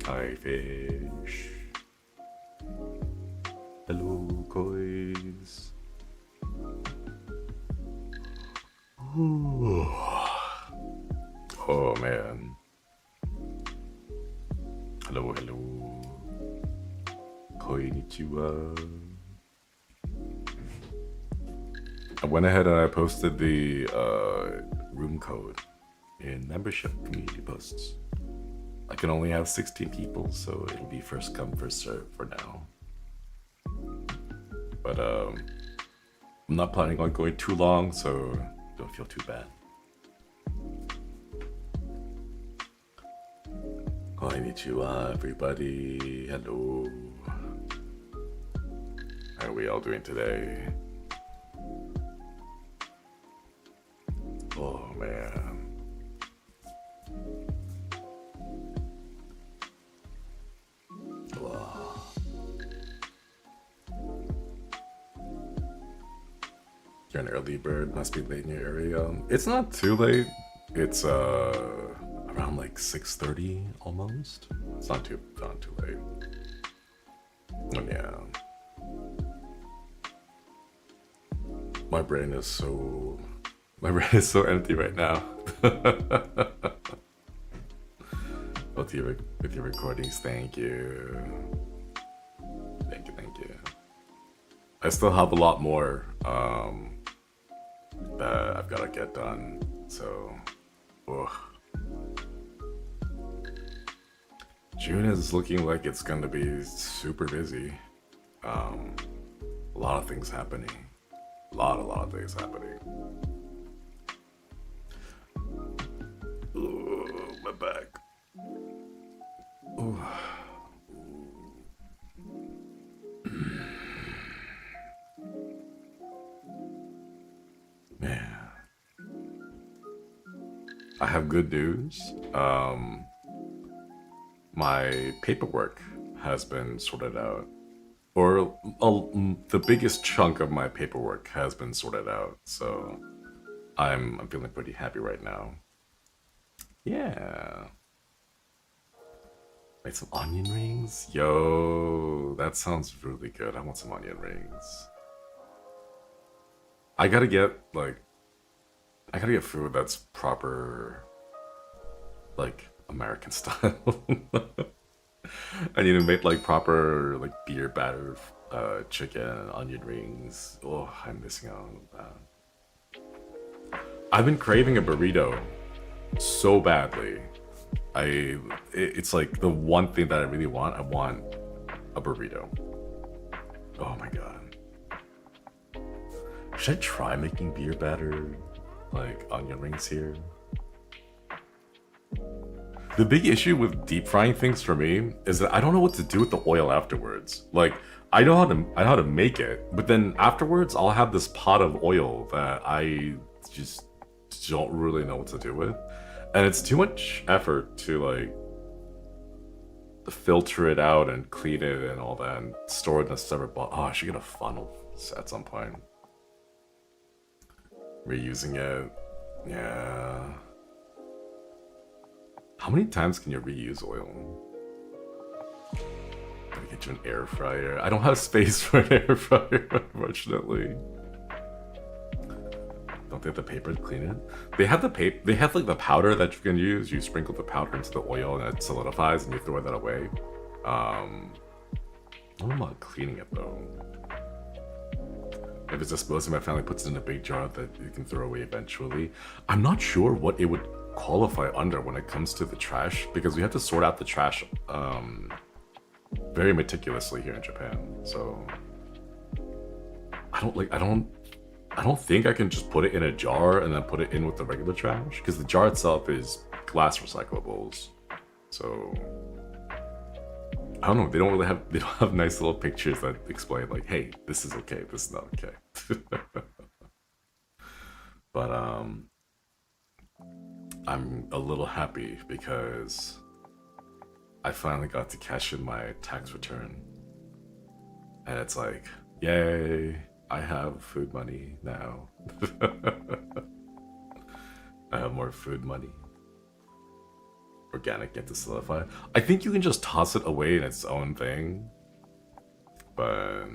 Hi, fish. Hello, kois. Oh man. Hello, hello. Konnichiwa. I went ahead and I posted the room code in membership community posts. I can only have 16 people, so it'll be first come, first serve for now. But I'm not planning on going too long, so don't feel too bad. Konnichiwa, everybody. Hello. How are we all doing today? Oh man. Wow. You're an early bird, must be late in your area. It's not too late. It's around like 6:30 almost. It's not too late. Oh, yeah. My brain is so empty right now. with your recordings, thank you. Thank you. I still have a lot more that I've gotta get done. So ugh. June is looking like it's gonna be super busy. A lot of things happening. A lot of things happening. Ooh, my back. Ooh. Man. I have good news. My paperwork has been sorted out. Or the biggest chunk of my paperwork has been sorted out, so I'm feeling pretty happy right now. Yeah. Made some onion rings? Yo, that sounds really good. I want some onion rings. I gotta get food that's proper, like, American style. I need to make like proper like beer batter chicken and onion rings. Oh, I'm missing out on that. I've been craving a burrito so badly. It's like the one thing that I really want. I want a burrito. Oh my god. Should I try making beer batter like onion rings here? The big issue with deep frying things for me is that I don't know what to do with the oil afterwards. Like, I know how to make it, but then afterwards I'll have this pot of oil that I just don't really know what to do with. And it's too much effort to like filter it out and clean it and all that and store it in a separate bottle. Oh, I should get a funnel at some point. Reusing it. Yeah. How many times can you reuse oil? Gotta get you an air fryer. I don't have space for an air fryer, unfortunately. Don't they have the paper to clean it? They have the paper. They have like the powder that you can use. You sprinkle the powder into the oil and it solidifies, and you throw that away. I don't know about cleaning it though. If it's disposed, my family puts it in a big jar that you can throw away eventually. I'm not sure what it would qualify under when it comes to the trash, because we have to sort out the trash very meticulously here in Japan. So I don't think I can just put it in a jar and then put it in with the regular trash, because the jar itself is glass recyclables. So I don't know. They don't have nice little pictures that explain like, hey, this is okay, this is not okay. But I'm a little happy because I finally got to cash in my tax return. And it's like, yay, I have food money now. I have more food money. organic into solidify. I think you can just toss it away in its own thing. But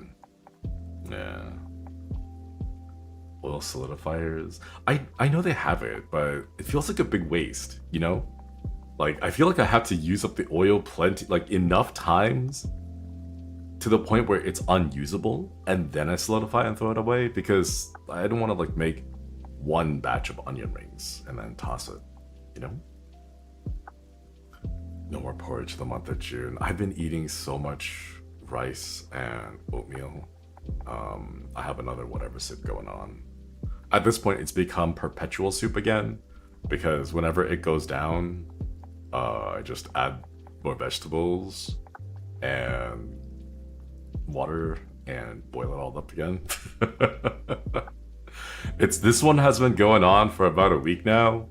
yeah. Oil solidifiers. I know they have it, but it feels like a big waste, you know? Like, I feel like I have to use up the oil plenty, like, enough times to the point where it's unusable, and then I solidify and throw it away, because I don't want to, like, make one batch of onion rings and then toss it, you know? No more porridge the month of June. I've been eating so much rice and oatmeal. I have another whatever soup going on. At this point, it's become perpetual soup again, because whenever it goes down, I just add more vegetables and water and boil it all up again. This one has been going on for about a week now.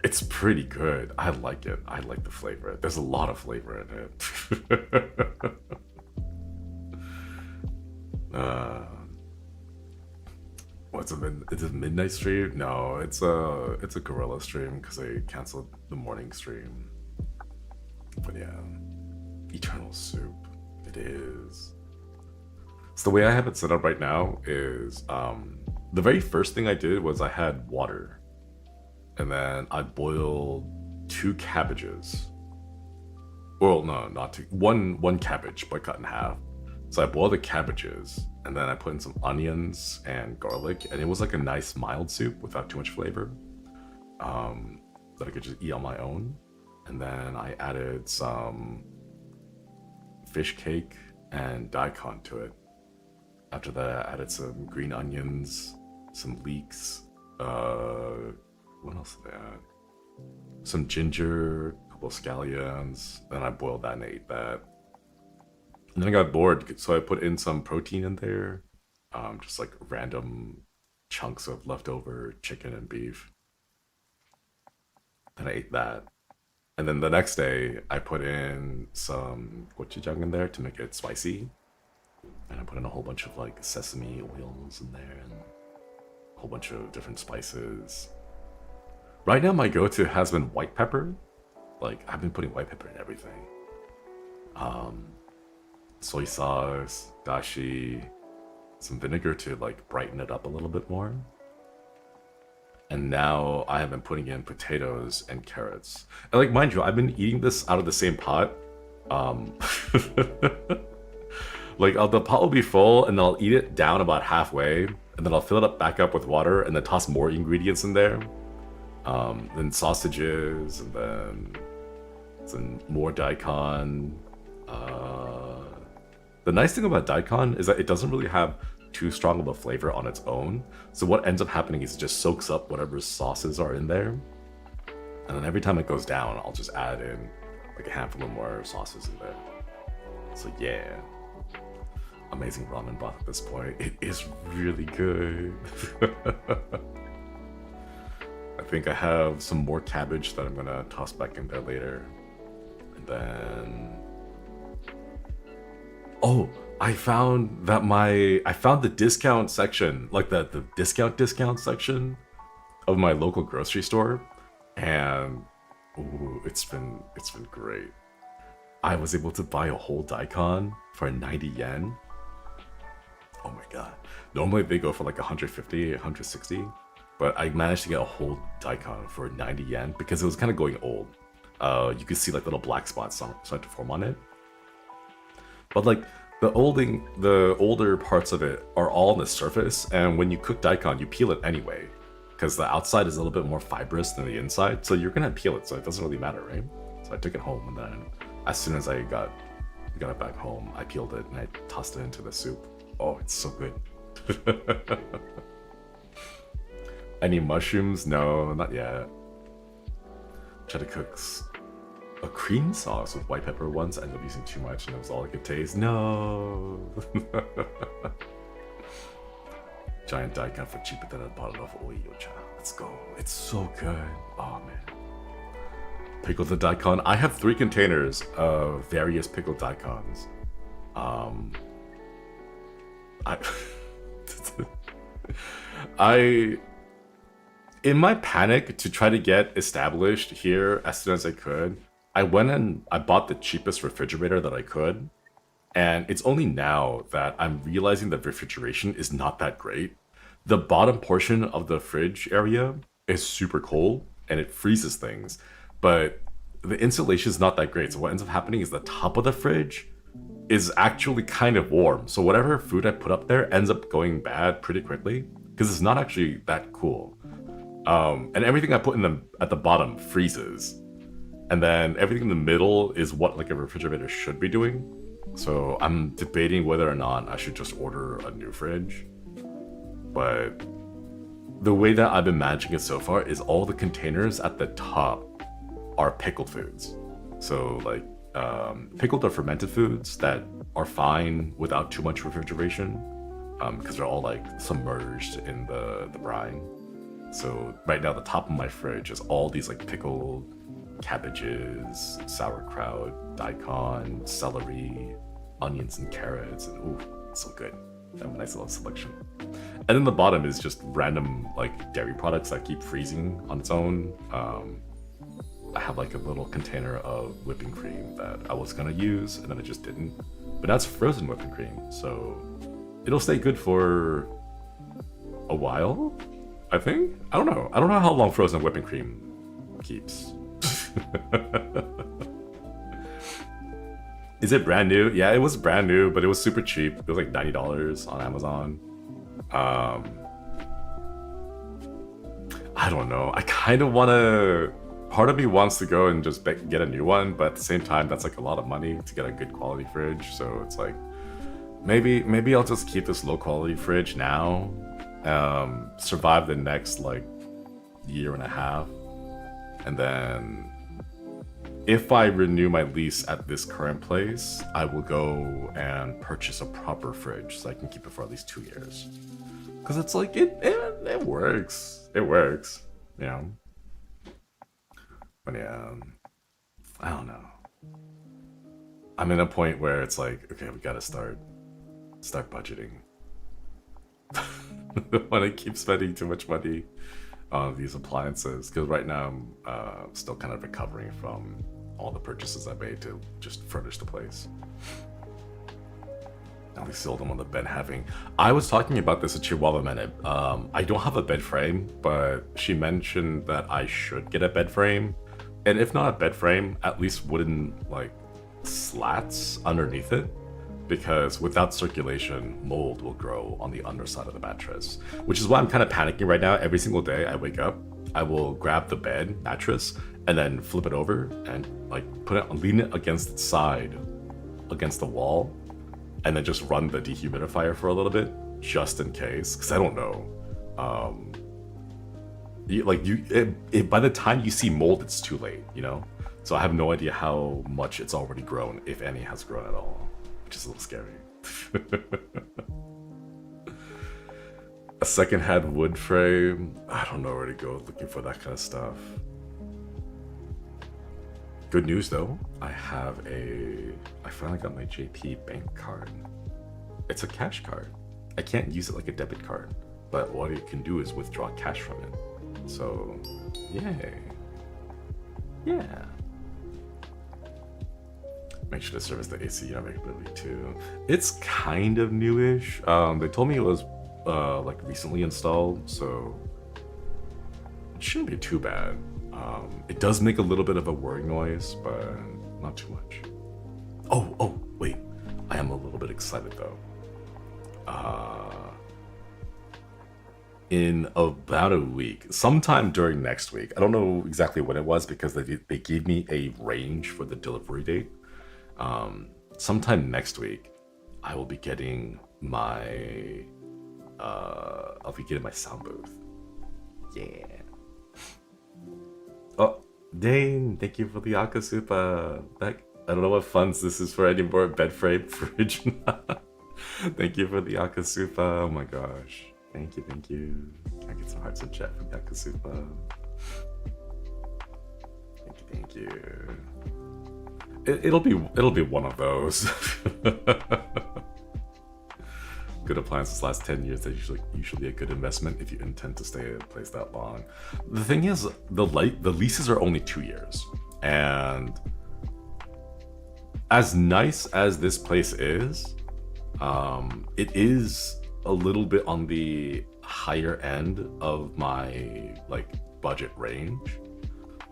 It's pretty good. I like it. I like the flavor. There's a lot of flavor in it. What's it? Is it midnight stream? No, it's a gorilla stream because they canceled the morning stream. But yeah, eternal soup. It is. So the way I have it set up right now is the very first thing I did was I had water, and then I boiled 2 cabbages. Well, no, not 2. One cabbage, but cut in half. So I boiled the cabbages, and then I put in some onions and garlic, and it was like a nice mild soup without too much flavor that I could just eat on my own. And then I added some fish cake and daikon to it. After that, I added some green onions, some leeks, what else did I add? Some ginger, a couple of scallions. Then I boiled that and ate that. And then I got bored, so I put in some protein in there. Just like random chunks of leftover chicken and beef. Then I ate that. And then the next day, I put in some gochujang in there to make it spicy. And I put in a whole bunch of like sesame oils in there and a whole bunch of different spices. Right now, my go-to has been white pepper. Like, I've been putting white pepper in everything. Soy sauce, dashi, some vinegar to like brighten it up a little bit more. And now I have been putting in potatoes and carrots. And like, mind you, I've been eating this out of the same pot. Like, the pot will be full, and then I'll eat it down about halfway, and then I'll fill it up back up with water, and then toss more ingredients in there. Then sausages, and then some more daikon. The nice thing about daikon is that it doesn't really have too strong of a flavor on its own. So what ends up happening is it just soaks up whatever sauces are in there. And then every time it goes down, I'll just add in like a handful of more sauces in there. So yeah. Amazing ramen broth at this point. It is really good. I think I have some more cabbage that I'm gonna toss back in there later. And then... Oh, I found the discount section, like the discount section of my local grocery store, and ooh, it's been great. I was able to buy a whole daikon for 90 yen. Oh my god. Normally they go for like 150, 160, but I managed to get a whole daikon for 90 yen because it was kind of going old. You could see like little black spots start to form on it. But like the older parts of it are all on the surface, and when you cook daikon, you peel it anyway, because the outside is a little bit more fibrous than the inside, so you're gonna peel it, so it doesn't really matter, right? So I took it home, and then as soon as I got it back home, I peeled it and I tossed it into the soup. Oh, it's so good. Any mushrooms? No, not yet. Try to cook a cream sauce with white pepper once. I ended up using too much and it was all I could taste. No. Giant daikon for cheaper than a bottle of oiyocha. Let's go. It's so good. Oh man. Pickled the daikon. I have 3 containers of various pickled daikons. in my panic to try to get established here as soon as I could, I went and I bought the cheapest refrigerator that I could. And it's only now that I'm realizing that refrigeration is not that great. The bottom portion of the fridge area is super cold and it freezes things, but the insulation is not that great. So what ends up happening is the top of the fridge is actually kind of warm. So whatever food I put up there ends up going bad pretty quickly because it's not actually that cool. And everything I put in at the bottom freezes. And then everything in the middle is what like a refrigerator should be doing. So I'm debating whether or not I should just order a new fridge. But the way that I've been managing it so far is all the containers at the top are pickled foods. So like pickled or fermented foods that are fine without too much refrigeration because they're all like submerged in the brine. So right now the top of my fridge is all these like pickled cabbages, sauerkraut, daikon, celery, onions and carrots, and ooh, so good. I have a nice little selection. And then the bottom is just random like dairy products that keep freezing on its own. I have like a little container of whipping cream that I was gonna use and then I just didn't. But that's frozen whipping cream, so it'll stay good for a while, I think. I don't know. I don't know how long frozen whipping cream keeps. Is it brand new? Yeah, it was brand new, but it was super cheap. It was like $90 on Amazon. I don't know. I kind of want to... Part of me wants to go and just get a new one, but at the same time, that's like a lot of money to get a good quality fridge. So it's like, maybe I'll just keep this low quality fridge now, survive the next like year and a half, and then if I renew my lease at this current place, I will go and purchase a proper fridge so I can keep it for at least 2 years. Because it's like, it works. It works, you know? But yeah, I don't know. I'm in a point where it's like, okay, we gotta start budgeting. I don't want to keep spending too much money on these appliances, because right now I'm still kind of recovering from all the purchases I made to just furnish the place. At least sold them on the bed having. I was talking about this with Chihuahua Minute. I don't have a bed frame, but she mentioned that I should get a bed frame. And if not a bed frame, at least wooden like slats underneath it. Because without circulation, mold will grow on the underside of the mattress. Which is why I'm kind of panicking right now. Every single day I wake up, I will grab the bed mattress and then flip it over and like lean it against its side, against the wall, and then just run the dehumidifier for a little bit, just in case, because I don't know. By the time you see mold, it's too late, you know? So I have no idea how much it's already grown, if any has grown at all, which is a little scary. A second-hand wood frame, I don't know where to go looking for that kind of stuff. Good news though, I finally got my JP bank card. It's a cash card. I can't use it like a debit card, but what it can do is withdraw cash from it. So, yay. Yeah. Make sure to service the AC unit regularly too. It's kind of newish. They told me it was like recently installed, so it shouldn't be too bad. It does make a little bit of a whirring noise, but not too much. Oh, wait. I am a little bit excited though. In about a week, sometime during next week, I don't know exactly when it was because they gave me a range for the delivery date. Sometime next week, I will be getting my sound booth. Yeah. Oh, Dane, thank you for the Akasupa. I don't know what funds this is for anymore. Bed frame, fridge. Thank you for the Akasupa. Oh my gosh. Thank you. Can I get some hearts in chat from Akasupa? Thank you. It'll be one of those. good appliances last 10 years, that's usually a good investment if you intend to stay in a place that long. The thing is, the leases are only 2 years. And as nice as this place is, it is a little bit on the higher end of my like budget range.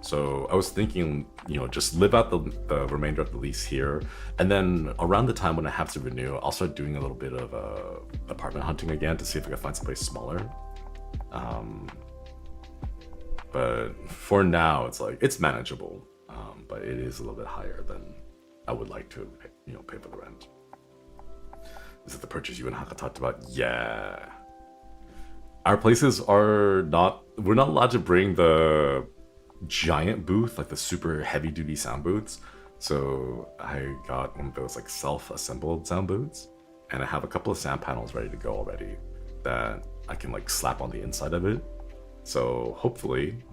So I was thinking, just live out the remainder of the lease here, and then around the time when I have to renew, I'll start doing a little bit of apartment hunting again to see if I can find someplace smaller. But for now, it's manageable, but it is a little bit higher than I would like to, pay for the rent. Is it the purchase you and Haka talked about? Yeah. Our places we're not allowed to bring the giant booth, like the super heavy duty sound booths. So I got one of those like self-assembled sound booths, and I have a couple of sound panels ready to go already that I can like slap on the inside of it. So hopefully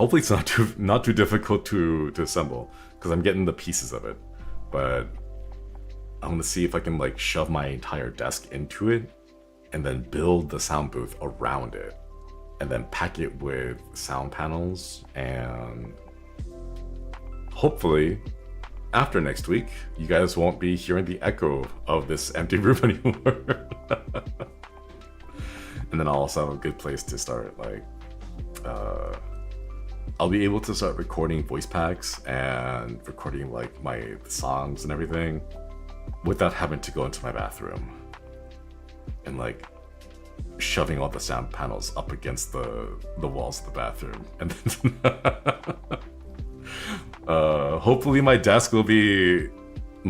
it's not too difficult to assemble, because I'm getting the pieces of it. But I'm gonna see if I can like shove my entire desk into it and then build the sound booth around it, and then pack it with sound panels. And hopefully after next week, you guys won't be hearing the echo of this empty room anymore. And then I'll also have a good place to start, like, I'll be able to start recording voice packs and recording like my songs and everything without having to go into my bathroom and like shoving all the sound panels up against the walls of the bathroom. And then hopefully my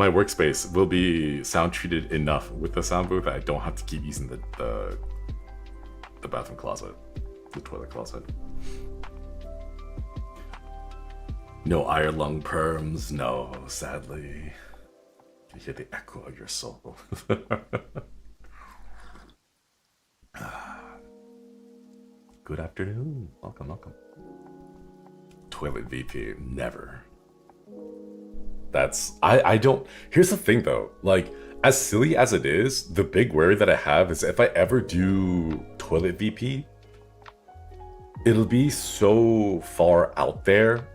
workspace will be sound treated enough with the sound booth that I don't have to keep using the bathroom closet, the toilet closet. No iron lung perms, no, sadly. You hear the echo of your soul. Good afternoon. Welcome. Toilet VP, never. I don't. Here's the thing though, like, as silly as it is, the big worry that I have is if I ever do toilet VP, it'll be so far out there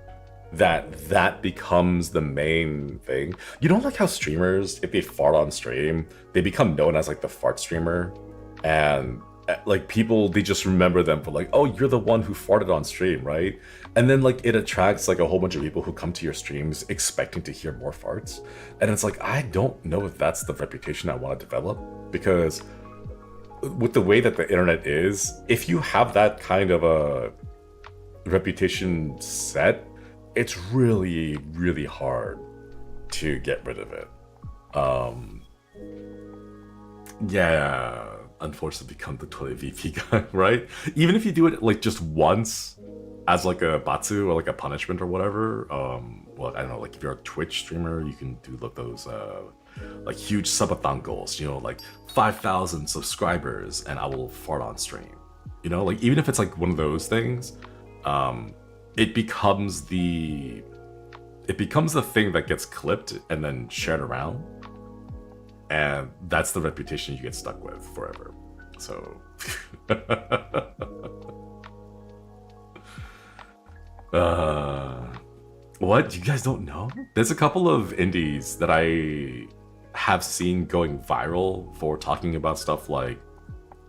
that becomes the main thing. Like how streamers, if they fart on stream, they become known as like the fart streamer, and like people, they just remember them for like, oh, you're the one who farted on stream, right? And then like it attracts like a whole bunch of people who come to your streams expecting to hear more farts. And it's like, I don't know if that's the reputation I want to develop, because with the way that the internet is, if you have that kind of a reputation set, it's really, really hard to get rid of it. Yeah, unfortunately become the toilet VP guy, right? Even if you do it like just once as like a batsu or like a punishment or whatever, well, I don't know, like if you're a Twitch streamer, you can do like those like huge subathon goals, like 5,000 subscribers and I will fart on stream. Like even if it's like one of those things, it becomes the thing that gets clipped and then shared around, and that's the reputation you get stuck with forever. So what, you guys don't know? There's a couple of indies that I have seen going viral for talking about stuff like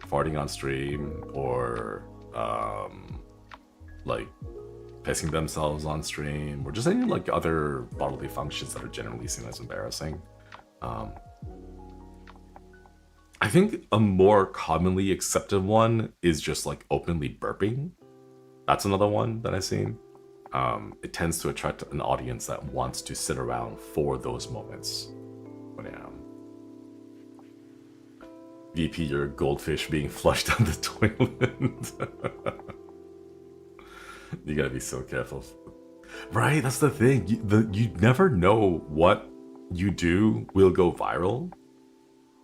farting on stream, or like pissing themselves on stream, or just any like other bodily functions that are generally seen as embarrassing. I think a more commonly accepted one is just like openly burping. That's another one that I've seen. It tends to attract an audience that wants to sit around for those moments. But yeah. VP, you're a goldfish being flushed down the toilet. You gotta be so careful. Right, that's the thing. You never know what you do will go viral.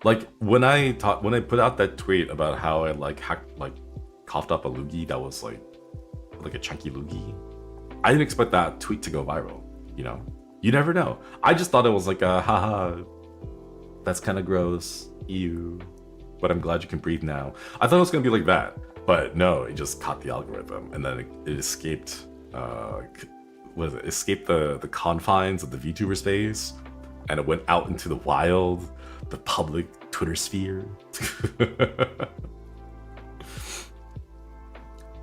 Like when I put out that tweet about how I coughed up a loogie that was like a chunky loogie, I didn't expect that tweet to go viral. You never know. I just thought it was like a haha that's kind of gross. Ew. But I'm glad you can breathe now. I thought it was gonna be like that, but no, it just caught the algorithm, and then it escaped. Escaped the confines of the VTuber space, and it went out into the wild, the public Twitter sphere.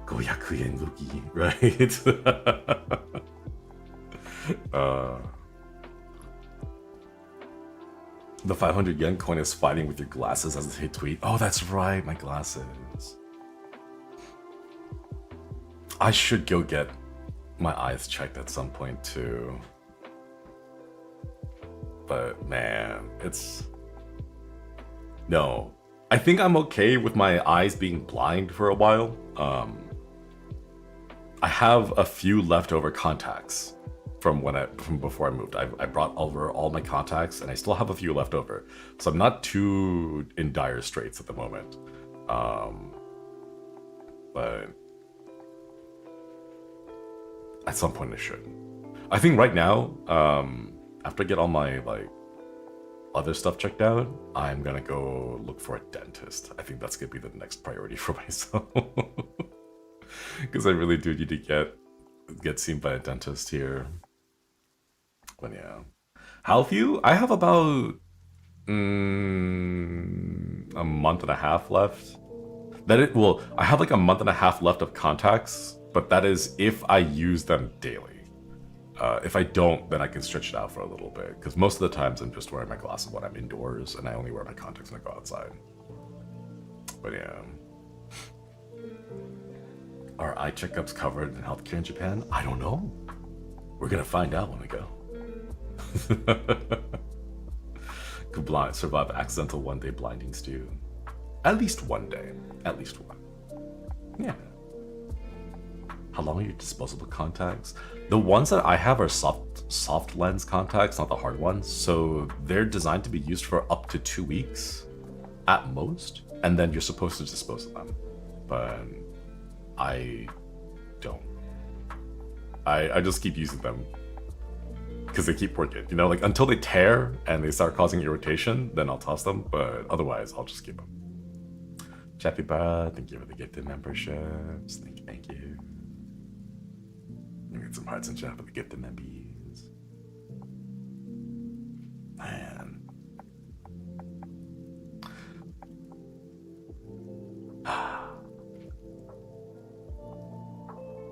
500 yen Loki, right? The 500 yen coin is fighting with your glasses as they tweet. Oh, that's right, my glasses. I should go get my eyes checked at some point too. But man, it's... No. I think I'm okay with my eyes being blind for a while. I have a few leftover contacts from before I moved. I brought over all my contacts, and I still have a few left over, so I'm not too in dire straits at the moment. But at some point I should. I think right now, after I get all my other stuff checked out, I'm gonna go look for a dentist. I think that's gonna be the next priority for myself. Because I really do need to get seen by a dentist here. But yeah. How few? I have about a month and a half left. I have like a month and a half left of contacts, but that is if I use them daily. If I don't, then I can stretch it out for a little bit, because most of the times I'm just wearing my glasses when I'm indoors, and I only wear my contacts when I go outside. But yeah. Are eye checkups covered in healthcare in Japan? I don't know. We're gonna find out when we go. Could survive accidental one-day blindings too. At least one day. At least one. Yeah. How long are your disposable contacts? The ones that I have are soft lens contacts, not the hard ones. So they're designed to be used for up to 2 weeks at most, and then you're supposed to dispose of them. But I don't. I just keep using them because they keep working. You know, like until they tear and they start causing irritation, then I'll toss them. But otherwise, I'll just keep them. Chappy Bar, thank you for the gifted memberships. Thank you. Get some hearts and chat for the gifted membies. Man.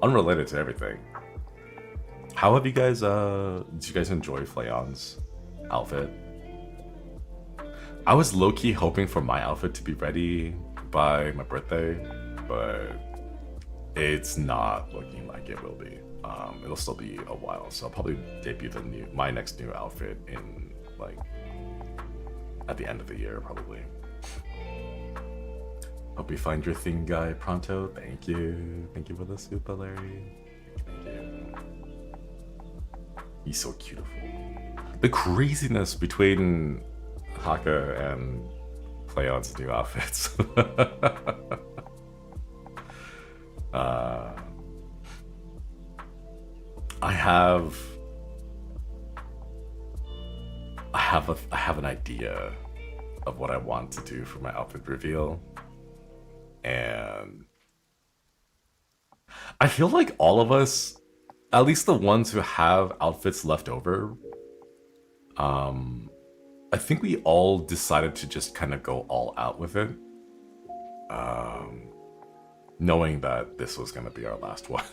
Unrelated to everything. How have you guys, did you guys enjoy Flayon's outfit? I was low-key hoping for my outfit to be ready by my birthday, but it's not looking like it will be. It'll still be a while, so I'll probably debut my next new outfit in like at the end of the year, probably. Hope you find your thing, guy, pronto. Thank you for the super, Larry. Thank you. He's so beautiful. The craziness between Haka and Flayon's new outfits. I have an idea of what I want to do for my outfit reveal, and I feel like all of us, at least the ones who have outfits left over, I think we all decided to just kind of go all out with it, knowing that this was going to be our last one.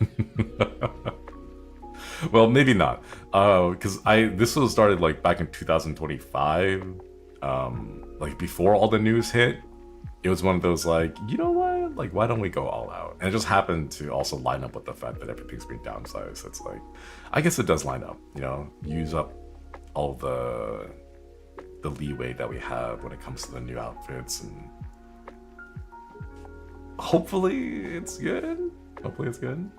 Well, maybe not, because this was started like back in 2025, like before all the news hit. It was one of those like, you know what, like why don't we go all out? And it just happened to also line up with the fact that everything's been downsized. It's like, I guess it does line up, you know, use up all the leeway that we have when it comes to the new outfits, and hopefully it's good. Hopefully it's good.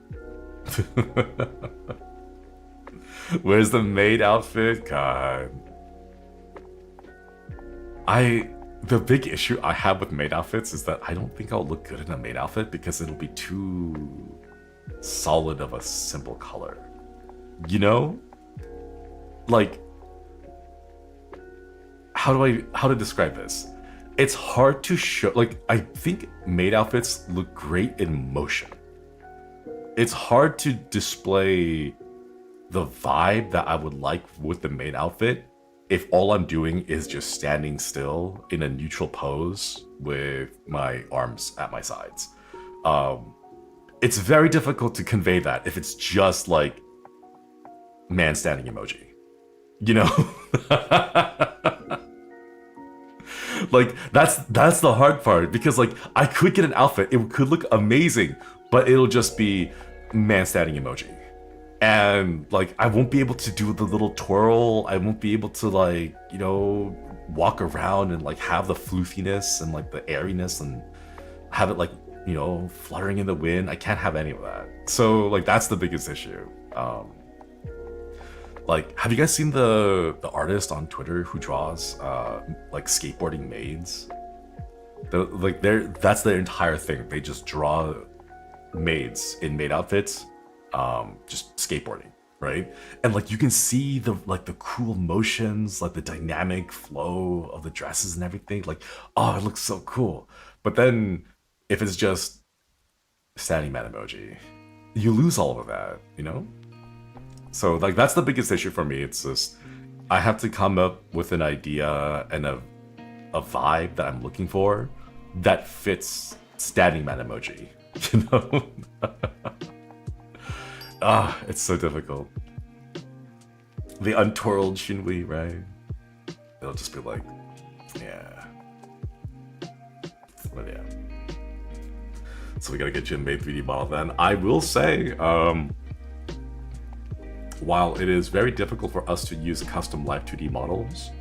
Where's the maid outfit? God. The big issue I have with maid outfits is that I don't think I'll look good in a maid outfit because it'll be too solid of a simple color. You know? Like, how to describe this? It's hard to show. Like, I think maid outfits look great in motion. It's hard to display the vibe that I would like with the maid outfit if all I'm doing is just standing still in a neutral pose with my arms at my sides. It's very difficult to convey that if it's just like man standing emoji, you know? Like, that's the hard part, because like I could get an outfit, it could look amazing, but it'll just be man standing emoji. And like, I won't be able to do the little twirl. I won't be able to, like, you know, walk around and like have the floofiness and like the airiness and have it like, you know, fluttering in the wind. I can't have any of that. So like, that's the biggest issue. Like, have you guys seen the artist on Twitter who draws like skateboarding maids? That's their entire thing. They just draw maids in maid outfits, just skateboarding, right? And like, you can see the cool motions, like the dynamic flow of the dresses and everything. Like, oh, it looks so cool. But then if it's just standing man emoji, you lose all of that, you know? So like, that's the biggest issue for me. It's just, I have to come up with an idea and a vibe that I'm looking for that fits standing man emoji, you know? It's so difficult. The untwirled Shinri, right? It'll just be like, yeah. But yeah. So we gotta get Jin made 3D model then. I will say, while it is very difficult for us to use custom live 2D models,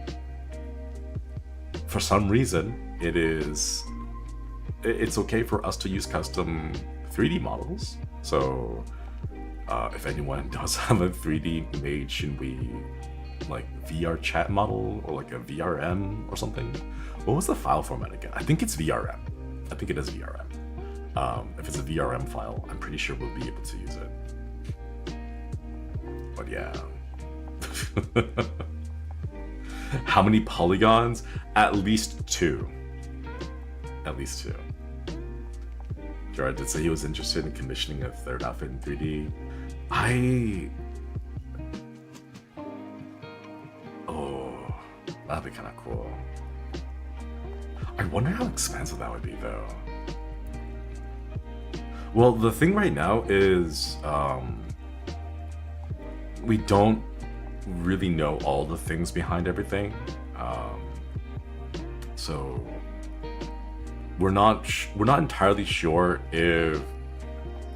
for some reason, it's okay for us to use custom 3D models. So if anyone does have a 3D made Shinri like VR chat model or like a VRM or something, what was the file format again? I think it's VRM. I think it is VRM. If it's a VRM file, I'm pretty sure we'll be able to use it. But yeah. How many polygons? At least 2. At least 2. Gerard did say he was interested in commissioning a third outfit in 3D. Oh, that'd be kind of cool. I wonder how expensive that would be though. Well, the thing right now is, we don't really know all the things behind everything. So we're not entirely sure if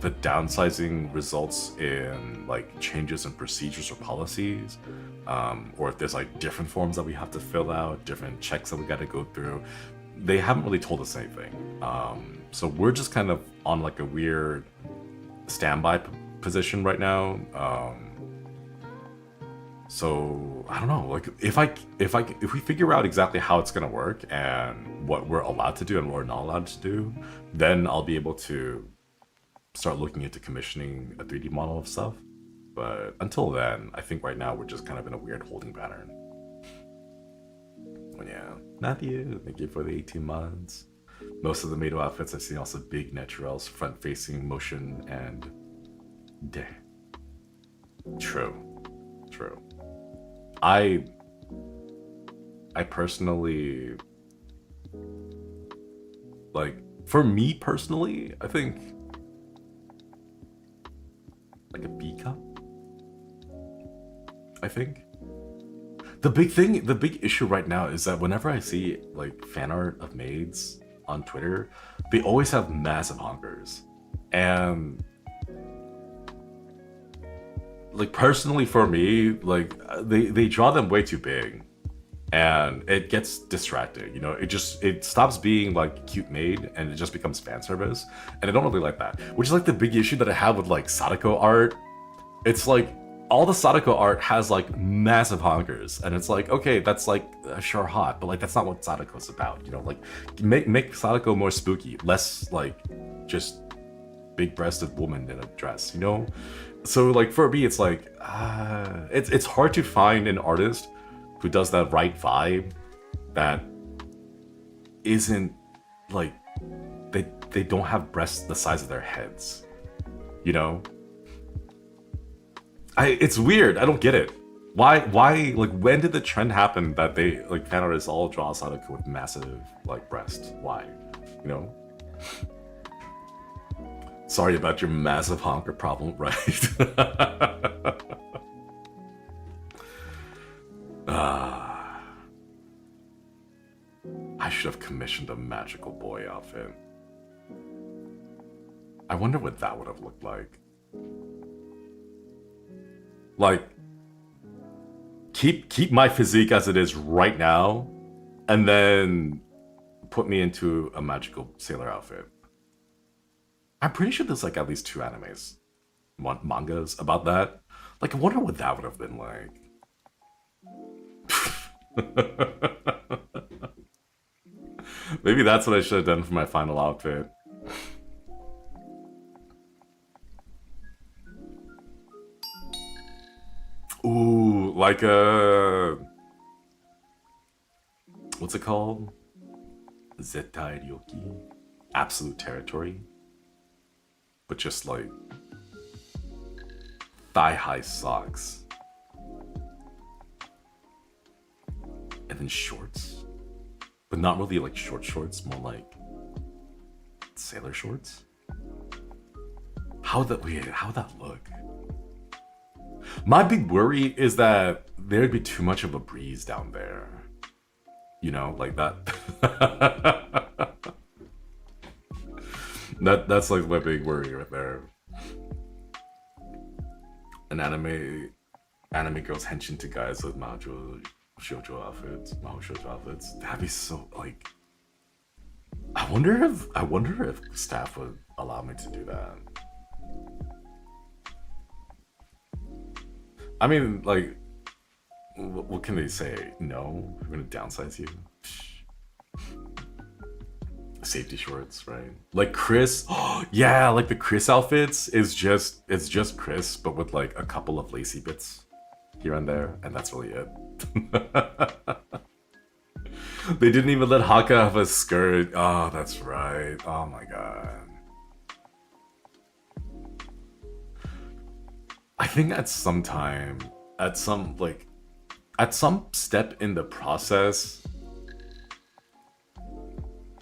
the downsizing results in like changes in procedures or policies, or if there's like different forms that we have to fill out, different checks that we got to go through. They haven't really told us anything. So we're just kind of on like a weird standby position right now. So I don't know, like if we figure out exactly how it's gonna work and what we're allowed to do and what we're not allowed to do, then I'll be able to start looking into commissioning a 3D model of stuff. But until then, I think right now we're just kind of in a weird holding pattern. But yeah, Matthew, thank you for the 18 months. Most of the Mado outfits I've seen also big naturals, front-facing motion, and True. I personally, like, for me personally, I think like a B cup. I think the big issue right now is that whenever I see like fan art of maids on Twitter, they always have massive honkers, and like personally for me, like they draw them way too big, and it gets distracting. You know, it stops being like cute maid and it just becomes fan service, and I don't really like that. Which is like the big issue that I have with like Sadako art. It's like all the Sadako art has like massive honkers, and it's like, okay, that's like sure hot, but like that's not what Sadako's about. You know, like make Sadako more spooky, less like just big-breasted woman in a dress. You know. So like for me, it's like it's hard to find an artist who does that right vibe that isn't like they don't have breasts the size of their heads, you know? It's weird. I don't get it. Why like when did the trend happen that they like fan artists all draw Sadako with massive like breasts? Why? You know? Sorry about your massive honker problem, right? I should have commissioned a magical boy outfit. I wonder what that would have looked like. Like, keep my physique as it is right now, and then put me into a magical sailor outfit. I'm pretty sure there's like at least 2 animes, mangas about that. Like, I wonder what that would have been like. Maybe that's what I should have done for my final outfit. Ooh, like a... what's it called? Zettai Ryoki? Absolute territory? But just like... thigh-high socks. And then shorts? But not really like short shorts, more like... sailor shorts? How'd that look? My big worry is that there'd be too much of a breeze down there. You know, like that. That's like my big worry right there. An anime girls henshin to guys with Mao shoujo outfits. That'd be so like. I wonder if staff would allow me to do that. I mean, like, what can they say? No, we're gonna downsize you. Safety shorts, right? Like Chris, yeah, like the Chris outfits it's just Chris, but with like a couple of lacy bits here and there, and that's really it. They didn't even let Haka have a skirt. Oh, that's right. Oh my god. I think at some step in the process,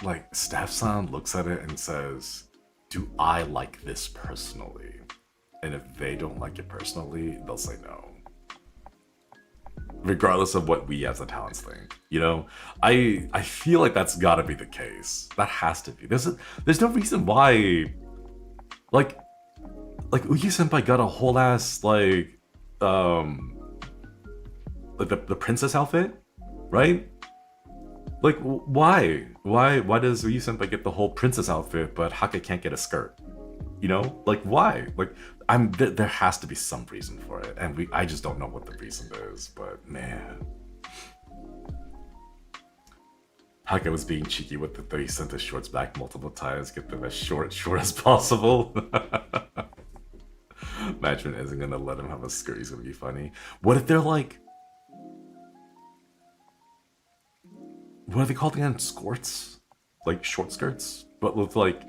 like staff-san looks at it and says, do I like this personally? And if they don't like it personally, they'll say no. Regardless of what we as the talents think, you know? I feel like that's gotta be the case. That has to be. There's no reason why, like Uki Senpai got a whole ass like the princess outfit, right? Like why does Uki Senpai get the whole princess outfit but Haka can't get a skirt? You know, like why? Like there has to be some reason for it, and I just don't know what the reason is. But man, Haka was being cheeky with the he sent his shorts back multiple times, get them as short as possible. Management isn't gonna let him have a skirt. He's gonna be funny. What if they're like, what are they called again? Skirts, like short skirts, but with like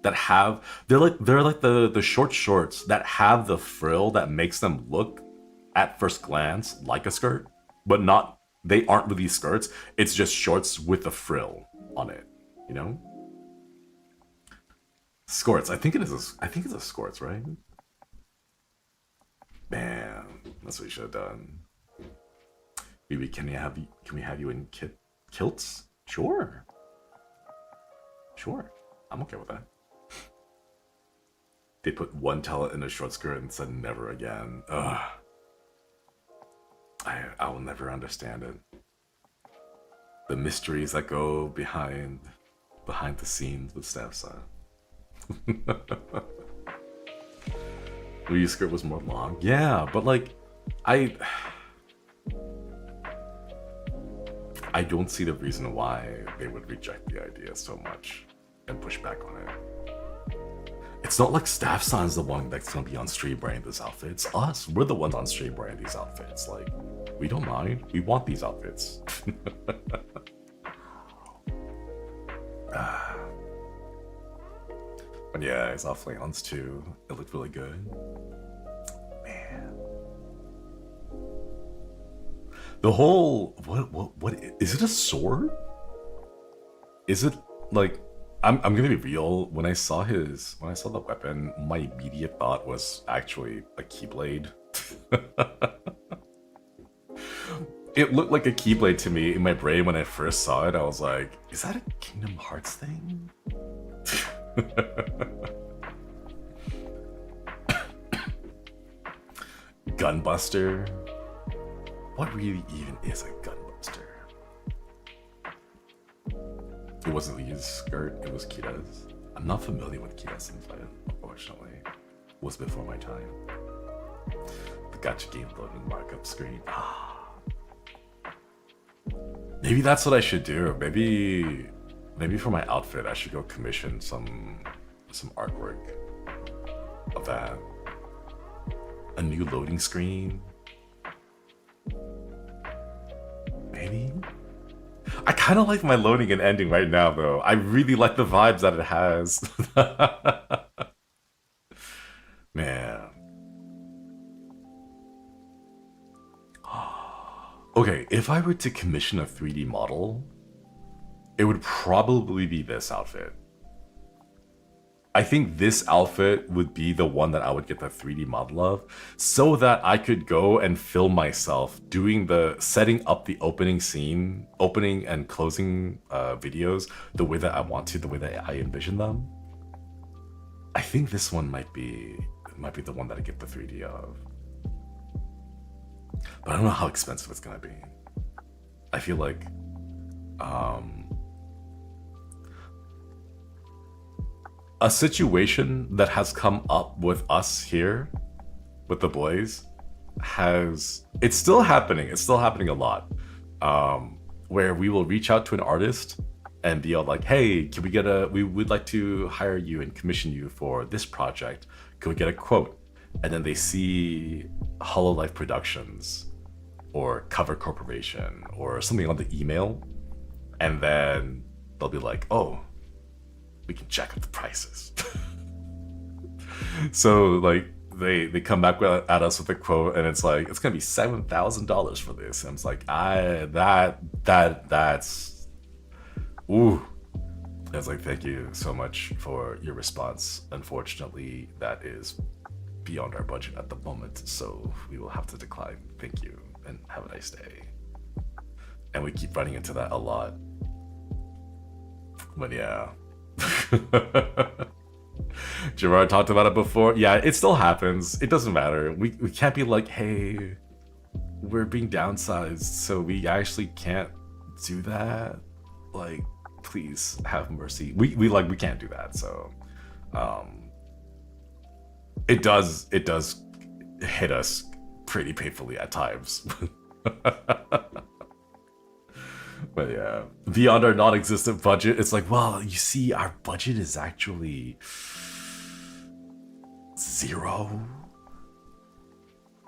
that have they're like the short shorts that have the frill that makes them look at first glance like a skirt, but not. They aren't really skirts. It's just shorts with a frill on it. You know, skirts. I think it's a skirts, right? Man, that's what you should have done. Maybe can we have you in kilts? Sure. I'm okay with that. They put one talent in a short skirt and said never again. Ugh. I will never understand it. The mysteries that go behind the scenes with staff-san. Rui's skirt was more long. Yeah, but like, I don't see the reason why they would reject the idea so much and push back on it. It's not like staff-san's the one that's gonna be on stream wearing this outfit. It's us. We're the ones on stream wearing these outfits. Like, we don't mind. We want these outfits. But yeah, I saw Flamelons too. It looked really good. Man. The whole what is it a sword? Is it like I'm gonna be real, when I saw the weapon, my immediate thought was actually a keyblade. It looked like a keyblade to me in my brain when I first saw it. I was like, is that a Kingdom Hearts thing? Gunbuster? What really even is a gunbuster? It wasn't Lee's skirt, it was Kira's. I'm not familiar with Kira's info, unfortunately. It was before my time. The gacha game loading markup screen. Maybe that's what I should do. Maybe for my outfit I should go commission some artwork of that. A new loading screen. Maybe? I kind of like my loading and ending right now, though. I really like the vibes that it has. Man. Okay, if I were to commission a 3D model, it would probably be this outfit. I think this outfit would be the one that I would get the 3D model of, so that I could go and film myself doing setting up the opening and closing videos the way that I want to, the way that I envision them. I think this one might be the one that I get the 3D of. But I don't know how expensive it's gonna be. I feel like a situation that has come up with us here, with the boys, it's still happening. It's still happening a lot. Where we will reach out to an artist and be all like, hey, can we would like to hire you and commission you for this project. Can we get a quote? And then they see HOLOLIVE Productions or Cover Corporation or something on the email. And then they'll be like, oh, we can jack up the prices. So like they come back at us with a quote, and it's like, it's gonna be $7,000 for this. And it's like, that's ooh. I was like, thank you so much for your response. Unfortunately, that is beyond our budget at the moment, so we will have to decline. Thank you and have a nice day. And we keep running into that a lot. But yeah. Gerard talked about it before. Yeah, it still happens. It doesn't matter. We can't be like, hey, we're being downsized, so we actually can't do that. Like, please have mercy. We can't do that. So it does hit us pretty painfully at times. But yeah, beyond our non-existent budget, it's like, well, you see, our budget is actually 0.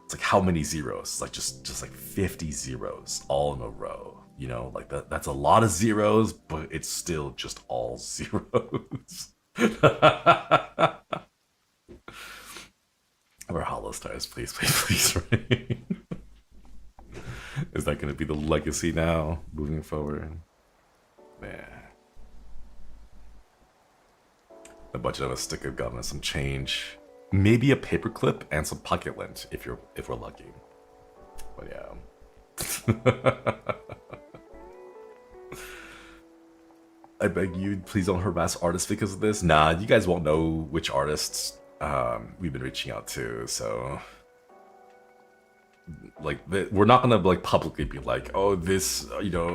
It's like, how many zeros? It's like just like 50 zeros all in a row. You know, like that's a lot of zeros, but it's still just all zeros. We're HOLOSTARS, please, right? Is that going to be the legacy now, moving forward? Man. The budget of a stick of gum and some change. Maybe a paperclip and some pocket lint if we're lucky. But yeah. I beg you, please don't harass artists because of this. Nah, you guys won't know which artists we've been reaching out to, so like we're not gonna like publicly be like, oh, this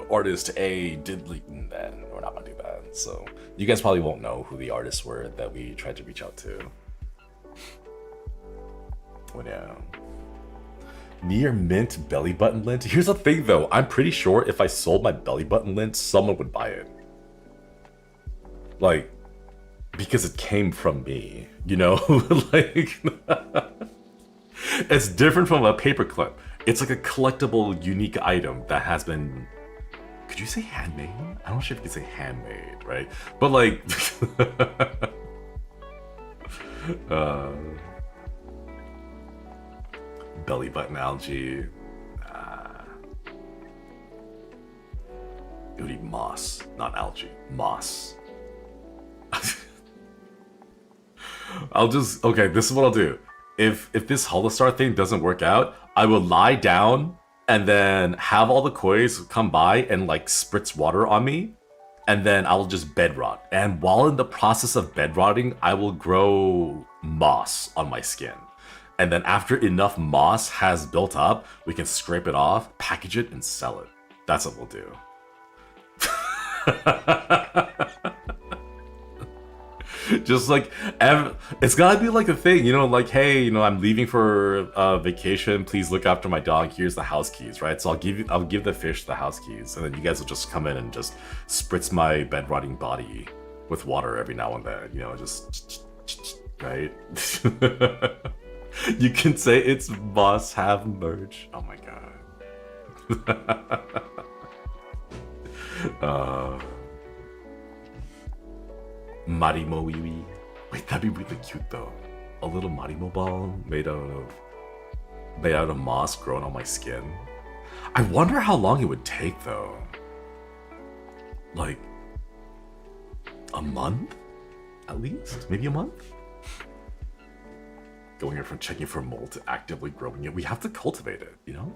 artist A did like that. We're not gonna do that. So you guys probably won't know who the artists were that we tried to reach out to. But yeah. Near mint belly button lint. Here's the thing though, I'm pretty sure if I sold my belly button lint, someone would buy it. Like, because it came from me, you know? Like, it's different from a paperclip. It's like a collectible, unique item that has been Could you say handmade? I'm not sure if you could say handmade, right? But like, belly button algae. It would be moss, not algae. Moss. Okay, this is what I'll do. If this Holostar thing doesn't work out, I will lie down and then have all the kois come by and like spritz water on me, and then I'll just bed rot. And while in the process of bed rotting, I will grow moss on my skin. And then after enough moss has built up, we can scrape it off, package it, and sell it. That's what we'll do. Just like, it's gotta be like a thing, you know, like, hey, you know, I'm leaving for vacation, please look after my dog, here's the house keys, right? So I'll give the fish the house keys, and then you guys will just come in and just spritz my bed rotting body with water every now and then, you know, just right? You can say it's must have merch. Oh my god. Marimo wiwi. Wait, that'd be really cute though. A little marimo ball made out of moss growing on my skin. I wonder how long it would take though. Like a month? At least? Maybe a month? Going here from checking for mold to actively growing it. We have to cultivate it, you know?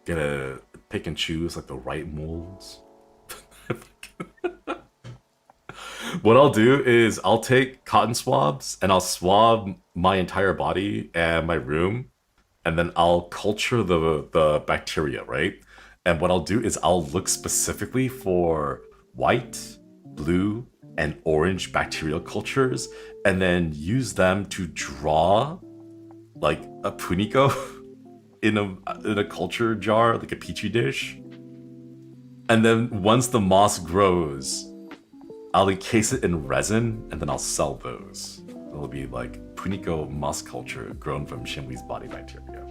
Gotta pick and choose like the right molds. What I'll do is I'll take cotton swabs and I'll swab my entire body and my room, and then I'll culture the bacteria, right? And what I'll do is I'll look specifically for white, blue, and orange bacterial cultures, and then use them to draw like a puniko in a culture jar, like a petri dish. And then once the moss grows, I'll encase it in resin, and then I'll sell those. It'll be like puniko moss culture grown from Shinri's body bacteria.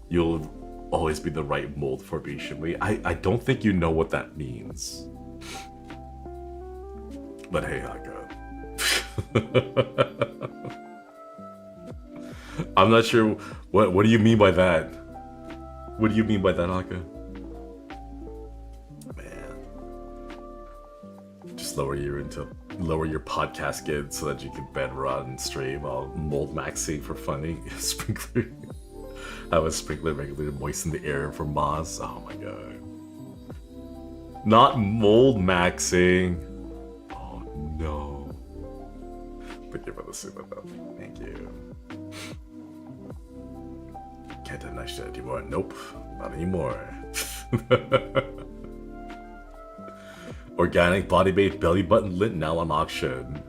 You'll always be the right mold for being Shinri. I don't think you know what that means. But hey, Haka. I'm not sure, what do you mean by that? What do you mean by that, Haka? Lower your podcast gig so that you can bed rot and stream while mold maxing for funny. Sprinkler. Have a sprinkler regularly to moisten the air for moss. Oh my god. Not mold maxing. Oh no. Thank you for the super though. Thank you. Can't do nice shit anymore. Nope. Not anymore. Organic body-based belly button lint now on auction.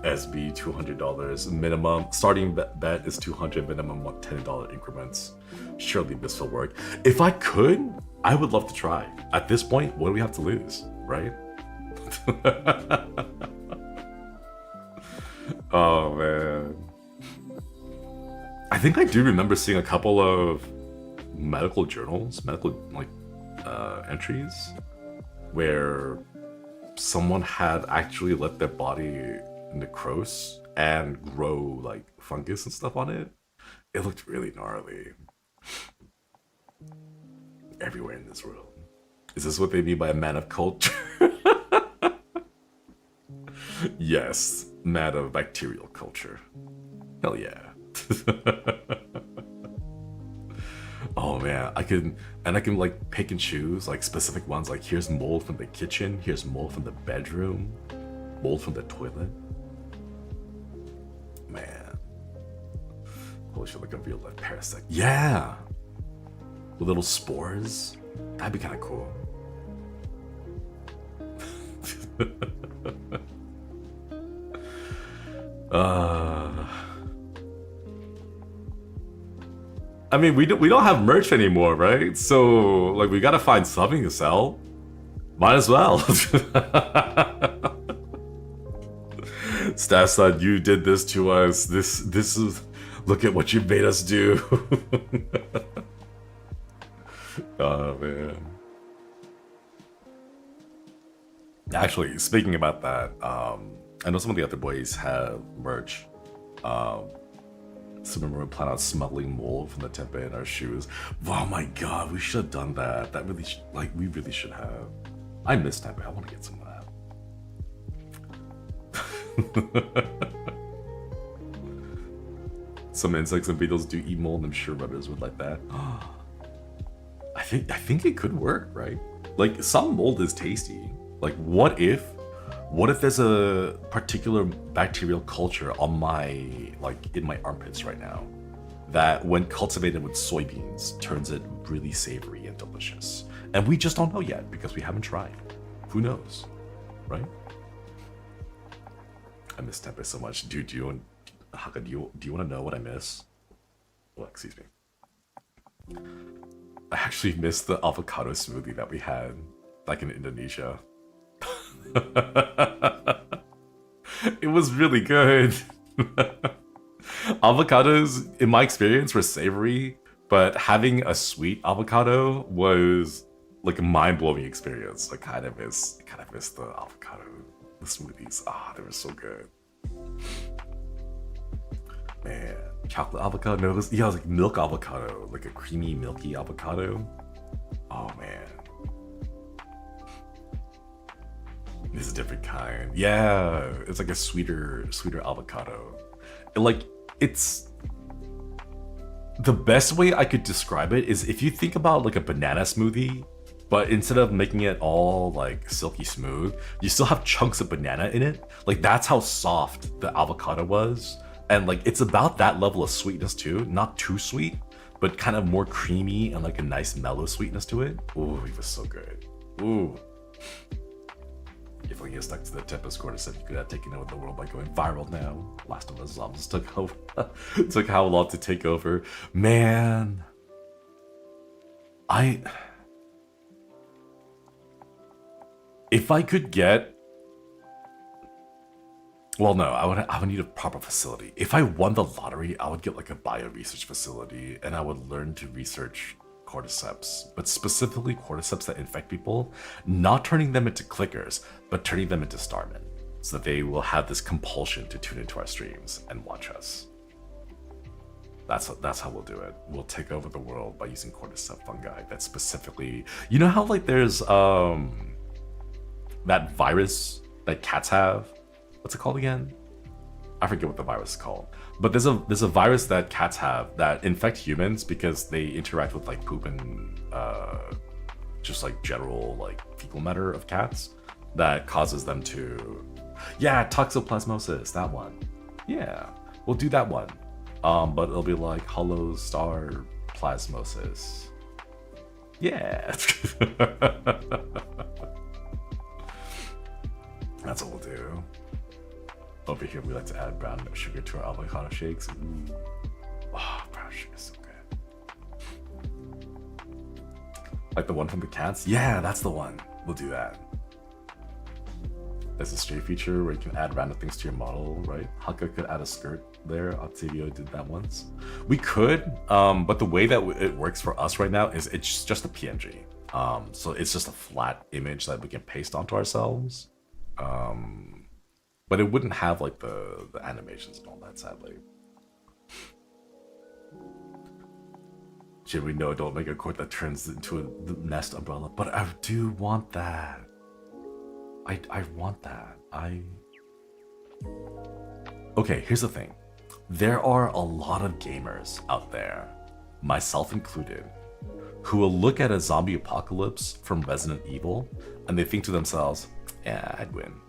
SB $200 minimum. Starting bet is $200, minimum $10 increments. Surely this will work. If I could, I would love to try. At this point, what do we have to lose, right? Oh man. I think I do remember seeing a couple of medical journals, entries, where someone had actually let their body necrose and grow like fungus and stuff on it. It looked really gnarly. Everywhere in this world. Is this what they mean by a man of culture? Yes, man of bacterial culture. Hell yeah. Oh man, I can like pick and choose like specific ones, like here's mold from the kitchen, here's mold from the bedroom, mold from the toilet. Man. Holy shit, like a real life parasite. Yeah! With little spores. That'd be kinda cool. I mean, we don't have merch anymore, right? So, like, we gotta find something to sell. Might as well. Staff said, you did this to us. This is... Look at what you made us do. Oh man. Actually, speaking about that, I know some of the other boys have merch. So remember we plan on smuggling mold from the tempeh in our shoes. Oh my god, we should have done that. That really, we really should have. I miss tempeh. I want to get some of that. Some insects and beetles do eat mold. I'm sure rubbers would like that. I think it could work, right? Like some mold is tasty. Like what if there's a particular bacterial culture on my in my armpits right now that when cultivated with soybeans turns it really savory and delicious, and we just don't know yet because we haven't tried. Who knows, right? I miss tempeh so much, dude. Do you want to know what I miss? Well, excuse me. I actually miss the avocado smoothie that we had back in Indonesia. It was really good. Avocados, in my experience, were savory, but having a sweet avocado was like a mind-blowing experience. I kind of miss the avocado, the smoothies. They were so good. Man, chocolate avocado, no, it was like milk avocado, like a creamy, milky avocado. Oh man. It's a different kind. Yeah, it's like a sweeter avocado. It's the best way I could describe it is if you think about like a banana smoothie, but instead of making it all like silky smooth, you still have chunks of banana in it. Like that's how soft the avocado was. And like it's about that level of sweetness too. Not too sweet, but kind of more creamy and like a nice mellow sweetness to it. Ooh, it was so good. Ooh. If only you stuck to the Tempest cordyceps, you could have taken over the world by going viral now. Last of Us zombies took over. Took how long to take over. Man. If I could get... Well, no, I would need a proper facility. If I won the lottery, I would get like a bio-research facility and I would learn to research cordyceps, but specifically cordyceps that infect people, not turning them into clickers, but turning them into starmen, so that they will have this compulsion to tune into our streams and watch us. That's how we'll do it. We'll take over the world by using cordyceps fungi that specifically... You know how like there's that virus that cats have? What's it called again? I forget what the virus is called. But there's a virus that cats have that infect humans because they interact with like poop and just like general like fecal matter of cats that causes them to... Yeah, toxoplasmosis, that one. Yeah, we'll do that one. But it'll be like holostar-plasmosis. Yeah. That's what we'll do. Over here, we like to add brown sugar to our avocado shakes. Ooh. Oh, brown sugar is so good. Like the one from the cats? Yeah, that's the one. We'll do that. There's a stray feature where you can add random things to your model, right? Haka could add a skirt there. Octavio did that once. We could, but the way that it works for us right now is it's just a PNG. So it's just a flat image that we can paste onto ourselves. But it wouldn't have like the animations and all that, sadly. Shinri, no, don't make a court that turns into a nest umbrella. But I do want that. I want that. Okay, here's the thing. There are a lot of gamers out there, myself included, who will look at a zombie apocalypse from Resident Evil and they think to themselves, yeah, I'd win.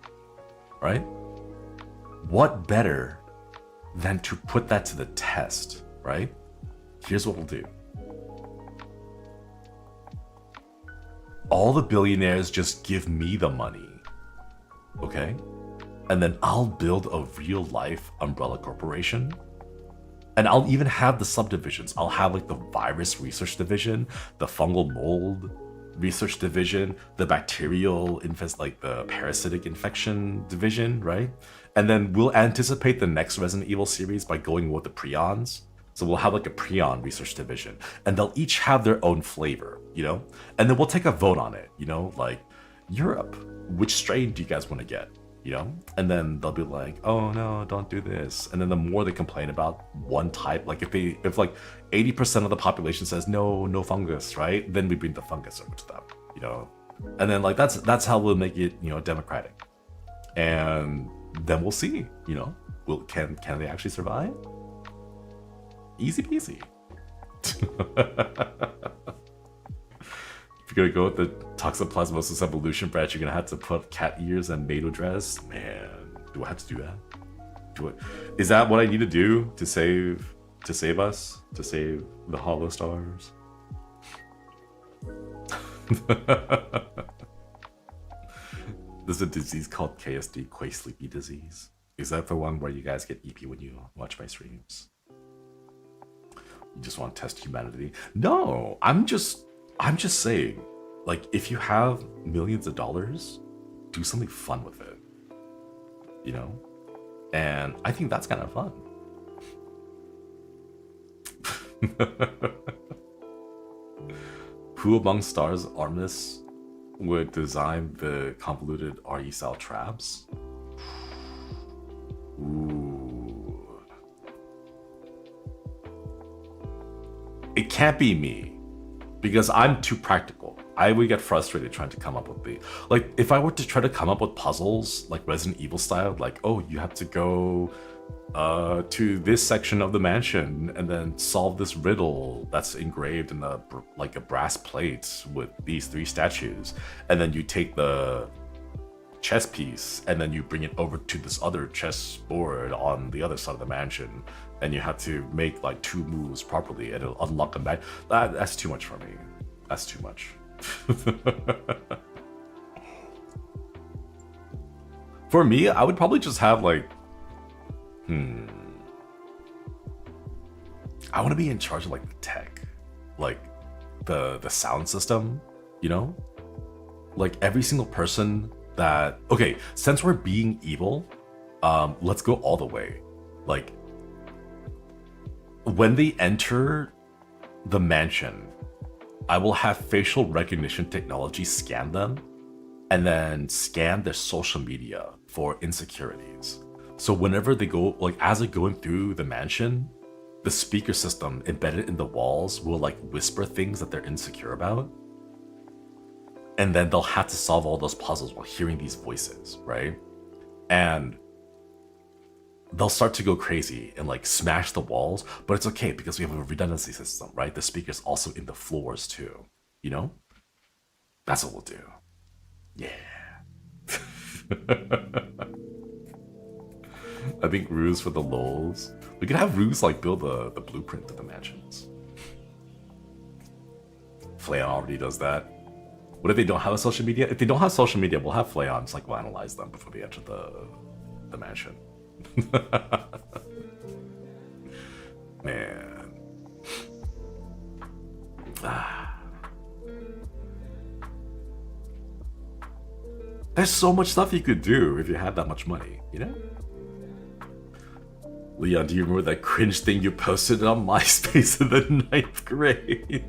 Right? What better than to put that to the test, right? Here's what we'll do. All the billionaires just give me the money, okay? And then I'll build a real life umbrella corporation. And I'll even have the subdivisions. I'll have like the virus research division, the fungal mold research division, the bacterial like the parasitic infection division, right? And then we'll anticipate the next Resident Evil series by going with the prions. So we'll have like a prion research division, and they'll each have their own flavor, you know? And then we'll take a vote on it, you know? Like, Europe, which strain do you guys want to get, you know? And then they'll be like, oh no, don't do this. And then the more they complain about one type, like if like 80% of the population says no fungus, right? Then we bring the fungus over to them, you know? And then like that's how we'll make it, you know, democratic. And then we'll see, you know, can they actually survive? Easy peasy. If you're gonna go with the Toxoplasmosis evolution branch, you're gonna have to put cat ears and maid dress. Man, do I have to do that? Is that what I need to do to save us? To save the HOLOSTARS? There's a disease called KSD, Quay Sleepy Disease. Is that the one where you guys get EP when you watch my streams? You just want to test humanity? No, I'm just saying, like, if you have millions of dollars, do something fun with it, you know? And I think that's kind of fun. Who among stars Artemis would design the convoluted RE style traps? Ooh. It can't be me, because I'm too practical. I would get frustrated trying to come up with like, if I were to try to come up with puzzles, like Resident Evil style, like, oh, you have to go to this section of the mansion and then solve this riddle that's engraved in like a brass plate with these 3 statues, and then you take the chess piece and then you bring it over to this other chess board on the other side of the mansion, and you have to make like 2 moves properly and it'll unlock them back. That's too much for me. That's too much. For me, I would probably just have like, I want to be in charge of like the tech, like the sound system, you know? Like every single person that, okay, since we're being evil, let's go all the way. Like, when they enter the mansion, I will have facial recognition technology scan them and then scan their social media for insecurities. So whenever they go, like as they're going through the mansion, the speaker system embedded in the walls will like whisper things that they're insecure about. And then they'll have to solve all those puzzles while hearing these voices, right? And they'll start to go crazy and like smash the walls, but it's okay because we have a redundancy system, right? The speaker's also in the floors too, you know? That's what we'll do. Yeah. I think Ruse for the lols. We could have Ruse like build the blueprint of the mansions. Flayon already does that. What if they don't have a social media? If they don't have social media, we'll have Flayons like we'll analyze them before they enter the mansion. Man. There's so much stuff you could do if you had that much money, you know? Leon, do you remember that cringe thing you posted on MySpace in the 9th grade?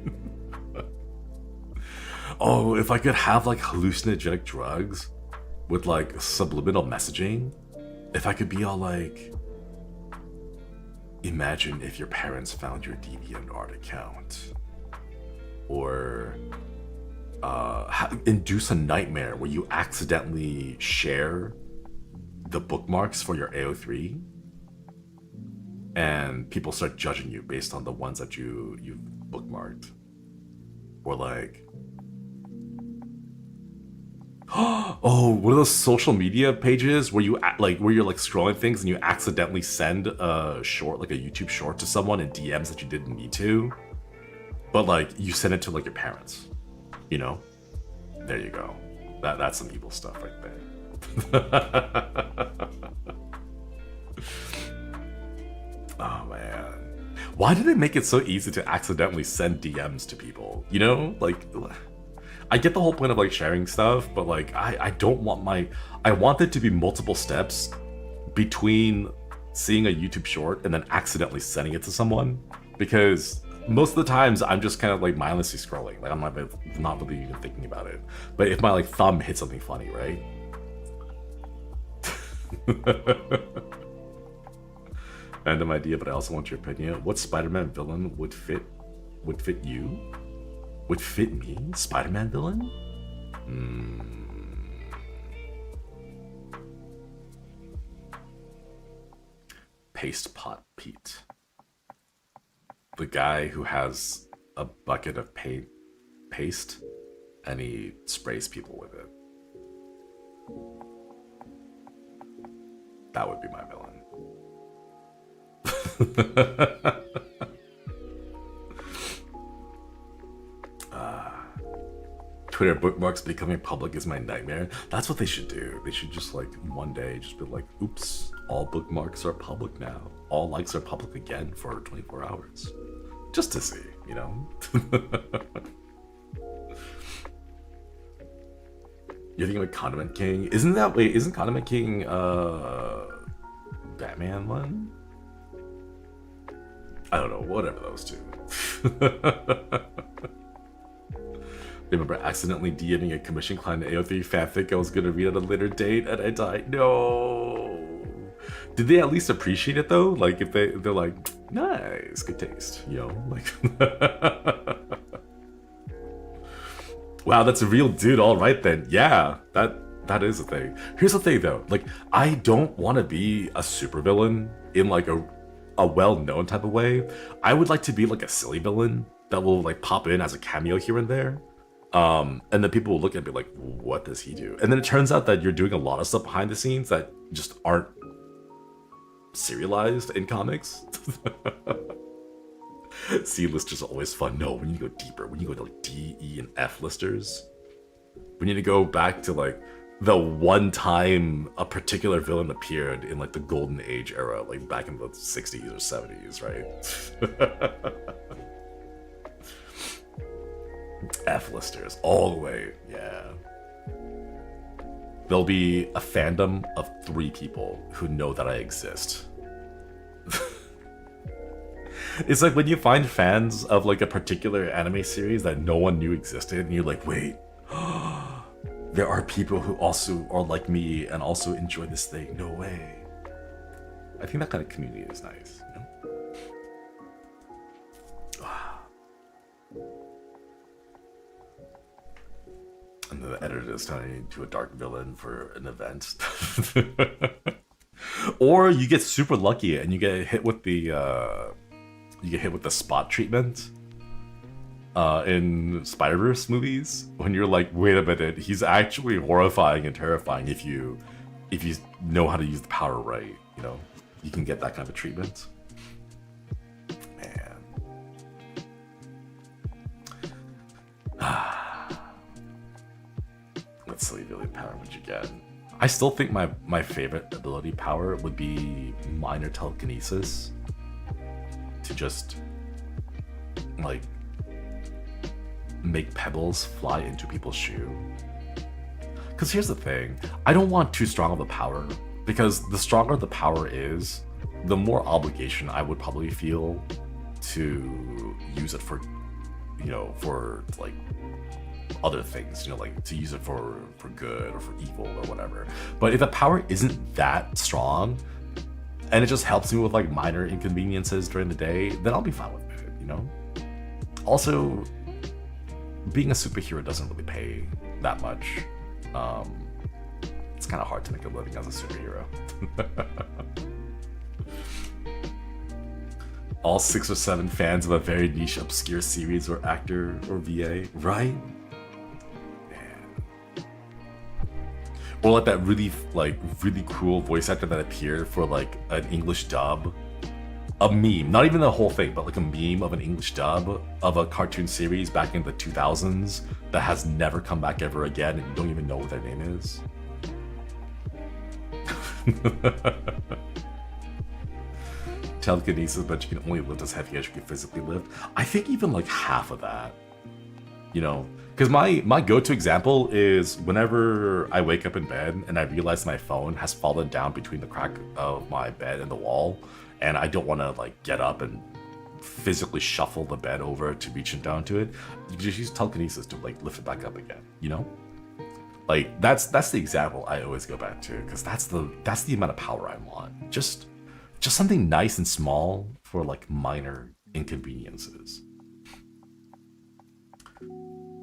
Oh, if I could have like hallucinogenic drugs with like subliminal messaging, if I could be all like, imagine if your parents found your DeviantArt account, or induce a nightmare where you accidentally share the bookmarks for your AO3 and people start judging you based on the ones that you've bookmarked. Or like, oh, what are those social media pages where you where you're like scrolling things and you accidentally send a short, like a YouTube short to someone in DMs that you didn't need to, but like you send it to like your parents, you know? There you go. That's some evil stuff right there. Oh man, why did they make it so easy to accidentally send DMs to people? You know, like, I get the whole point of like sharing stuff, but like I don't want I want there to be multiple steps between seeing a YouTube short and then accidentally sending it to someone, because most of the times I'm just kind of like mindlessly scrolling, like I'm not really even thinking about it. But if my like thumb hits something funny, right? Random idea, but I also want your opinion. What Spider-Man villain would fit you? Would fit me? Spider-Man villain? Paste Pot Pete. The guy who has a bucket of paste and he sprays people with it. That would be my villain. Twitter bookmarks becoming public is my nightmare. That's what they should do. They should just like one day just be like, oops, all bookmarks are public now. All likes are public again for 24 hours. Just to see, you know? You're thinking of Condiment King? Isn't Condiment King Batman one? I don't know, whatever those two. Remember accidentally DMing a commission client AO3 fanfic I was gonna read at a later date and I died. No. Did they at least appreciate it though? Like if they're like, nice, good taste, you know? Like wow, that's a real dude. All right then. Yeah, that is a thing. Here's the thing though. Like I don't want to be a supervillain in like a well-known type of way. I would like to be like a silly villain that will like pop in as a cameo here and there. And then people will look at me like, what does he do? And then it turns out that you're doing a lot of stuff behind the scenes that just aren't serialized in comics. C-listers are always fun. No, we need to go deeper. We need to go to like D, E, and F listers. We need to go back to like the one time a particular villain appeared in like the golden age era, like back in the 60s or 70s, right? F-listers, all the way, yeah. There'll be a fandom of 3 people who know that I exist. It's like when you find fans of like a particular anime series that no one knew existed, and you're like, wait, there are people who also are like me and also enjoy this thing. No way. I think that kind of community is nice, you know? And the editor is turning into a dark villain for an event. Or you get super lucky and you get hit with the spot treatment in Spider-Verse movies, when you're like, wait a minute, he's actually horrifying and terrifying if you know how to use the power right, you know? You can get that kind of treatment. Man. What silly ability power would you get? I still think my favorite ability power would be minor telekinesis. To just like make pebbles fly into people's shoe. Because here's the thing, I don't want too strong of a power, because the stronger the power is, the more obligation I would probably feel to use it for, you know, for like other things, you know, like to use it for good or for evil or whatever. But if the power isn't that strong and it just helps me with like minor inconveniences during the day, then I'll be fine with it, you know? Also, being a superhero doesn't really pay that much. It's kind of hard to make a living as a superhero. All 6 or 7 fans of a very niche, obscure series or actor or VA, right? Or like that really cool voice actor that appeared for like an English dub, a meme, not even the whole thing, but like a meme of an English dub of a cartoon series back in the 2000s that has never come back ever again, and you don't even know what their name is. Telekinesis, but you can only lift as heavy as you can physically lift. I think even like half of that You know, because my go-to example is whenever I wake up in bed and I realize my phone has fallen down between the crack of my bed and the wall, and I don't want to like get up and physically shuffle the bed over to reach down to it. You just use telekinesis to like lift it back up again. You know, like that's the example I always go back to, because that's the amount of power I want. Just something nice and small for like minor inconveniences.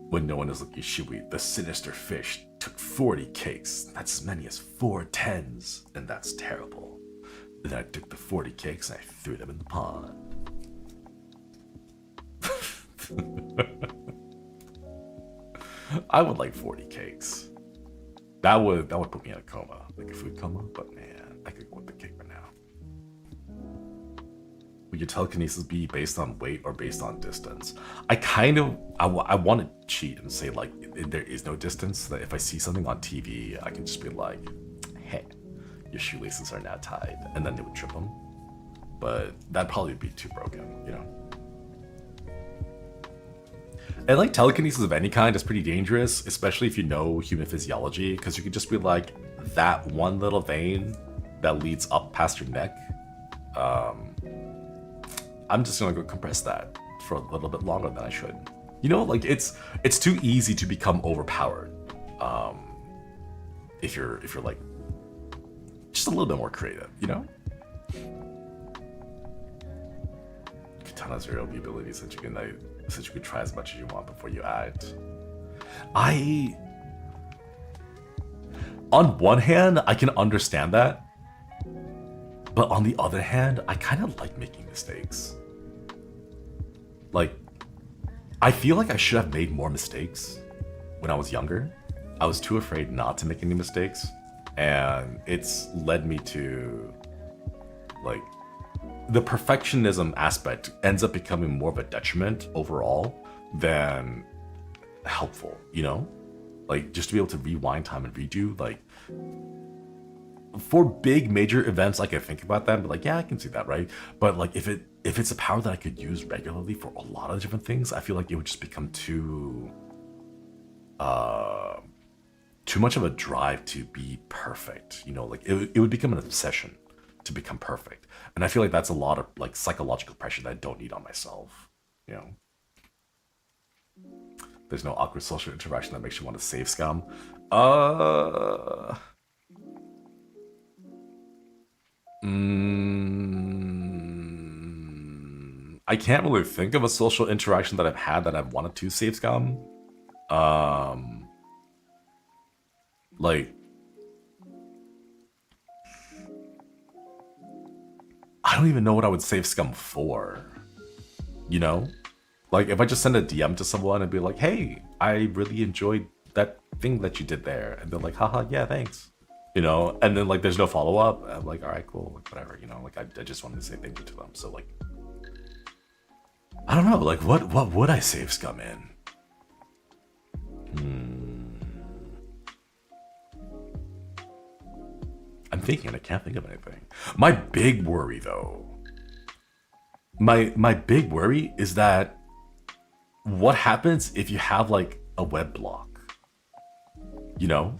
When no one is looking, Shui, the sinister fish, took 40 cakes. That's as many as 4 tens, and that's terrible. Then I took the 40 cakes and I threw them in the pond. I would like 40 cakes. That would put me in a coma, like a food coma. But man, I could go with the cake right now. Would your telekinesis be based on weight or based on distance? I want to cheat and say like there is no distance. So that if I see something on TV, I can just be like, "Hey, your shoelaces are now tied," and then they would trip them. But that'd probably be too broken, you know. And like telekinesis of any kind is pretty dangerous, especially if you know human physiology, because you could just be like that one little vein that leads up past your neck. I'm just gonna go compress that for a little bit longer than I should. You know, like it's too easy to become overpowered. If you're like just a little bit more creative, you know. Katana zero the ability since you could try as much as you want before you act. On one hand, I can understand that, but on the other hand, I kind of like making mistakes. Like, I feel like I should have made more mistakes when I was younger. I was too afraid not to make any mistakes, and it's led me to, like, the perfectionism aspect ends up becoming more of a detriment overall than helpful, you know? Like, just to be able to rewind time and redo, like, for big major events, I can think about that and be like, yeah, I can see that, right? But like, if it's a power that I could use regularly for a lot of different things, I feel like it would just become too much of a drive to be perfect, you know? Like, it would become an obsession to become perfect, and I feel like that's a lot of like psychological pressure that I don't need on myself, you know? There's no awkward social interaction that makes you want to save scum. I can't really think of a social interaction that I've had that I've wanted to save scum. Like, I don't even know what I would save scum for, you know? Like, if I just send a DM to someone and be like, hey, I really enjoyed that thing that you did there, and they're like, haha, yeah, thanks. You know, and then like there's no follow-up, I'm like, all right, cool, like, whatever, you know, like I just wanted to say thank you to them. So like, I don't know, like what would I save scum in? I'm thinking, I can't think of anything. My big worry though, my big worry is that what happens if you have like a web block, you know?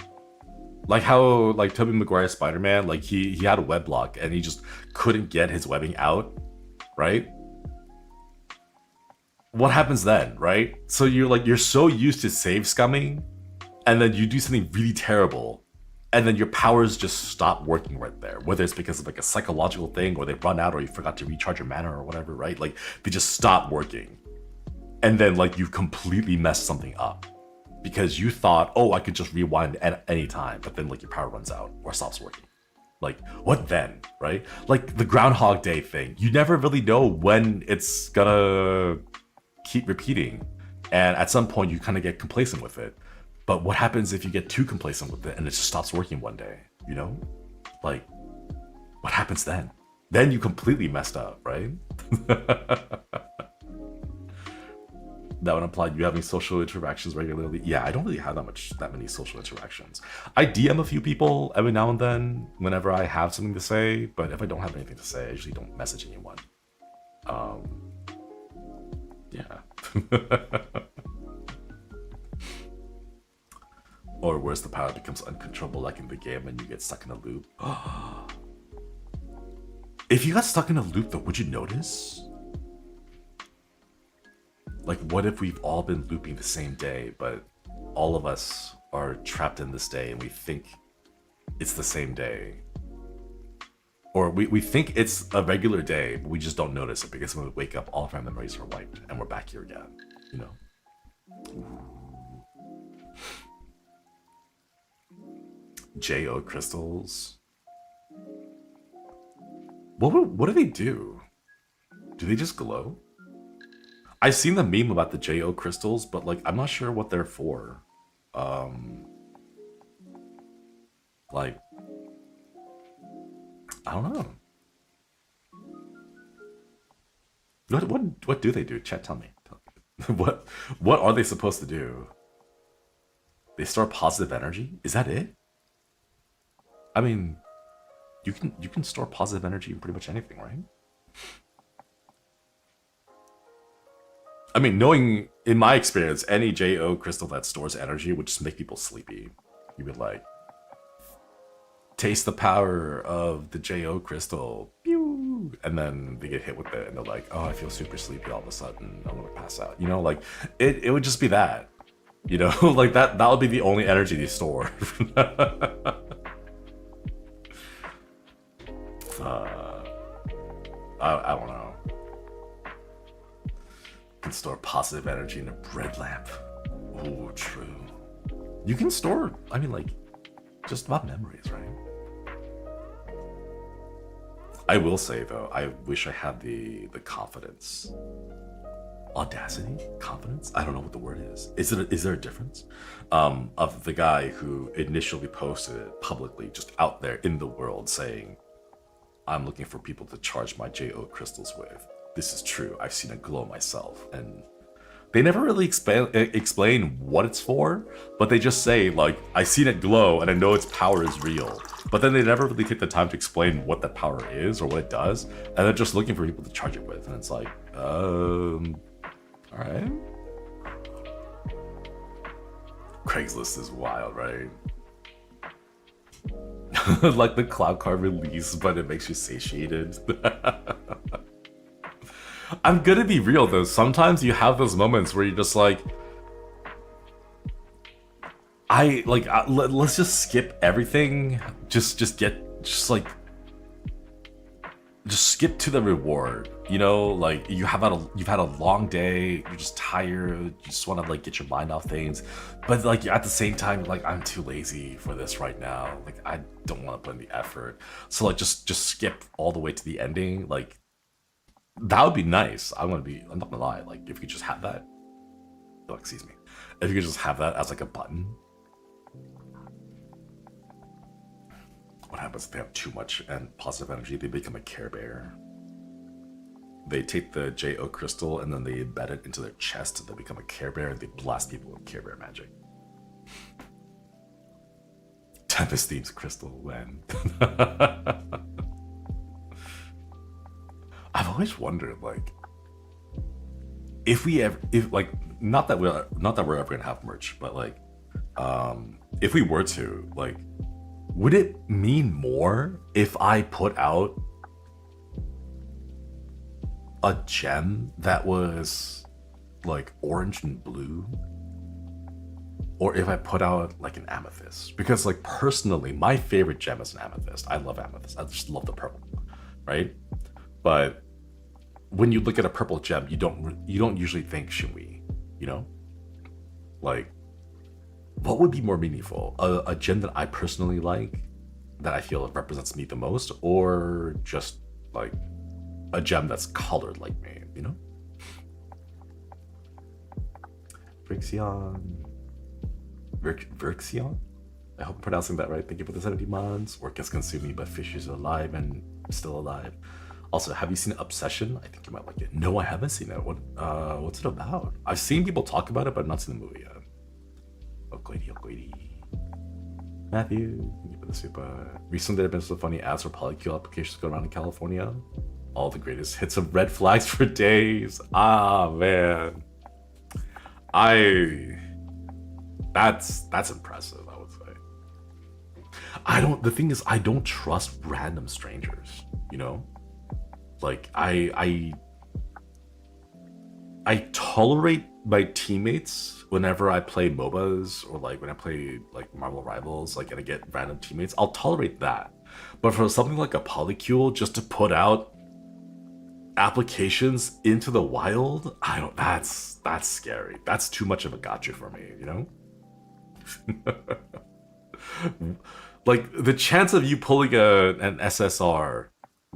Like how, like Tobey Maguire's Spider-Man, like he had a web block and he just couldn't get his webbing out, right? What happens then, right? So you're so used to save scumming, and then you do something really terrible, and then your powers just stop working right there. Whether it's because of like a psychological thing, or they run out, or you forgot to recharge your mana or whatever, right? Like they just stop working. And then like you completely messed something up. Because you thought, oh, I could just rewind at any time, but then like your power runs out or stops working. Like, what then, right? Like the Groundhog Day thing. You never really know when it's gonna keep repeating. And at some point you kind of get complacent with it. But what happens if you get too complacent with it and it just stops working one day, you know? Like, what happens then? Then you completely messed up, right? That would imply you having social interactions regularly. Yeah, I don't really have that many social interactions. I DM a few people every now and then whenever I have something to say, but if I don't have anything to say, I usually don't message anyone. Yeah. or where's the power becomes uncontrollable, like in the game, and you get stuck in a loop. If you got stuck in a loop, though, would you notice? Like, what if we've all been looping the same day, but all of us are trapped in this day and we think it's the same day? Or we think it's a regular day, but we just don't notice it because when we wake up, all of our memories are wiped and we're back here again, you know? JO crystals. What do they do? Do they just glow? I've seen the meme about the JO crystals, but like I'm not sure what they're for. Like I don't know. What do they do? Chat, tell me. What are they supposed to do? They store positive energy? Is that it? I mean, you can store positive energy in pretty much anything, right? I mean, knowing, in my experience, any JO crystal that stores energy would just make people sleepy. You would like, taste the power of the JO crystal, pew! And then they get hit with it and they're like, oh, I feel super sleepy all of a sudden, I'm gonna pass out. You know, like, it would just be that. You know, like that would be the only energy they store. I don't know. Can store positive energy in a bread lamp. Oh, true. You can store, I mean, like, just about memories, right? I will say, though, I wish I had the confidence. Audacity? Confidence? I don't know what the word is. Is there a difference? Of the guy who initially posted it publicly, just out there in the world saying, I'm looking for people to charge my JO crystals with. This is true. I've seen it glow myself. And they never really explain what it's for, but they just say, like, I've seen it glow and I know its power is real. But then they never really take the time to explain what that power is or what it does. And they're just looking for people to charge it with. And it's like, all right. Craigslist is wild, right? Like the cloud card release, but it makes you satiated. I'm gonna be real though, sometimes you have those moments where you're just like, let's just skip everything, just skip to the reward, you know? Like you've had a long day, you're just tired, you just want to like get your mind off things, but like at the same time, like I'm too lazy for this right now, like I don't want to put in the effort, so like just skip all the way to the ending. Like that would be nice. I'm not gonna lie, like if you could just have that, oh, excuse me, if you could just have that as like a button. What happens if they have too much and positive energy? They become a Care Bear. They take the JO crystal and then they embed it into their chest and they become a Care Bear and they blast people with Care Bear magic. Tempest themes crystal when. I've always wondered, like, if not that we're ever gonna have merch, but like, if we were to, like, would it mean more if I put out a gem that was like orange and blue? Or if I put out like an amethyst? Because like personally, my favorite gem is an amethyst. I love amethyst. I just love the purple, right? But when you look at a purple gem, you don't usually think Shinri, you know? Like, what would be more meaningful? A gem that I personally like, that I feel represents me the most, or just like a gem that's colored like me, you know? Virxion? I hope I'm pronouncing that right. Thank you for the 70 months. Work has consumed me, but fish is alive and still alive. Also, have you seen Obsession? I think you might like it. No, I haven't seen it. What's it about? I've seen people talk about it, but not seen the movie yet. Okoidi. Matthew, thank you for the super. Recently, there have been some funny ads for polycule applications going around in California. All the greatest hits of red flags for days. Ah, man. That's impressive, I would the thing is, I don't trust random strangers, you know? Like, I tolerate my teammates whenever I play MOBAs, or like when I play like Marvel Rivals, like, and I get random teammates, I'll tolerate that. But for something like a polycule, just to put out applications into the wild, that's scary. That's too much of a gotcha for me, you know? Like, the chance of you pulling an SSR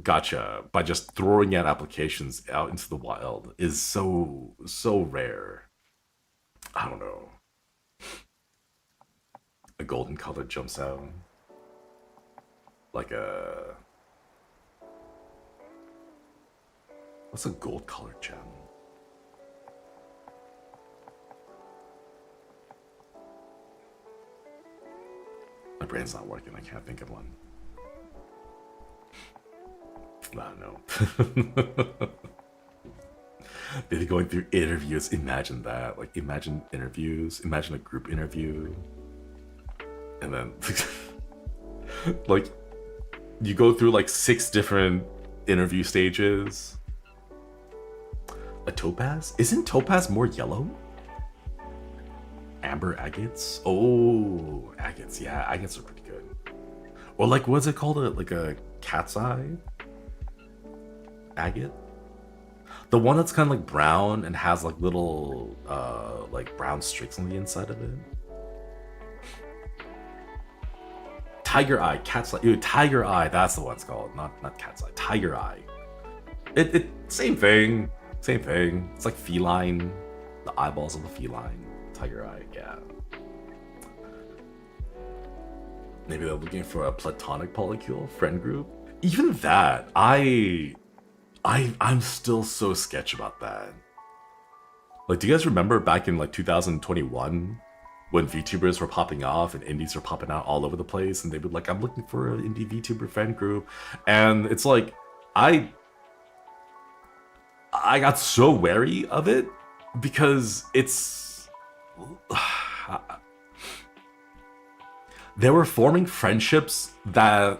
gotcha by just throwing out applications out into the wild is so rare. I don't know. A golden color jumps out. Like a... What's a gold colored gem? My brain's not working, I can't think of one. I don't know. They're going through interviews, imagine that. Like, imagine interviews, imagine a group interview. And then, like, you go through like 6 different interview stages. A topaz? Isn't topaz more yellow? Amber agates? Oh, agates. Yeah, agates are pretty good. Or like, what's it called? Like a cat's eye? Agate? The one that's kind of like brown and has like little like brown streaks on the inside of it. Tiger eye, cat's eye. Ew, tiger eye, that's the one it's called. Not cat's eye. Tiger eye. It same thing. Same thing. It's like feline. The eyeballs of the feline. Tiger eye, yeah. Maybe they're looking for a platonic polycule friend group. Even that, I'm still so sketch about that. Like, do you guys remember back in like 2021 when VTubers were popping off and indies were popping out all over the place, and they would like, I'm looking for an indie VTuber friend group, and it's like, I got so wary of it because it's they were forming friendships that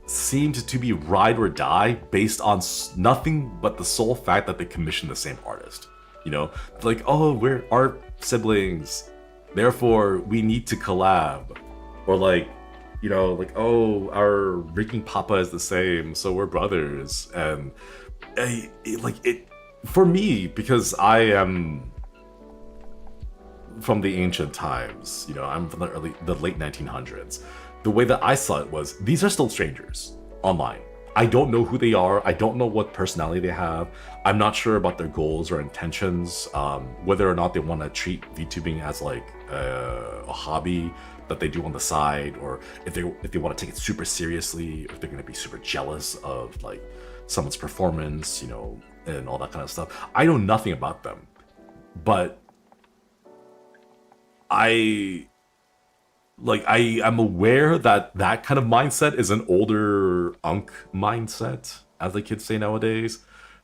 seemed to be ride or die based on nothing but the sole fact that they commissioned the same artist. You know, like, oh, we're art siblings, therefore we need to collab. Or like, you know, like, oh, our rigging papa is the same, so we're brothers. And for me, because I am from the ancient times, you know, I'm from the late 1900s. The way that I saw it was, these are still strangers online. I don't know who they are. I don't know what personality they have. I'm not sure about their goals or intentions, whether or not they want to treat VTubing as like a hobby that they do on the side, or if they want to take it super seriously, or if they're going to be super jealous of like someone's performance, you know, and all that kind of stuff. I know nothing about them, but I'm aware that that kind of mindset is an older unk mindset, as the kids say nowadays,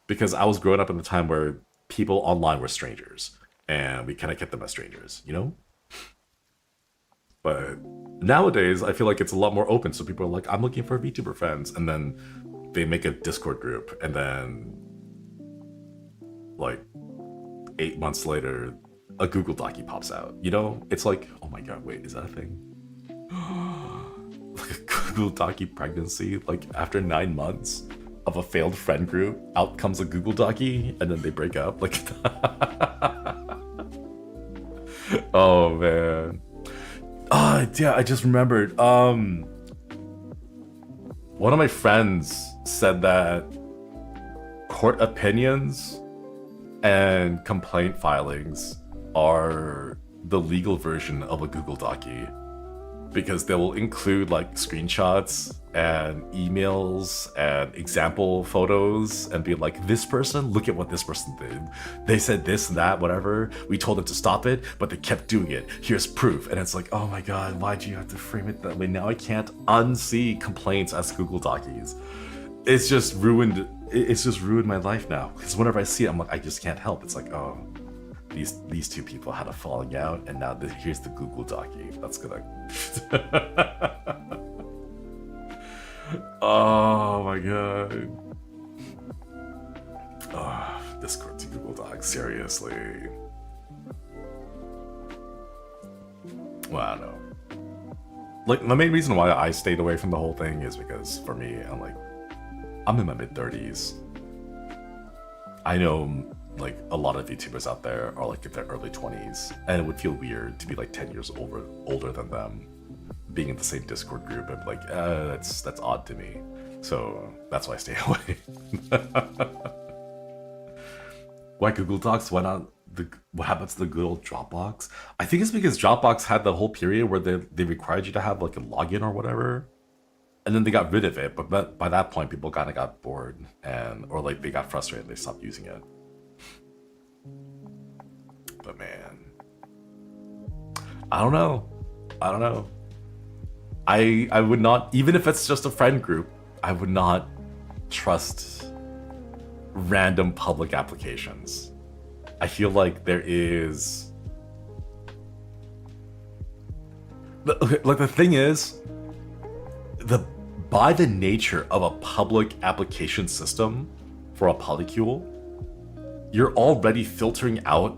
because I was growing up in a time where people online were strangers, and we kind of kept them as strangers, you know? But nowadays, I feel like it's a lot more open, so people are like, I'm looking for VTuber friends, and then they make a Discord group, and then like 8 months later, a Google Doc pops out, you know? It's like, oh my god, wait, is that a thing? Like a Google Doc pregnancy, like after 9 months of a failed friend group, out comes a Google Doc, and then they break up, like oh man. Oh yeah, I just remembered, one of my friends said that court opinions and complaint filings are the legal version of a Google Docie, because they will include like screenshots and emails and example photos and be like, this person, look at what this person did. They said this and that, whatever. We told them to stop it, but they kept doing it. Here's proof. And it's like, oh my god, why'd you have to frame it that way? Now I can't unsee complaints as Google Docies. It's just ruined my life now. Because whenever I see it, I'm like, I just can't help. It's like, oh, these two people had a falling out, and now here's the Google Docie. That's gonna Oh my god. Oh, Discord to Google Docs, seriously. Well, I don't know. Like, the main reason why I stayed away from the whole thing is because, for me, I'm in my mid-30s. I know, like, a lot of YouTubers out there are, like, in their early 20s, and it would feel weird to be, like, 10 years older than them, being in the same Discord group, and, like, that's odd to me. So, that's why I stay away. Why Google Docs? Why not what happened to the good old Dropbox? I think it's because Dropbox had the whole period where they required you to have like a login or whatever, and then they got rid of it. But by that point, people kind of got bored or like they got frustrated and they stopped using it. But man, I don't know. I would not, even if it's just a friend group, I would not trust random public applications. I feel like there is, like, the thing is, by the nature of a public application system for a polycule, you're already filtering out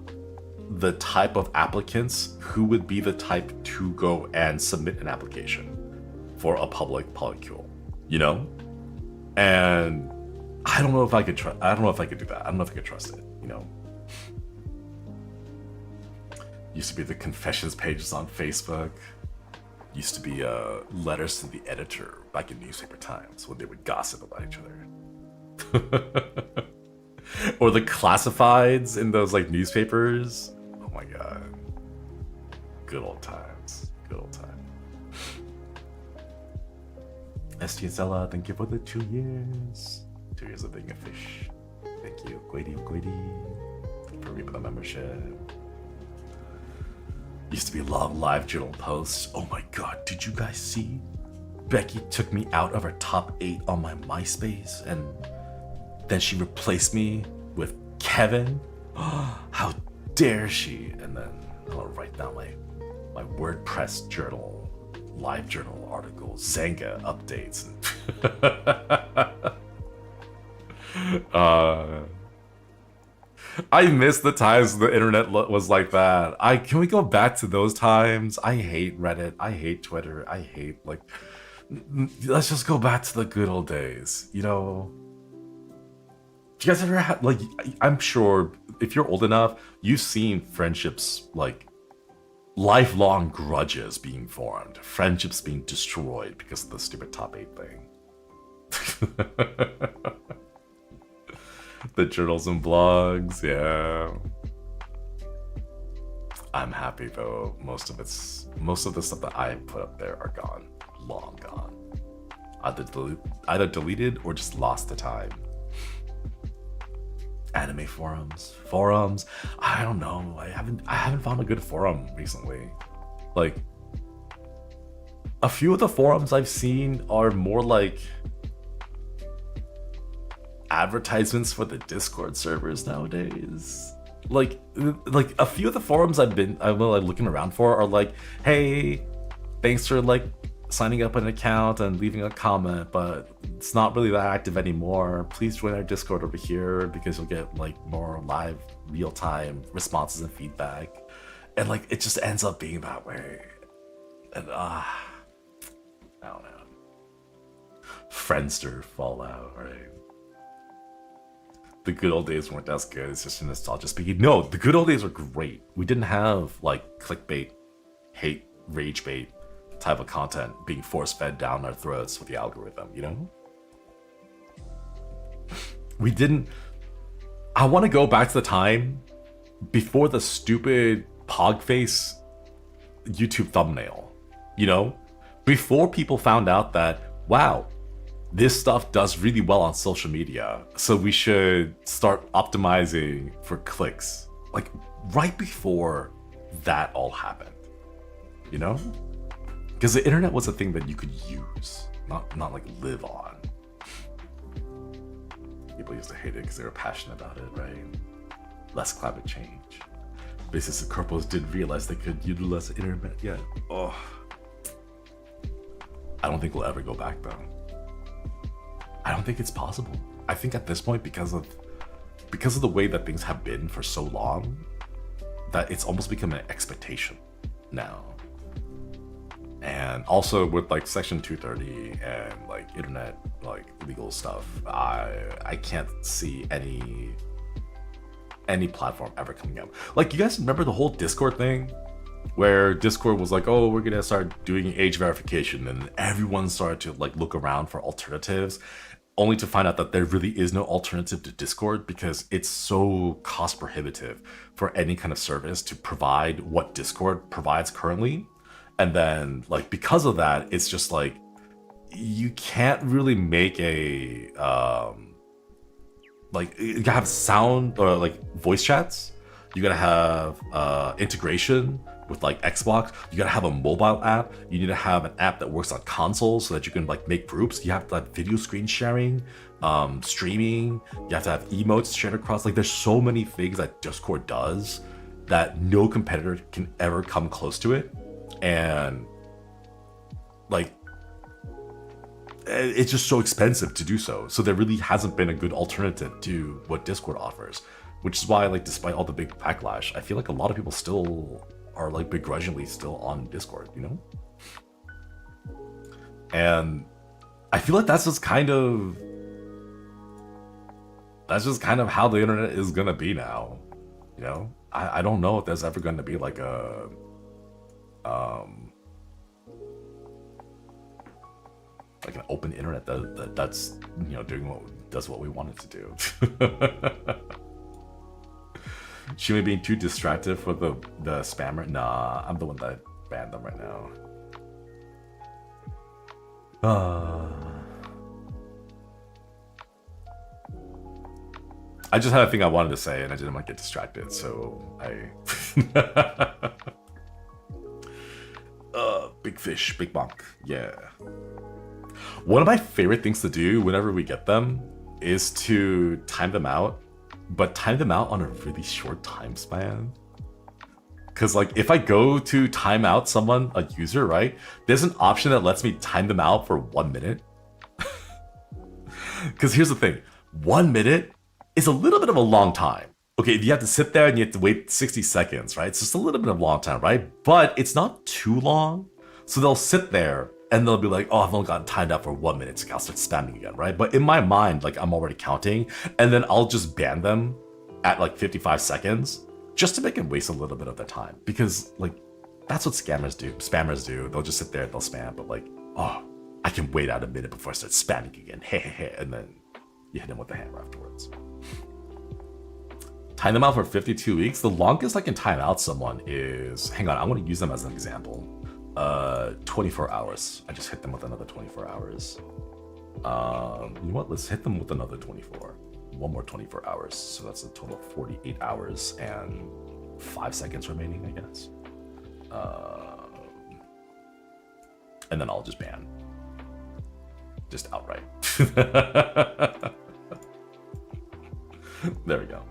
the type of applicants who would be the type to go and submit an application for a public polycule, you know? And I don't know if I could do that. I don't know if I could trust it, you know? Used to be the confessions pages on Facebook. Used to be letters to the editor back in newspaper times when they would gossip about each other. Or the classifieds in those like newspapers. Oh my god. Good old times. Good old times. ST Zella, thank you for the 2 years. 2 years of being a fish. Thank you, Guidi, for reaping the membership. Used to be long live journal posts. Oh my god, did you guys see? Becky took me out of her top 8 on my MySpace, and then she replaced me with Kevin. How dare she? And then I'll write down my WordPress journal, live journal articles, Zanga updates. I miss the times the internet was like that. Can we go back to those times? I hate Reddit. I hate Twitter. I hate, like, let's just go back to the good old days, you know? Do you guys ever have, like, I'm sure if you're old enough, you've seen friendships, like, lifelong grudges being formed, friendships being destroyed because of the stupid top 8 thing. The journals and blogs, yeah. I'm happy though. Most of the stuff that I put up there are gone, long gone. Either deleted or just lost to time. Anime forums. I don't know. I haven't found a good forum recently. Like, a few of the forums I've seen are more like advertisements for the Discord servers nowadays. Like a few of the forums I've been looking around for are like, hey, thanks for like signing up an account and leaving a comment, but it's not really that active anymore. Please join our Discord over here because you'll get like more live real-time responses and feedback. And like it just ends up being that way. And I don't know. Friendster Fallout, right? The good old days weren't as good. It's just a nostalgia speaking. No, the good old days were great. We didn't have like clickbait, hate, rage bait type of content being force-fed down our throats with the algorithm, you know? We didn't... I want to go back to the time before the stupid pogface YouTube thumbnail, you know? Before people found out that, wow, this stuff does really well on social media, so we should start optimizing for clicks. Like, right before that all happened, you know? Because the internet was a thing that you could use, not like live on. People used to hate it because they were passionate about it, right? Less climate change. Business and corporals didn't realize they could utilize the internet yet. Oh. I don't think we'll ever go back though. I don't think it's possible. I think at this point, because of the way that things have been for so long, that it's almost become an expectation now. And also with like Section 230 and like internet like legal stuff, I can't see any platform ever coming out. Like, you guys remember the whole Discord thing? Where Discord was like, oh, we're gonna start doing age verification, and everyone started to like look around for alternatives, only to find out that there really is no alternative to Discord because it's so cost prohibitive for any kind of service to provide what Discord provides currently. And then like because of that, it's just like you can't really make a like, you gotta have sound or like voice chats, you gotta have integration with like Xbox, you gotta have a mobile app, you need to have an app that works on consoles so that you can like make groups, you have to have video screen sharing, streaming, you have to have emotes shared across. Like, there's so many things that Discord does that no competitor can ever come close to it. And like, it's just so expensive to do so. So there really hasn't been a good alternative to what Discord offers, which is why, like, despite all the big backlash, I feel like a lot of people still are like begrudgingly still on Discord, you know? And I feel like that's just kind of how the internet is gonna be now, you know? I don't know if there's ever gonna be like a like an open internet that's you know doing what we want it to do. Shinri being too distracted for the spammer. Nah, I'm the one that banned them right now. I just had a thing I wanted to say and I didn't want to get distracted, so I big fish, big bonk. Yeah. One of my favorite things to do whenever we get them is to time them out, but time them out on a really short time span. Because like, if I go to time out someone, a user, right, there's an option that lets me time them out for 1 minute. Because here's the thing, 1 minute is a little bit of a long time. Okay, you have to sit there and you have to wait 60 seconds, right? It's just a little bit of a long time, right? But it's not too long. So they'll sit there and they'll be like, oh, I've only gotten timed out for 1 minute, so I'll start spamming again, right? But in my mind, like, I'm already counting, and then I'll just ban them at like 55 seconds just to make them waste a little bit of their time. Because like, that's what spammers do. They'll just sit there, they'll spam, but like, oh, I can wait out a minute before I start spamming again, and then you hit them with the hammer afterwards. Time them out for 52 weeks. The longest I can time out someone is, hang on, I want to use them as an example. 24 hours. I just hit them with another 24 hours. You know what? Let's hit them with another 24. One more 24 hours. So that's a total of 48 hours and 5 seconds remaining, I guess. And then I'll just ban. Just outright. There we go.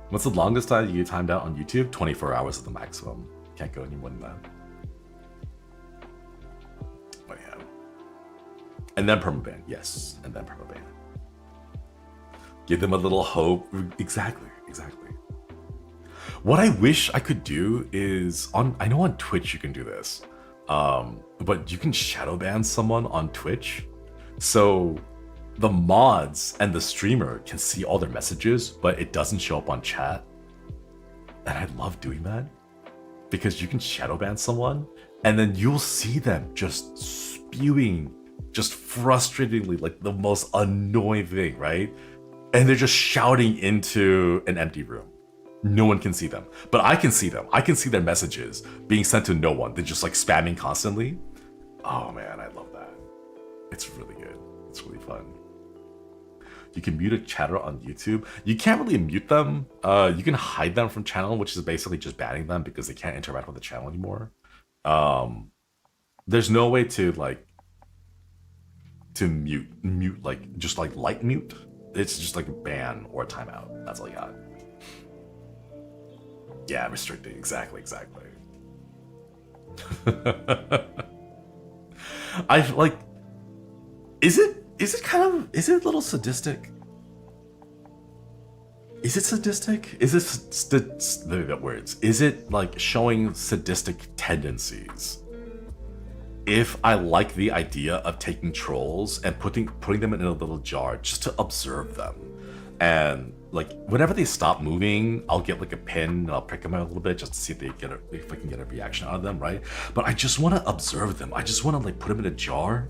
What's the longest time you timed out on YouTube? 24 hours is the maximum. Can't go any more than that. But yeah. And then permaban, yes. And then permaban. Give them a little hope. Exactly. What I wish I could do is I know on Twitch you can do this. But you can shadow ban someone on Twitch. So the mods and the streamer can see all their messages, but it doesn't show up on chat. And I love doing that. Because you can shadow ban someone and then you'll see them just spewing just frustratingly like the most annoying thing, right? And they're just shouting into an empty room. No one can see them, but I can see them. I can see their messages being sent to no one. They're just like spamming constantly. Oh man, I love that. It's really good. It's really fun. You can mute a chatter on YouTube. You can't really mute them. You can hide them from channel, which is basically just banning them because they can't interact with the channel anymore. There's no way to like mute like just like light mute. It's just like a ban or a timeout. That's all you got. Yeah, restricting. Exactly. I like. Is it kind of, is it a little sadistic? Is it sadistic? Is it the words? Is it like showing sadistic tendencies? If I like the idea of taking trolls and putting them in a little jar just to observe them, and like whenever they stop moving, I'll get like a pin and I'll prick them out a little bit just to see if I can get a reaction out of them, right? But I just want to observe them. I just want to like put them in a jar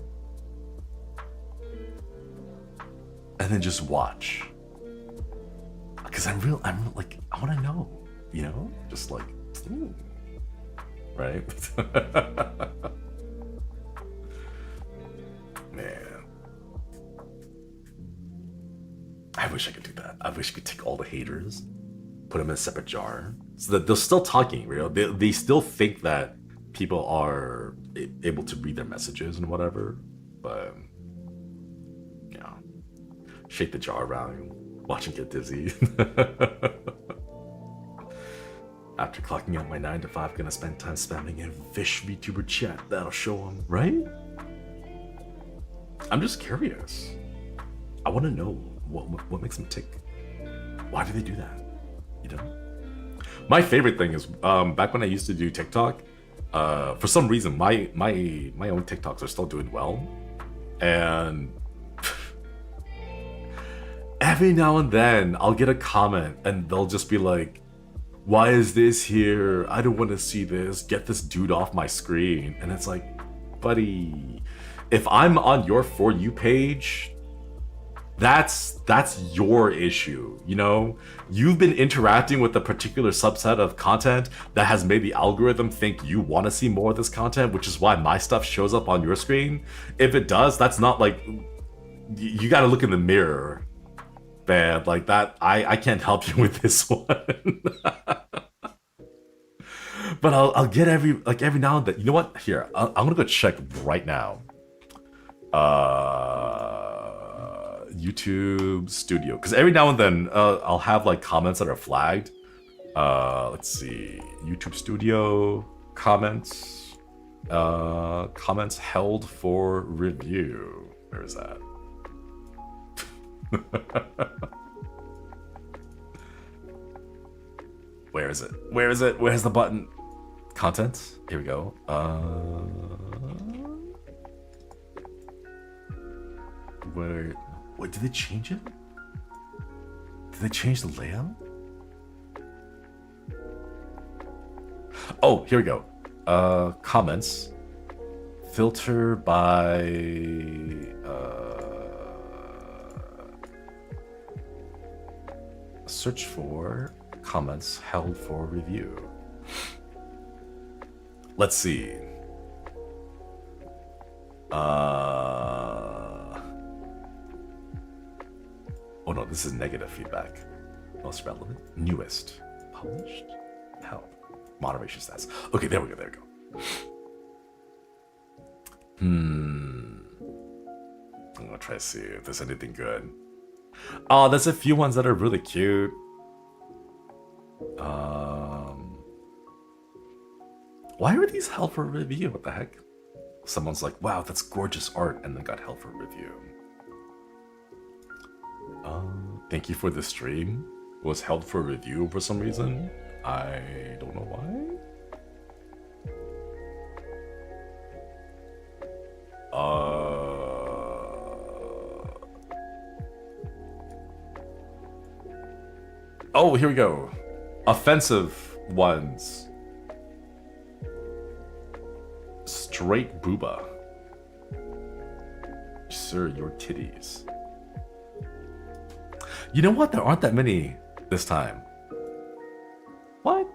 and then just watch. Because I'm like, I want to know, you know? Just like, ooh. Right? Man. I wish I could do that. I wish I could take all the haters, put them in a separate jar, so that they're still talking, you know? They still think that people are able to read their messages and whatever, but, you know, shake the jar around, watch him get dizzy. After clocking out my 9 to 5, gonna spend time spamming in Fish VTuber chat. That'll show him, right? I'm just curious. I want to know what makes them tick. Why do they do that? You know. My favorite thing is back when I used to do TikTok. For some reason, my own TikToks are still doing well, and every now and then I'll get a comment and they'll just be like, why is this here? I don't want to see this. Get this dude off my screen. And it's like, buddy, if I'm on your For You page, that's your issue, you know? You've been interacting with a particular subset of content that has made the algorithm think you want to see more of this content, which is why my stuff shows up on your screen. If it does, that's not like, you got to look in the mirror. Man, like that, I can't help you with this one. But I'll get every now and then. You know what? Here, I'm gonna go check right now. YouTube Studio, because every now and then I'll have like comments that are flagged. Let's see, YouTube Studio comments, comments held for review. Where is that? Where is it? Where is it? Where's the button? Content? Here we go. Where? What? Did they change it? Did they change the layout? Oh, here we go. Comments. Filter by search for comments held for review. Let's see. Oh no, this is negative feedback. Most relevant, newest, published, help, moderation stats. Okay, there we go. I'm gonna try to see if there's anything good. Oh, there's a few ones that are really cute. Why are these held for review? What the heck? Someone's like, wow, that's gorgeous art, and then got held for review. Thank you for the stream. It was held for review for some reason. I don't know why. Oh, here we go. Offensive ones. Straight booba. Sir, your titties. You know what? There aren't that many this time. What?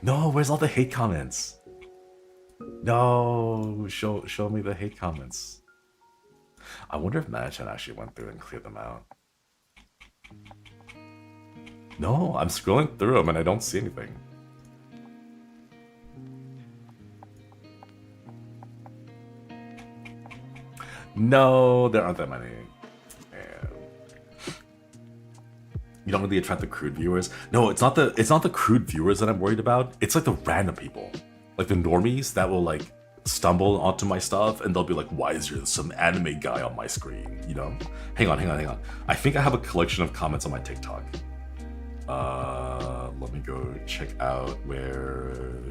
No, where's all the hate comments? No, show me the hate comments. I wonder if Manachan actually went through and cleared them out. No, I'm scrolling through them and I don't see anything. No, there aren't that many. Man. You don't really attract the crude viewers. No, it's not the crude viewers that I'm worried about. It's like the random people, like the normies that will like stumble onto my stuff and they'll be like, why is there some anime guy on my screen, you know? Hang on. I think I have a collection of comments on my TikTok. Let me go check out where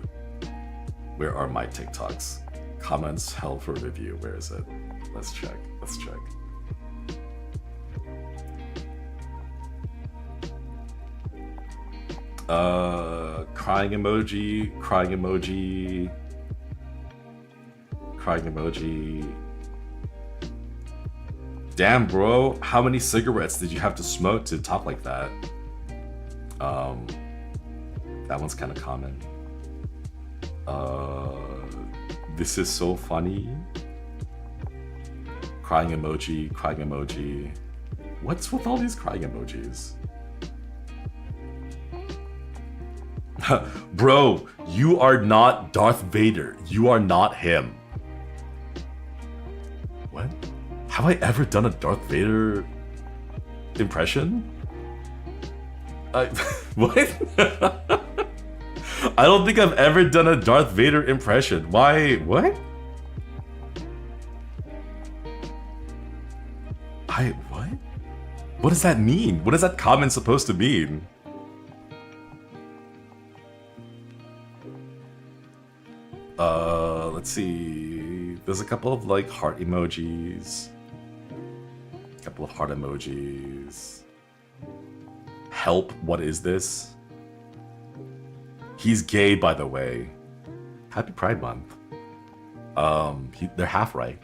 are my TikToks? Comments held for review. Where is it? Let's check. Crying emoji. Damn, bro, how many cigarettes did you have to smoke to talk like that? That one's kind of common. This is so funny. Crying emoji. What's with all these crying emojis? Bro, you are not Darth Vader. You are not him. What? Have I ever done a Darth Vader impression? What? I don't think I've ever done a Darth Vader impression. Why? What? What? What does that mean? What is that comment supposed to mean? Let's see. There's a couple of like heart emojis. Help, what is this? He's gay, by the way. Happy Pride Month. They're half right.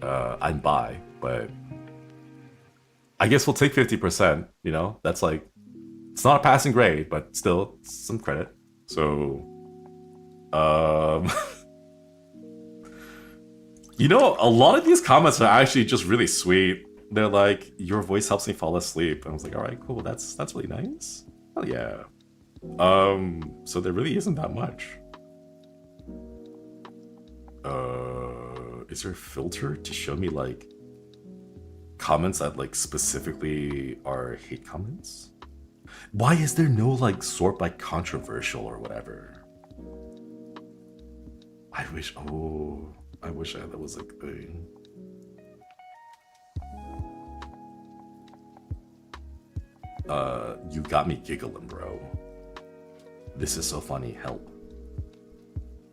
I'm bi, but I guess we'll take 50%, you know? That's like, it's not a passing grade, but still some credit. So, you know, a lot of these comments are actually just really sweet. They're like, your voice helps me fall asleep. And I was like, all right, cool. That's really nice. Oh yeah. So there really isn't that much. Is there a filter to show me like comments that like specifically are hate comments? Why is there no like sort by controversial or whatever? I wish that was like a thing. You got me giggling, bro. This is so funny, help.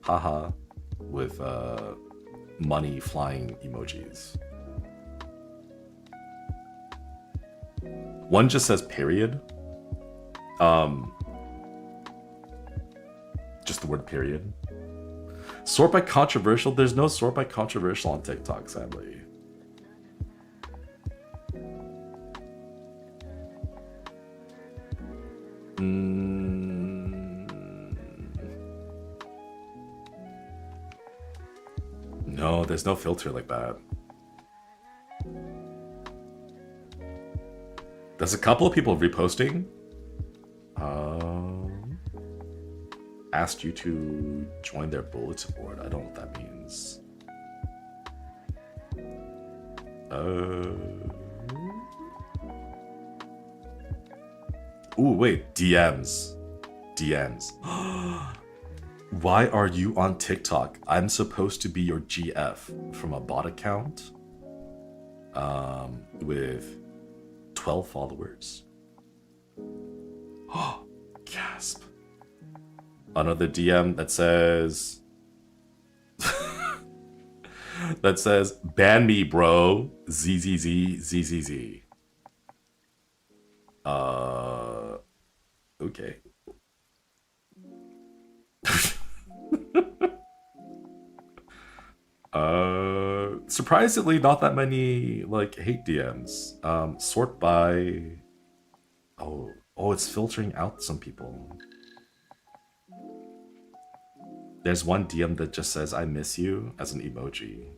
Haha, with money flying emojis. One just says period. Just the word period. Sort by controversial? There's no sort by controversial on TikTok, sadly. No, there's no filter like that. There's a couple of people reposting. Asked you to join their bulletin board. I don't know what that means. Ooh, wait, DMs. Why are you on TikTok? I'm supposed to be your GF from a bot account with 12 followers. Oh, gasp. Another DM that says ban me, bro. ZZZ. Okay. Surprisingly, not that many like hate DMs. Sort by. Oh, it's filtering out some people. There's one DM that just says "I miss you" as an emoji.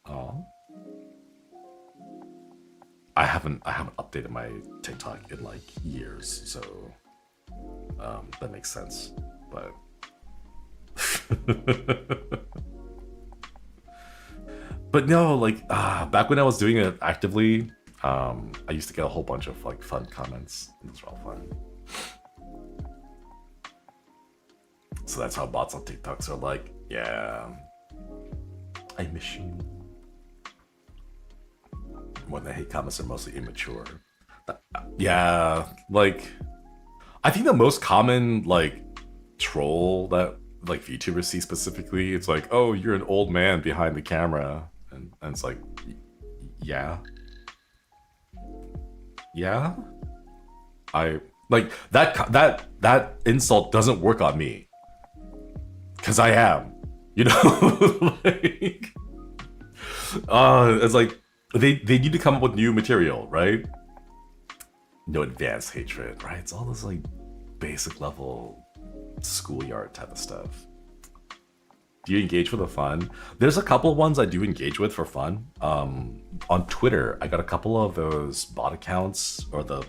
Oh. I haven't updated my TikTok in like years, so that makes sense. But but no, like back when I was doing it actively, I used to get a whole bunch of like fun comments. Those were all fun. So that's how bots on TikToks are like. Yeah. I miss you. When the hate comments are mostly immature. Yeah, like, I think the most common, like, troll that, like, VTubers see specifically, it's like, oh, you're an old man behind the camera. And it's like, yeah. Yeah? I, like, that insult doesn't work on me. Because I am. You know? Like, it's like, they need to come up with new material, right? No advanced hatred, right? It's all this like basic level schoolyard type of stuff. Do you engage for the fun? There's a couple of ones I do engage with for fun. On Twitter, I got a couple of those bot accounts or the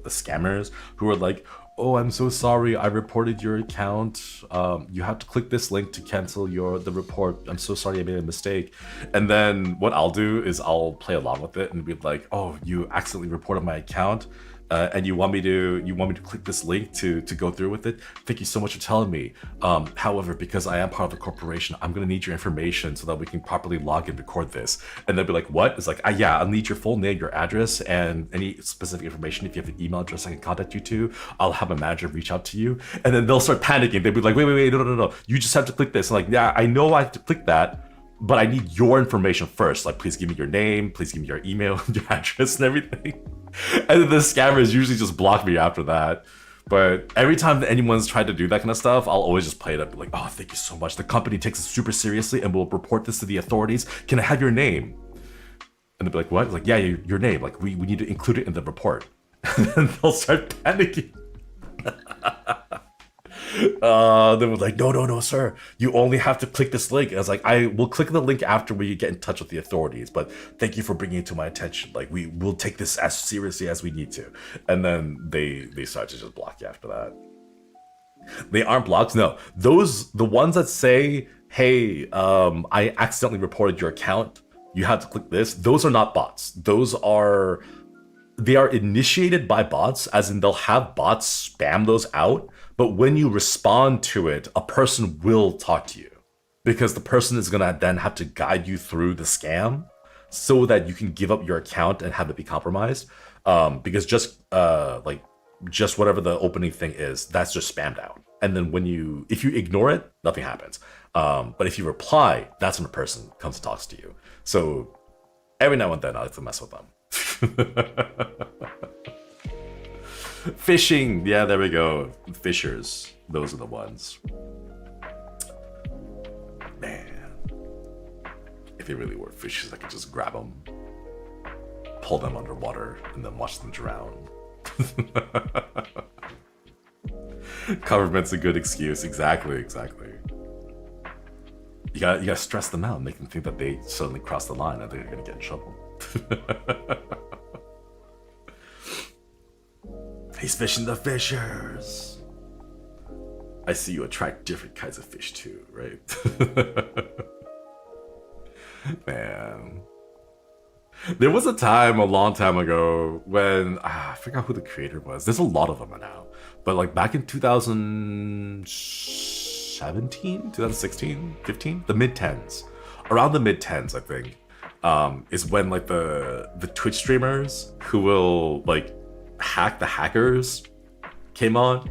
scammers who are like, oh, I'm so sorry, I reported your account. You have to click this link to cancel the report. I'm so sorry, I made a mistake. And then what I'll do is I'll play along with it and be like, oh, you accidentally reported my account. And you want me to click this link to go through with it? Thank you so much for telling me. However, because I am part of the corporation, I'm gonna need your information so that we can properly log and record this. And they'll be like, what? It's like, yeah, I'll need your full name, your address, and any specific information. If you have an email address I can contact you to, I'll have a manager reach out to you. And then they'll start panicking. They'll be like, wait, no. You just have to click this. I'm like, yeah, I know I have to click that, but I need your information first. Like, please give me your name, please give me your email, your address and everything. And then the scammers usually just block me after that. But every time that anyone's tried to do that kind of stuff, I'll always just play it up like, oh, thank you so much. The company takes it super seriously and will report this to the authorities. Can I have your name? And they'll be like, what? It's like, yeah, your name. Like, we need to include it in the report. And then they'll start panicking. They were like, no, sir. You only have to click this link. And I was like, I will click the link after we get in touch with the authorities. But thank you for bringing it to my attention. Like, we will take this as seriously as we need to. And then they start to just block you after that. They aren't blocks. No, the ones that say, hey, I accidentally reported your account. You have to click this. Those are not bots. They are initiated by bots, as in they'll have bots spam those out. But when you respond to it, a person will talk to you because the person is going to then have to guide you through the scam so that you can give up your account and have it be compromised. Because just whatever the opening thing is, that's just spammed out. And then if you ignore it, nothing happens. But if you reply, that's when a person comes and talks to you. So every now and then I like to mess with them. Fishing, yeah, there we go. Fishers, those are the ones. Man, if they really were fishers, I could just grab them, pull them underwater, and then watch them drown. Government's a good excuse. Exactly. You gotta stress them out, make them think that they suddenly crossed the line and they're gonna get in trouble. He's fishing the fishers. I see you attract different kinds of fish too, right? Man. There was a time a long time ago when I forgot who the creator was. There's a lot of them now. But like back in 2017, 2016, 15, the mid-10s. Around the mid-10s, I think, is when like the Twitch streamers who will like hack the hackers came on.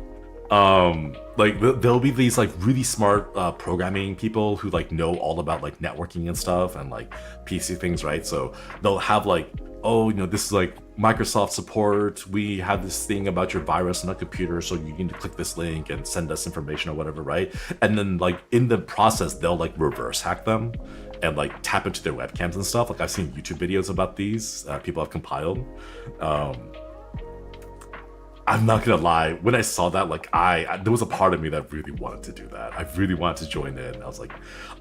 Like there'll be these like really smart programming people who like know all about like networking and stuff and like PC things, right? So they'll have like, oh, this is like Microsoft support. We have this thing about your virus on a computer, so you need to click this link and send us information or whatever, right? And then like in the process, they'll like reverse hack them and like tap into their webcams and stuff. Like I've seen YouTube videos about these. People have compiled. I'm not gonna lie, when I saw that, like there was a part of me that really wanted to do that. I really wanted to join in. I was like,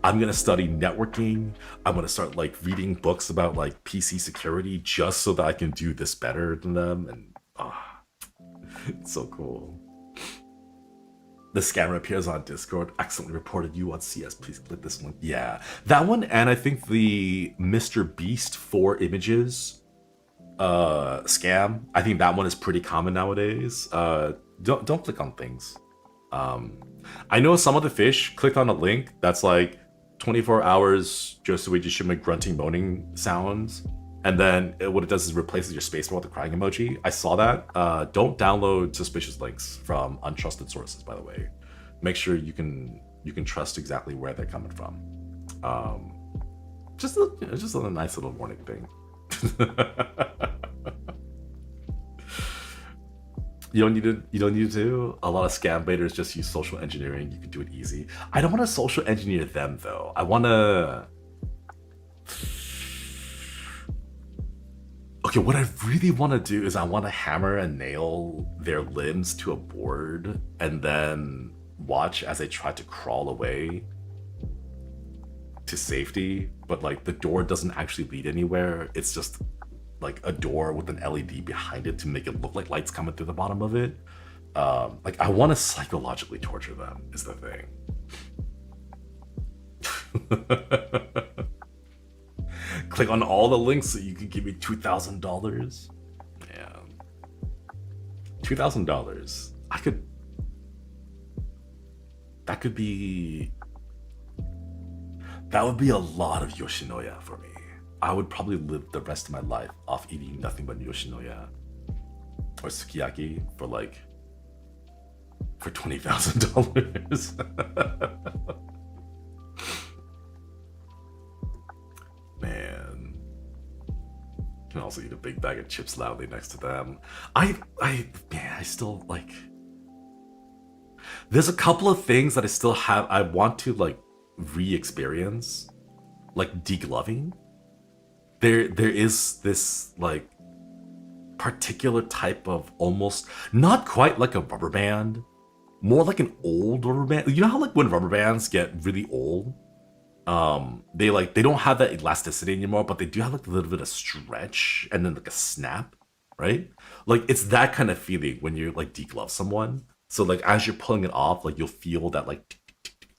I'm gonna study networking. I'm gonna start like reading books about like PC security just so that I can do this better than them. And it's so cool. The scammer appears on Discord. Accidentally reported you on CS. Please click this link. Yeah, that one, and I think the Mr. Beast 4 images scam. I think that one is pretty common nowadays. Don't click on things. I know some of the fish clicked on a link that's like 24 hours Josuiji Shima grunting moaning sounds, and then what it does is replaces your spacebar with the crying emoji. I saw that. Don't download suspicious links from untrusted sources, by the way. Make sure you can trust exactly where they're coming from. Just a nice little warning thing. You don't need to do a lot of scam baiters just use social engineering. You can do it easy. I don't want to social engineer them though. I want to. Okay, what I really want to do is I want to hammer and nail their limbs to a board and then watch as they try to crawl away to safety, but like the door doesn't actually lead anywhere. It's just like a door with an LED behind it to make it look like lights coming through the bottom of it. Like I want to psychologically torture them is the thing. Click on all the links so you can give me $2,000. Yeah, $2,000. That would be a lot of Yoshinoya for me. I would probably live the rest of my life off eating nothing but Yoshinoya or sukiyaki for $20,000. Man, you can also eat a big bag of chips loudly next to them. I still like. There's a couple of things that I want to like re-experience, like degloving. There is this like particular type of almost not quite like a rubber band, more like an old rubber band. You know how like when rubber bands get really old, they don't have that elasticity anymore, but they do have like a little bit of stretch and then like a snap, right? Like it's that kind of feeling when you like deglove someone. So like as you're pulling it off, like you'll feel that like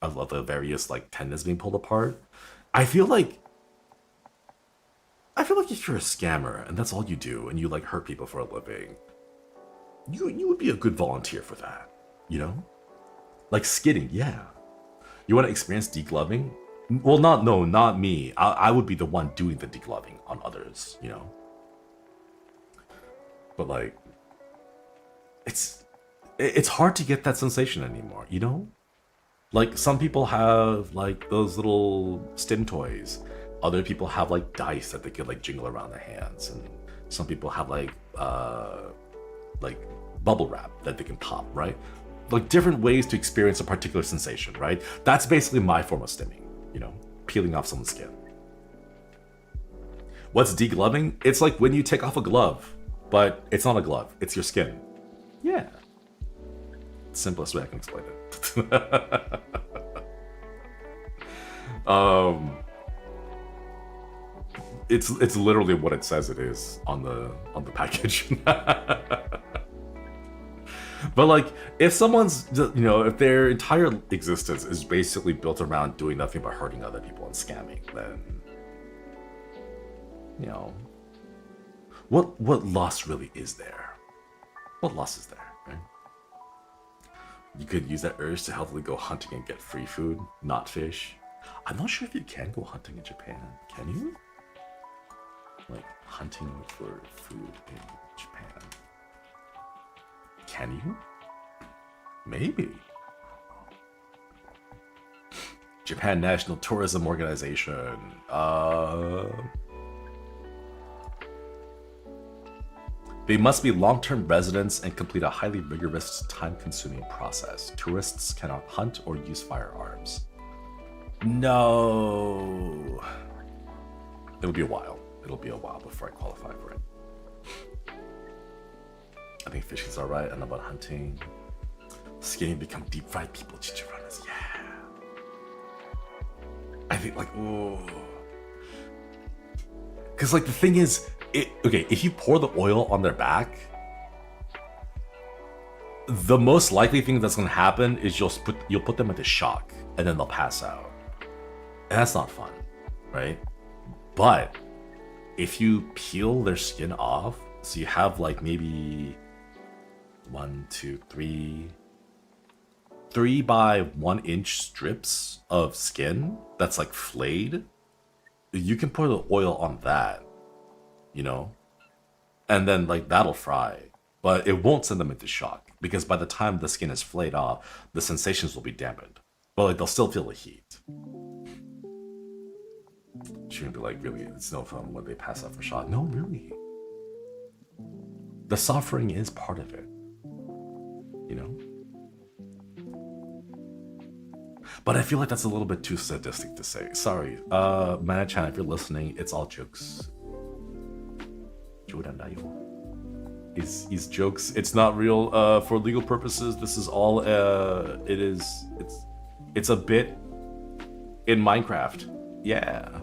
of the various like tendons being pulled apart. I feel like if you're a scammer and that's all you do and you like hurt people for a living, you would be a good volunteer for that, you know? Like skidding, yeah. You want to experience degloving? Well, not me. I would be the one doing the degloving on others, you know? But like, it's hard to get that sensation anymore, you know? Like some people have like those little stim toys. Other people have like dice that they could like jingle around their hands, and some people have like bubble wrap that they can pop, right? Like different ways to experience a particular sensation, right? That's basically my form of stimming, you know, peeling off someone's skin. What's degloving? It's like when you take off a glove, but it's not a glove, it's your skin. Yeah. Simplest way I can explain it. It's literally what it says it is on the package. But like, if someone's, you know, if their entire existence is basically built around doing nothing but hurting other people and scamming, then, you know, what loss really is there? What loss is there, right? You could use that urge to healthily go hunting and get free food, not fish. I'm not sure if you can go hunting in Japan. Can you? Like, hunting for food in Japan. Can you? Maybe. Japan National Tourism Organization. They must be long-term residents and complete a highly rigorous, time-consuming process. Tourists cannot hunt or use firearms. No. It'll be a while. It'll be a while before I qualify for it. I think fishing's alright. I don't know about hunting. Skinning become deep-fried people, chicharrones. Yeah. I think like, ooh. Because like the thing is, okay, if you pour the oil on their back, the most likely thing that's gonna happen is you'll put them into shock and then they'll pass out. And that's not fun, right? But if you peel their skin off, so you have like maybe 1, 2, 3, 3 by 1 inch strips of skin that's like flayed, you can put the oil on that, you know, and then like that'll fry, but it won't send them into shock because by the time the skin is flayed off, the sensations will be dampened, but like they'll still feel the heat. She's gonna be like, really, it's no fun when they pass out for shock. No, really. The suffering is part of it, you know? But I feel like that's a little bit too sadistic to say. Sorry, Mana-chan, if you're listening, it's all jokes. Is jokes. It's not real for legal purposes. This is all it's a bit in Minecraft. Yeah.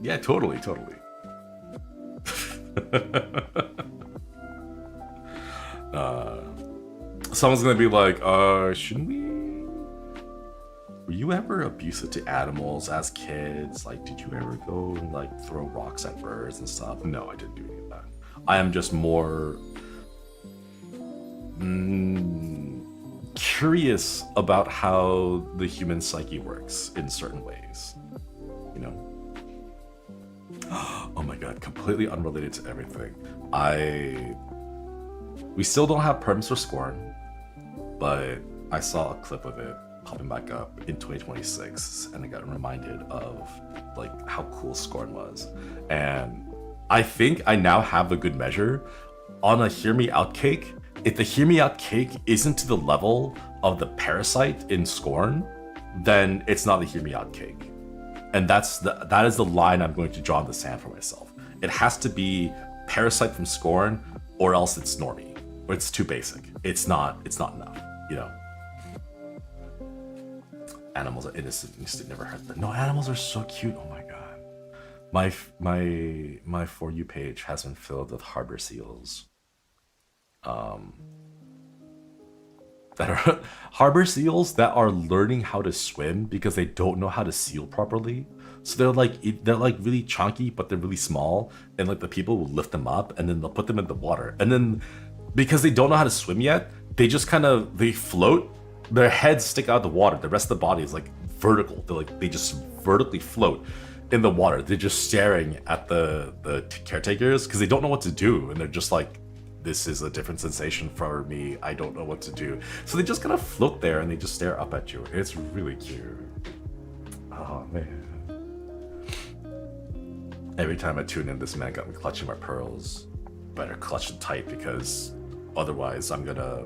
Yeah, totally. Someone's gonna be like, shouldn't we? Were you ever abusive to animals as kids? Like, did you ever go and like throw rocks at birds and stuff? No, I didn't do any of that. I am just more curious about how the human psyche works in certain ways, you know? Oh my god, completely unrelated to everything. We still don't have perms for Scorn, but I saw a clip of it popping back up in 2026, and I got reminded of like how cool Scorn was. And I think I now have a good measure on a Hear Me Out cake. If the Hear Me Out cake isn't to the level of the Parasite in Scorn, then it's not a Hear Me Out cake. And that is the line I'm going to draw in the sand for myself. It has to be Parasite from Scorn, or else it's normie, or it's too basic. It's not enough, you know. Animals are innocent. You never heard them. No, animals are so cute. Oh my god. My For You page has been filled with harbor seals. That are harbor seals that are learning how to swim because they don't know how to seal properly. So they're like really chunky, but they're really small, and like the people will lift them up and then they'll put them in the water, and then because they don't know how to swim yet, they just they float. Their heads stick out of the water. The rest of the body is like vertical. They just vertically float in the water. They're just staring at the caretakers because they don't know what to do, and they're just like, this is a different sensation for me. I don't know what to do. So they just kind of float there and they just stare up at you. It's really cute. Oh man. Every time I tune in, this man got me clutching my pearls. Better clutch it tight because otherwise I'm gonna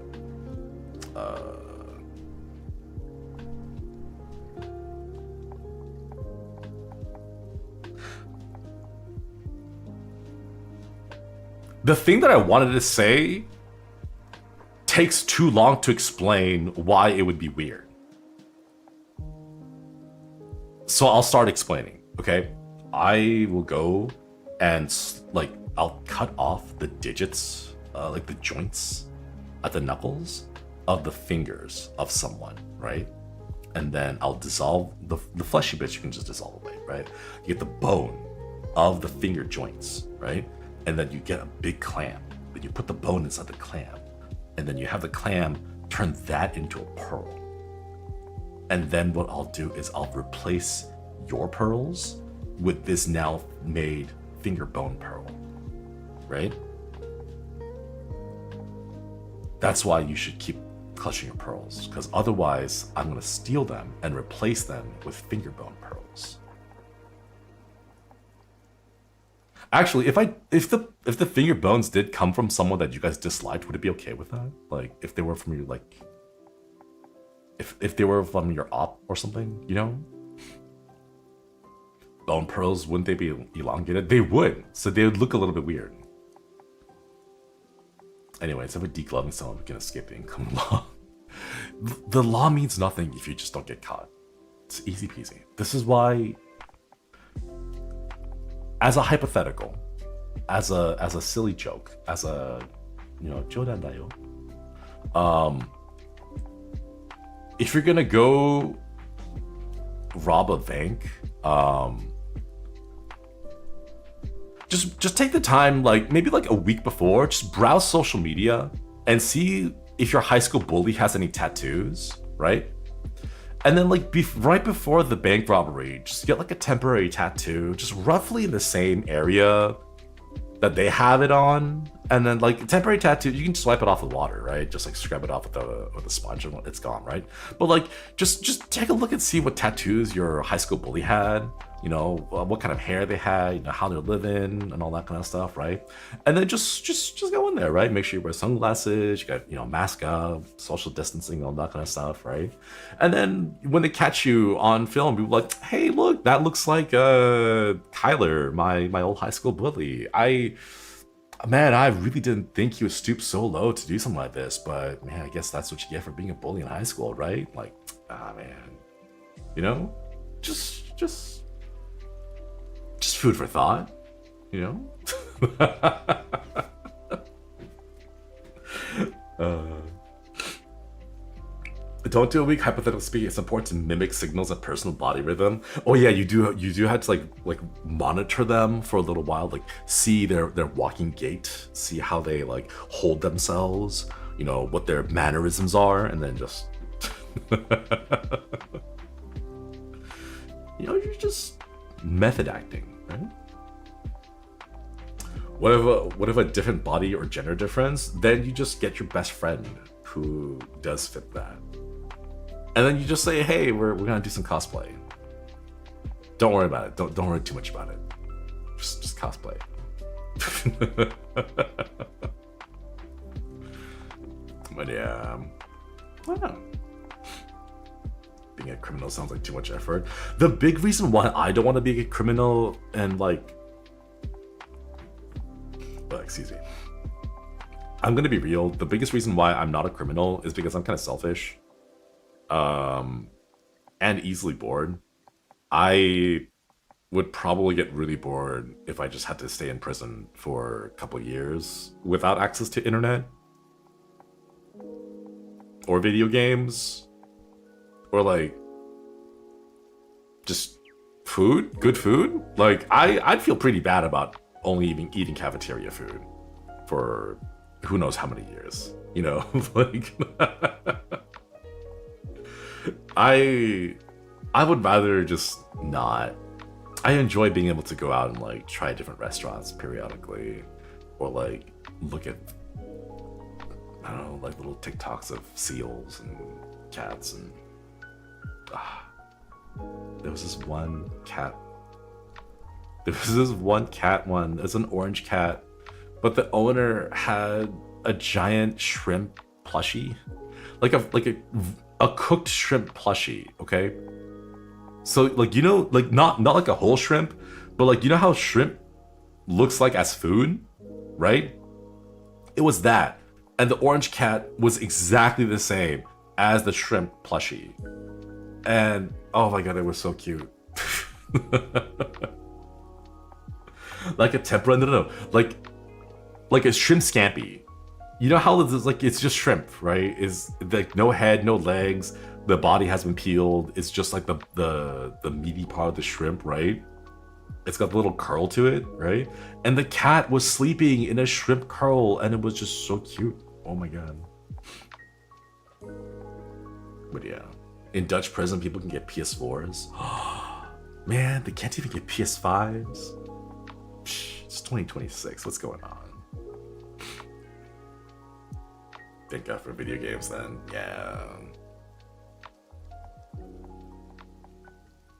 the thing that I wanted to say takes too long to explain why it would be weird. So I'll start explaining, okay? I will go and like, I'll cut off the digits, like the joints at the knuckles of the fingers of someone, right? And then I'll dissolve the fleshy bits, you can just dissolve away, right? You get the bone of the finger joints, right? And then you get a big clam. Then you put the bone inside the clam. And then you have the clam turn that into a pearl. And then what I'll do is I'll replace your pearls with this now made finger bone pearl, right? That's why you should keep clutching your pearls, because otherwise I'm gonna steal them and replace them with finger bone pearls. Actually, if the finger bones did come from someone that you guys disliked, would it be okay with that? Like, if they were from your, like, if they were from your op or something, you know? Bone pearls, wouldn't they be elongated? They would, so they would look a little bit weird. Anyways, if we're degloving someone, we can escape the income law. The law means nothing if you just don't get caught. It's easy peasy. This is why, as a hypothetical, as a silly joke, as a, you know, jodan dayo, if you're gonna go rob a bank, just take the time, like maybe like a week before, just browse social media and see if your high school bully has any tattoos, right? And then like right before the bank robbery, just get like a temporary tattoo, just roughly in the same area that they have it on. And then like a temporary tattoo, you can just wipe it off with water, right? Just like scrub it off with a sponge and it's gone, right? But like just take a look and see what tattoos your high school bully had, you know, what kind of hair they had, you know, how they're living and all that kind of stuff, right? And then just go in there, right? Make sure you wear sunglasses, you got, you know, mask up, social distancing, all that kind of stuff, right? And then when they catch you on film, people are like, hey, look, that looks like Kyler, my old high school bully. Man, I really didn't think he would stoop so low to do something like this, but man, I guess that's what you get for being a bully in high school, right? Like, man, you know, just food for thought, you know. Don't do a week. Hypothetically speaking, it's important to mimic signals of personal body rhythm. Oh yeah, you do have to like monitor them for a little while, like see their walking gait, see how they like hold themselves, you know, what their mannerisms are, and then just you know, you're just method acting, right? What if a different body or gender difference? Then you just get your best friend who does fit that. And then you just say, hey, we're gonna do some cosplay. Don't worry about it. Don't worry too much about it. Just cosplay. But yeah, I don't know. Being a criminal sounds like too much effort. The big reason why I don't want to be a criminal and like, excuse me. I'm gonna be real. The biggest reason why I'm not a criminal is because I'm kind of selfish. And easily bored. I would probably get really bored if I just had to stay in prison for a couple years without access to internet or video games or like just food, good food. Like I'd feel pretty bad about only even eating cafeteria food for who knows how many years, you know. Like I would rather just not. I enjoy being able to go out and like try different restaurants periodically, or like look at, I don't know, like little TikToks of seals and cats and there was this one cat. One. It's an orange cat, but the owner had a giant shrimp plushie, like a cooked shrimp plushie, okay? So like, you know, like not like a whole shrimp, but like, you know how shrimp looks like as food, right? It was that. And the orange cat was exactly the same as the shrimp plushie. And oh my god, it was so cute. Like a tempura, no, like a shrimp scampi. You know how it's like, it's just shrimp, right? Is like no head, no legs. The body has been peeled. It's just like the meaty part of the shrimp, right? It's got a little curl to it, right? And the cat was sleeping in a shrimp curl, and it was just so cute. Oh my god. But yeah, in Dutch prison, people can get PS4s. Man, they can't even get PS5s. It's 2026. What's going on? Thank God for video games then. Yeah.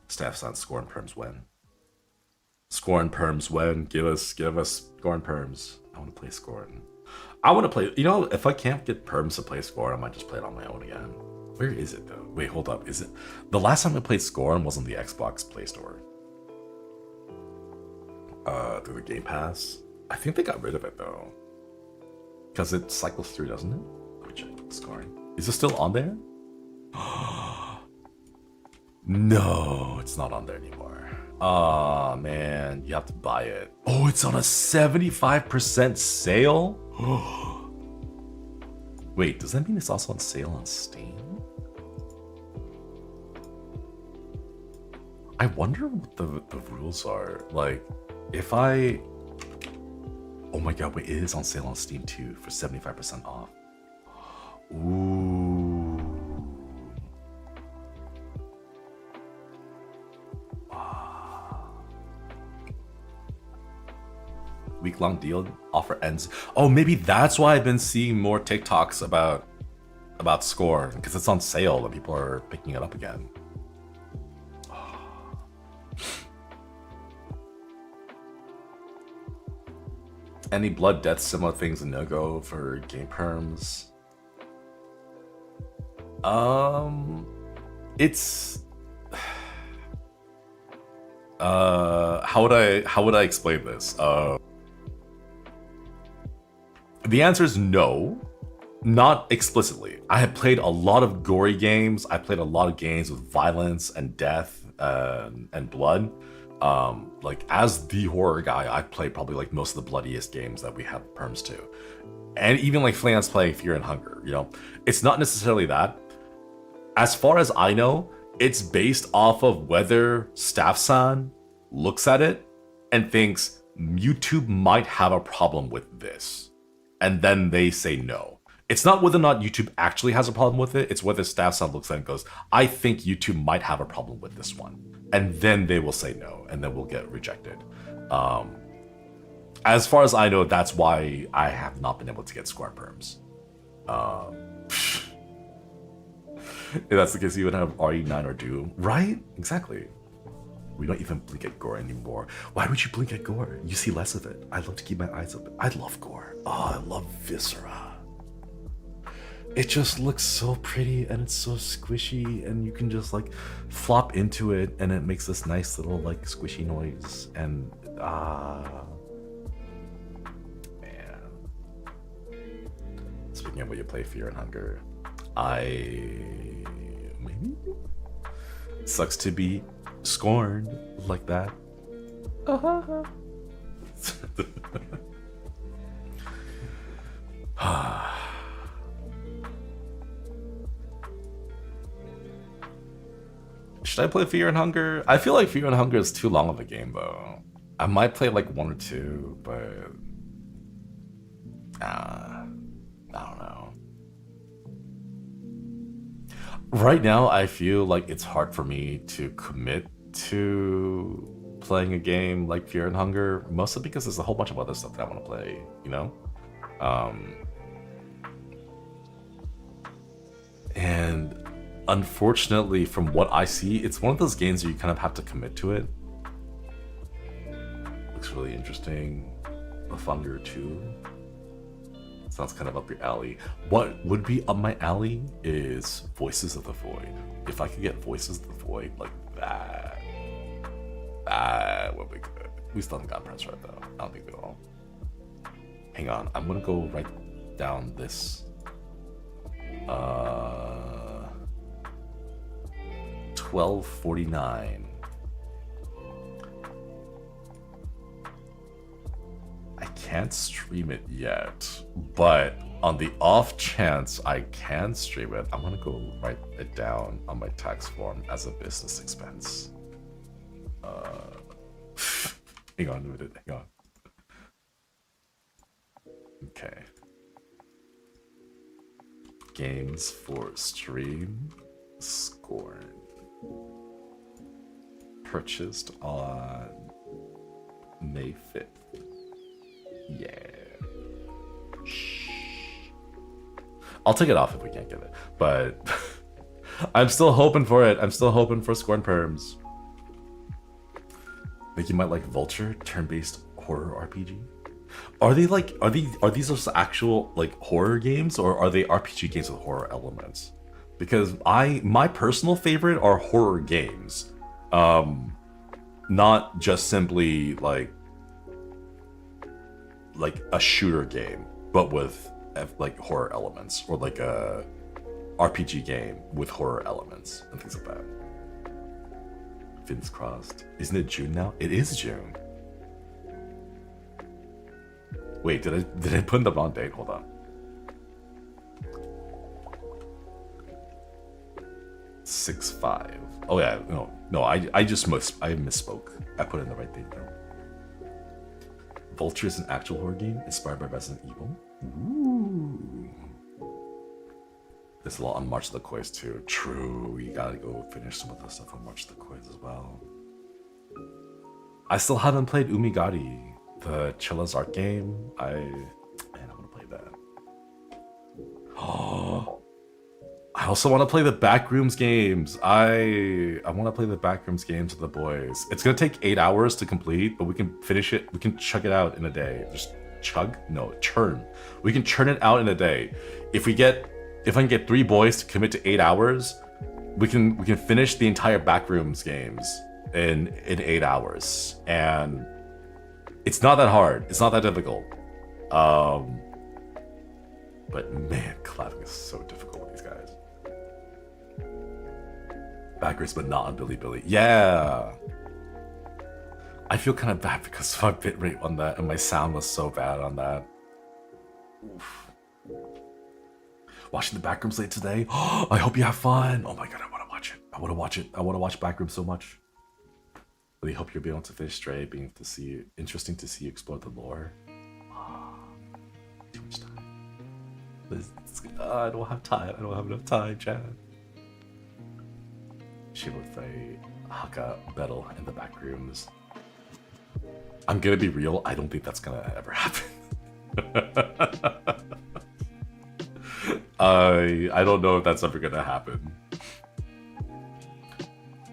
Staff on Score and Perms when? Score and Perms when? Give us Score and Perms. I want to play Score. I want to play, you know, if I can't get Perms to play Score, I might just play it on my own again. Where is it though? Wait, hold up. Is it? The last time I played Score was on the Xbox Play Store. Through the Game Pass. I think they got rid of it though. Because it cycles through, doesn't it? Let me check. Scoring. Is it still on there? No, it's not on there anymore. Oh man, you have to buy it. Oh, it's on a 75% sale? Wait, does that mean it's also on sale on Steam? I wonder what the rules are. Like, if I Oh my god, wait, it is on sale on Steam too for 75% off. Ooh. Week-long deal offer ends. Oh, maybe that's why I've been seeing more TikToks about Score, because it's on sale and people are picking it up again. Any blood, death, similar things a no-go for game perms? It's how would I explain this? The answer is no, not explicitly. I have played a lot of gory games. I played a lot of games with violence and death and blood. Like as the horror guy, I played probably like most of the bloodiest games that we have perms to, and even like Flans playing Fear and Hunger. You know, it's not necessarily that. As far as I know, it's based off of whether Staff-san looks at it and thinks YouTube might have a problem with this, and then they say no. It's not whether or not YouTube actually has a problem with it, it's whether Staff-san looks at it and goes, I think YouTube might have a problem with this one. And then they will say no, and then we'll get rejected. As far as I know, that's why I have not been able to get Square perms. If that's the case, you would have RE9 or Doom. Right? Exactly. We don't even blink at gore anymore. Why would you blink at gore? You see less of it. I love to keep my eyes open. I love gore. Oh, I love Viscera. It just looks so pretty and it's so squishy, and you can just like flop into it and it makes this nice little like squishy noise. And man. Speaking of when you play Fear and Hunger, maybe sucks to be scorned like that. Should I play Fear and Hunger? I feel like Fear and Hunger is too long of a game though. I might play like one or two, but I don't know. Right now, I feel like it's hard for me to commit to playing a game like Fear and Hunger, mostly because there's a whole bunch of other stuff that I want to play, you know? And unfortunately, from what I see, it's one of those games where you kind of have to commit to it. Looks really interesting. A Thunder 2. Sounds kind of up your alley. What would be up my alley is Voices of the Void. If I could get Voices of the Void like that, that would be good. We still haven't got press right though. I don't think we will. Hang on, I'm gonna go write down this. 1249. I can't stream it yet, but on the off chance I can stream it, I'm gonna go write it down on my tax form as a business expense. Hang on a minute, hang on. Okay. Games for stream, Scorn. Purchased on May 5th. Yeah. Shh. I'll take it off if we can't get it, but I'm still hoping for it. I'm still hoping for Scorn perms. Think you might like Vulture, turn-based horror RPG. Are these just actual like horror games, or are they RPG games with horror elements? Because my personal favorite are horror games, not just simply like a shooter game, but with like horror elements, or like a RPG game with horror elements and things like that. Fins crossed. Isn't it June now? It is June. Wait, did I put in the wrong date? Hold on. 6/5. Oh yeah, no, I misspoke. I put in the right date though. Vulture is an actual horror game inspired by Resident Evil. Ooh. There's a lot on March of the Quiz too. True, we gotta go finish some of the stuff on March of the Quiz as well. I still haven't played Umigari, the Chilla's art game. Man, I wanna play that. Oh, I also want to play the Backrooms games. I want to play the Backrooms games with the boys. It's gonna take 8 hours to complete, but we can finish it. We can chug it out in a day. Just chug? No, churn. We can churn it out in a day. If I can get 3 boys to commit to 8 hours, we can finish the entire Backrooms games in 8 hours. And it's not that hard. It's not that difficult. But man, collabing is so difficult with these guys. Backrooms, but not on Bilibili. Yeah. I feel kind of bad because of my bitrate on that, and my sound was so bad on that. Oof. Watching the Backrooms late today. I hope you have fun. Oh my god, I want to watch it. I want to watch it. I want to watch Backrooms so much. Really hope you'll be able to finish straight, being able to see it. Interesting to see you explore the lore. Too much time. I don't have time. I don't have enough time, Chad. She with a Haka battle in the Backrooms. I'm gonna be real. I don't think that's gonna ever happen. I don't know if that's ever gonna happen.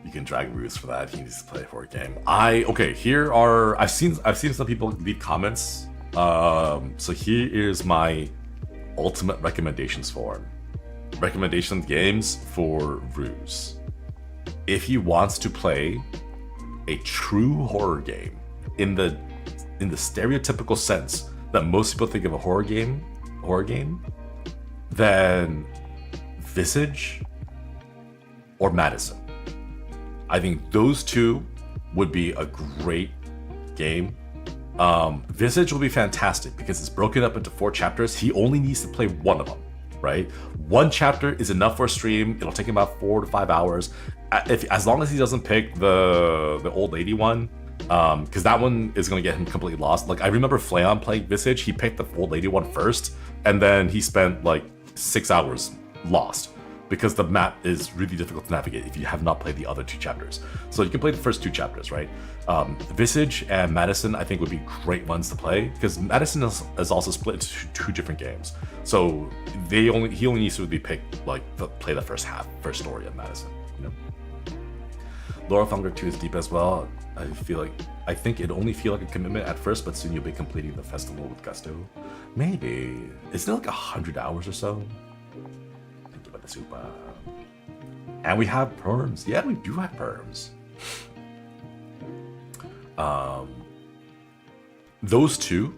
You can drag Ruse for that. He needs to play a horror game. Okay. Here are I've seen some people leave comments. So here is my ultimate recommendations form. Recommendation games for Ruse. If he wants to play a true horror game in the stereotypical sense that most people think of a horror game, then Visage or Madison. I think those two would be a great game. Visage will be fantastic because it's broken up into 4 chapters. He only needs to play one of them, right? 1 chapter is enough for a stream. It'll take him about 4 to 5 hours. As long as he doesn't pick the old lady one, because that one is going to get him completely lost. Like, I remember Flayon playing Visage. He picked the old lady one first, and then he spent like 6 hours lost because the map is really difficult to navigate if you have not played the other 2 chapters. So you can play the first 2 chapters, right? Visage and Madison, I think, would be great ones to play because Madison is also split into 2 different games. So he only needs to really pick play the first story of Madison. You know, Laura Thunder 2 is deep as well. I think it only feel like a commitment at first, but soon you'll be completing the festival with gusto. Maybe. Isn't it like 100 hours or so? Thank you about the super. And we have perms. Yeah, we do have perms. Those 2,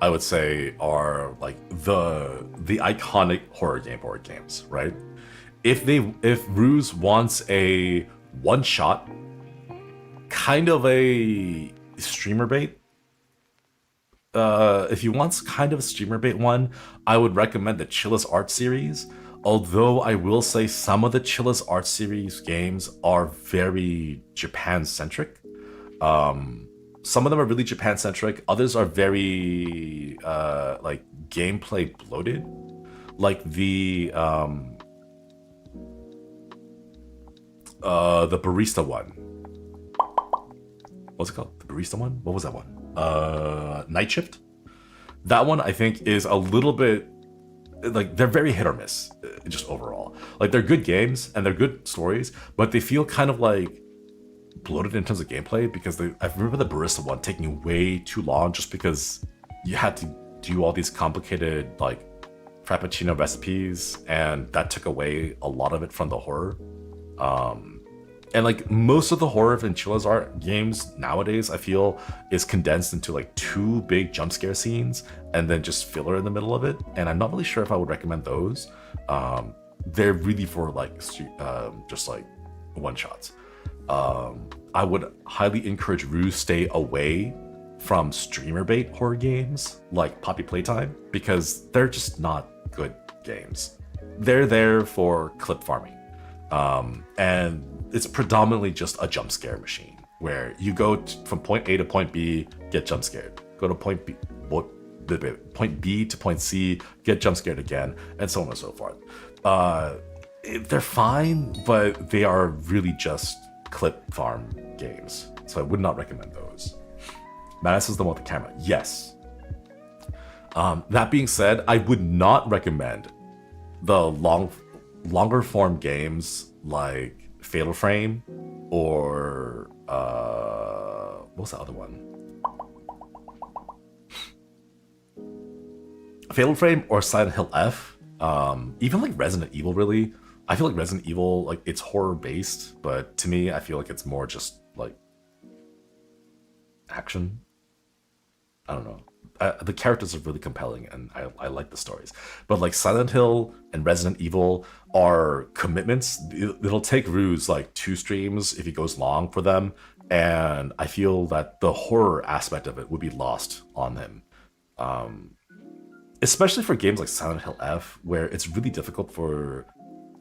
I would say, are like the iconic horror games, right? If Ruse wants a one-shot, kind of a streamer bait, if he wants kind of a streamer bait one, I would recommend the Chilla's Art series. Although I will say some of the Chilla's Art series games are very Japan-centric. Some of them are really Japan-centric. Others are very like gameplay bloated. Like the barista one. What's it called? The barista one? What was that one? Night Shift? That one I think is a little bit like, they're very hit or miss, just overall. Like, they're good games and they're good stories, but they feel kind of like bloated in terms of gameplay because I remember the barista one taking way too long just because you had to do all these complicated like frappuccino recipes, and that took away a lot of it from the horror. And like most of the horror in Chilla's Art games nowadays, I feel, is condensed into like 2 big jump scare scenes and then just filler in the middle of it. And I'm not really sure if I would recommend those. They're really for like just like one shots. I would highly encourage Rue stay away from streamer bait horror games like Poppy Playtime because they're just not good games. They're there for clip farming. And it's predominantly just a jump scare machine where you go from point A to point B, get jump scared. go to point B, point B to point C, get jump scared again, and so on and so forth. They're fine, but they are really just clip farm games, so I would not recommend those. Madness is the one with the camera. Yes. That being said, I would not recommend the longer form games like Fatal Frame or what's the other one? Fatal Frame or Silent Hill F. Even like Resident Evil, really. I feel like Resident Evil, like, it's horror based, but to me, I feel like it's more just like action. I don't know. The characters are really compelling, and I like the stories. But like Silent Hill and Resident Evil are commitments. It'll take Ruse like 2 streams if he goes long for them, and I feel that the horror aspect of it would be lost on him. Especially for games like Silent Hill F, where it's really difficult for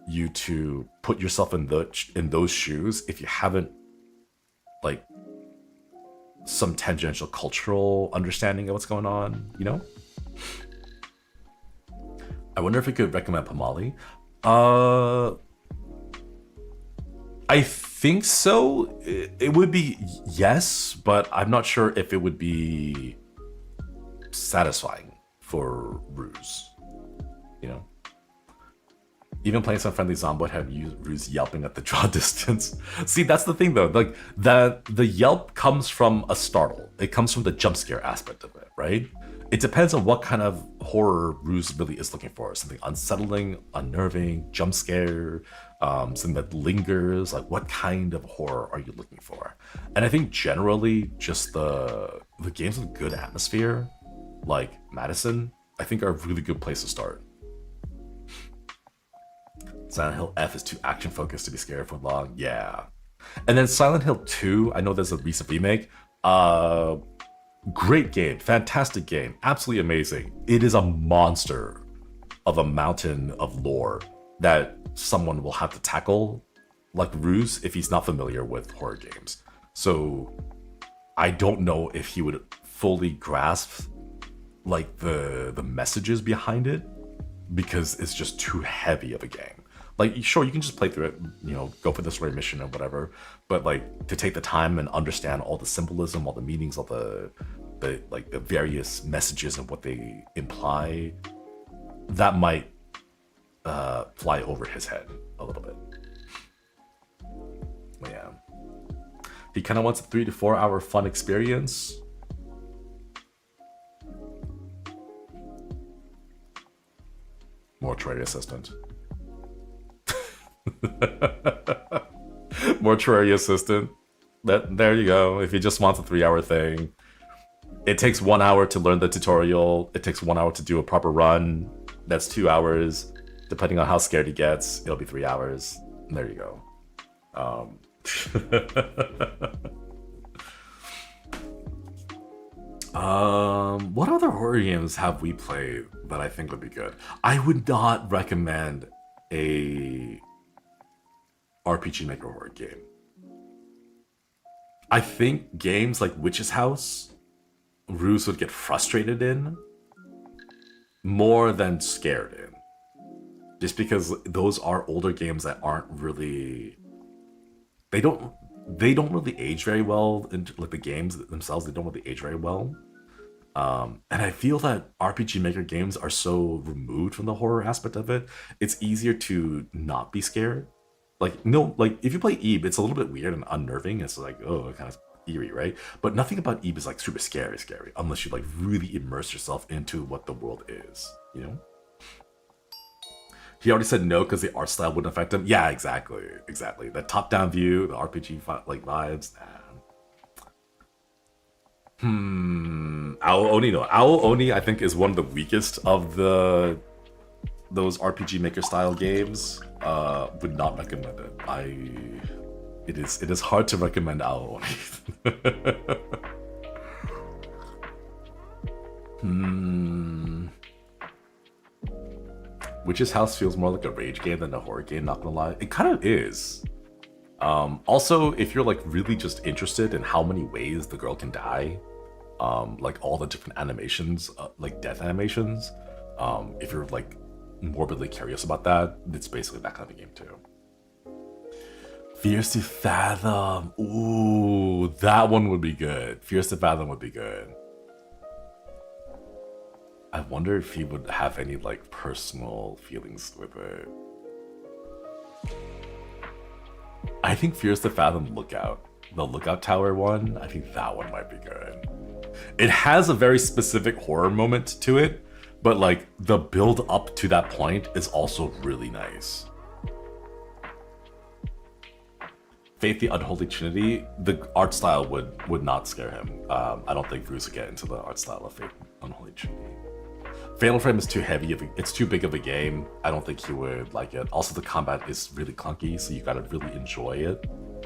you to put yourself in those shoes if you haven't like some tangential cultural understanding of what's going on, you know? I wonder if we could recommend Pamali. I think so. It would be yes, but I'm not sure if it would be satisfying for Ruse, you know? Even playing some friendly Zomboid had Ruse yelping at the draw distance. See, that's the thing though, like the yelp comes from a startle. It comes from the jump scare aspect of it, right? It depends on what kind of horror Ruse really is looking for. Something unsettling, unnerving, jump scare, something that lingers. Like, what kind of horror are you looking for? And I think generally just the games with good atmosphere, like Madison, I think are a really good place to start. Silent Hill F is too action focused to be scared for long. Yeah. And then Silent Hill 2, I know there's a recent remake. Great game, fantastic game, absolutely amazing. It is a monster of a mountain of lore that someone will have to tackle, like Ruse, if he's not familiar with horror games. So I don't know if he would fully grasp like the messages behind it, because it's just too heavy of a game. Like, sure, you can just play through it, you know, go for the story mission or whatever, but like to take the time and understand all the symbolism, all the meanings, all the like the various messages and what they imply, that might fly over his head a little bit. But yeah, he kind of wants a 3 to 4 hour fun experience. Mortuary assistant. Mortuary assistant. There you go. If he just wants a 3 hour thing, it takes 1 hour to learn the tutorial. It takes 1 hour to do a proper run. That's 2 hours. Depending on how scared he gets, it'll be 3 hours. And there you go. What other horror games have we played that I think would be good? I would not recommend a RPG Maker horror game. I think games like Witch's House, Ruse would get frustrated in more than scared in. Just because those are older games that aren't really... They don't really age very well. Like the games themselves, they don't really age very well. And I feel that RPG Maker games are so removed from the horror aspect of it, it's easier to not be scared. Like, no, like if you play Eve, it's a little bit weird and unnerving. It's like, oh, kind of eerie, right? But nothing about Eve is like super scary, unless you like really immerse yourself into what the world is, you know? He already said no because the art style wouldn't affect him. Yeah, exactly. The top-down view, the RPG like vibes. Ao Oni, no. Ao Oni, I think, is one of the weakest of those RPG Maker style games. Would not recommend it. It is hard to recommend Ao Oni. Witch's House feels more like a rage game than a horror game, not gonna lie. It kind of is. Also, if you're like really just interested in how many ways the girl can die, like all the different animations, like death animations. If you're like morbidly curious about that, it's basically that kind of a game too. Fierce to Fathom. Ooh, that one would be good. Fierce to Fathom would be good. I wonder if he would have any like personal feelings with it. I think Fierce to Fathom Lookout, the Lookout Tower one, I think that one might be good. It has a very specific horror moment to it, but like the build up to that point is also really nice. Faith the Unholy Trinity, the art style would not scare him. I don't think Bruce would get into the art style of Faith the Unholy Trinity. Fatal Frame is too heavy, it's too big of a game. I don't think he would like it. Also, the combat is really clunky, so you gotta really enjoy it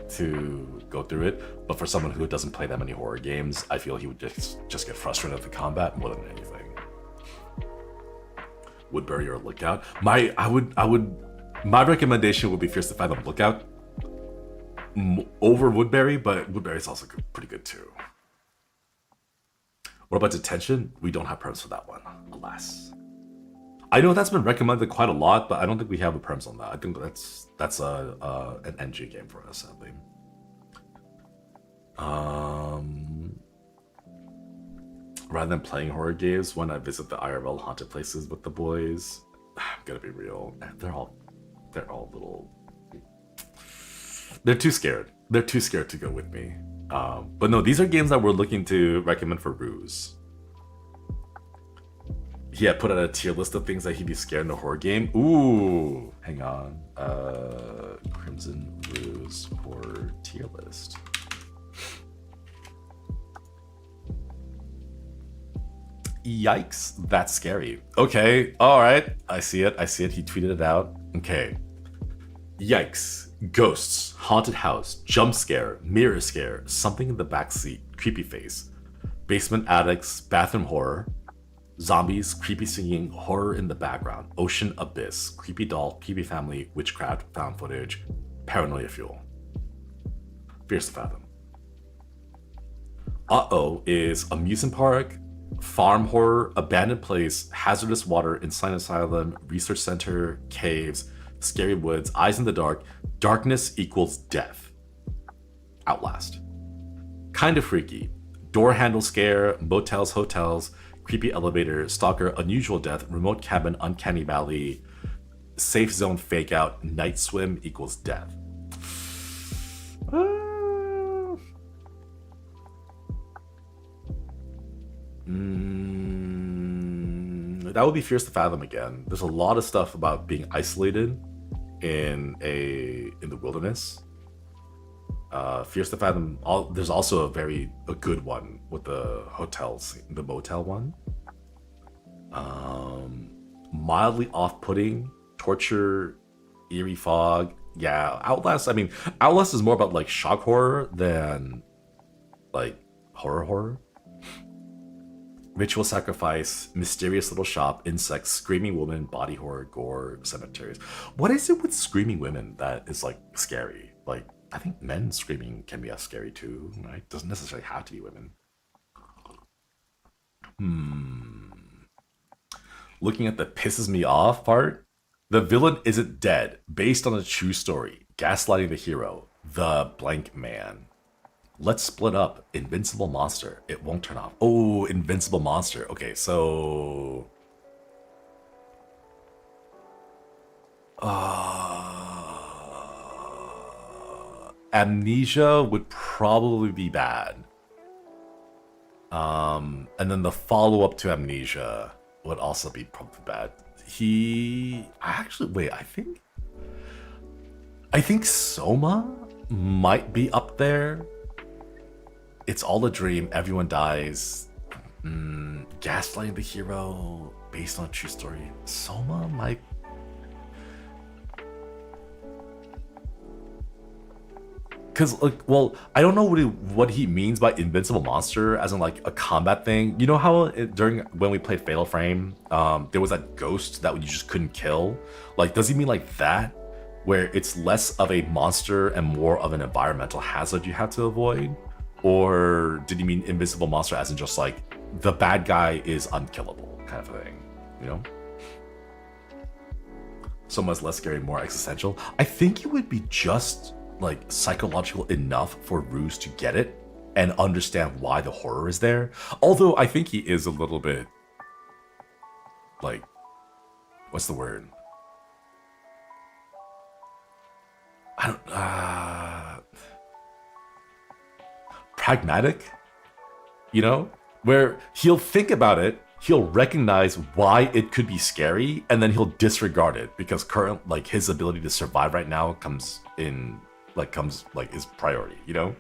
to go through it. But for someone who doesn't play that many horror games, I feel he would just get frustrated at the combat more than anything. Woodbury or Lookout. My recommendation would be Fierce to Fathom Lookout over Woodbury, but Woodbury's also pretty good too. What about Detention? We don't have perms for that one, alas. I know that's been recommended quite a lot, but I don't think we have the perms on that. I think that's an NG game for us, sadly. Rather than playing horror games, when I visit the IRL haunted places with the boys, I'm gonna be real, they're all little. They're too scared. They're too scared to go with me. But no, these are games that we're looking to recommend for Ruse. He had put out a tier list of things that he'd be scared in a horror game. Ooh, hang on. Crimson Ruse horror tier list. Yikes, that's scary. Okay, all right. I see it. He tweeted it out. Okay. Yikes. Ghosts, haunted house, jump scare, mirror scare, something in the backseat, creepy face, basement attics, bathroom horror, zombies, creepy singing, horror in the background, ocean abyss, creepy doll, creepy family, witchcraft, found footage, paranoia fuel. Fierce to Fathom. Uh-oh is amusement park, farm horror, abandoned place, hazardous water, insane asylum, research center, caves, scary woods, eyes in the dark, darkness equals death. Outlast. Kind of freaky. Door handle scare, motels, hotels, creepy elevator, stalker, unusual death, remote cabin, uncanny valley, safe zone fake out, night swim equals death. That would be Fierce to Fathom again. There's a lot of stuff about being isolated in the wilderness. Fierce to Fathom. There's also a good one with the hotels, the motel one. Mildly off-putting, torture, eerie fog. Yeah, Outlast. I mean, Outlast is more about like shock horror than like horror. Ritual sacrifice, mysterious little shop, insects, screaming woman, body horror, gore, cemeteries. What is it with screaming women that is like scary? Like, I think men screaming can be as scary too, right? Doesn't necessarily have to be women. Looking at the pisses me off part, the villain isn't dead, based on a true story, gaslighting the hero, the blank man. Let's split up. Invincible monster. It won't turn off. Oh, invincible monster. Okay, so... Amnesia would probably be bad. And then the follow-up to Amnesia would also be probably bad. I think Soma might be up there. It's all a dream, everyone dies. Gaslighting the hero, based on a true story. Soma might... Because, like, well, I don't know what he means by invincible monster, as in, like, a combat thing. You know how when we played Fatal Frame, there was that ghost that you just couldn't kill? Like, does he mean like that? Where it's less of a monster and more of an environmental hazard you have to avoid? Or did he mean invisible monster as in just like the bad guy is unkillable kind of thing, you know? So much less scary, more existential. I think it would be just like psychological enough for Ruse to get it and understand why the horror is there. Although I think he is a little bit like, what's the word? I don't, pragmatic, you know, where he'll think about it, he'll recognize why it could be scary, and then he'll disregard it because current, like, his ability to survive right now comes his priority, you know?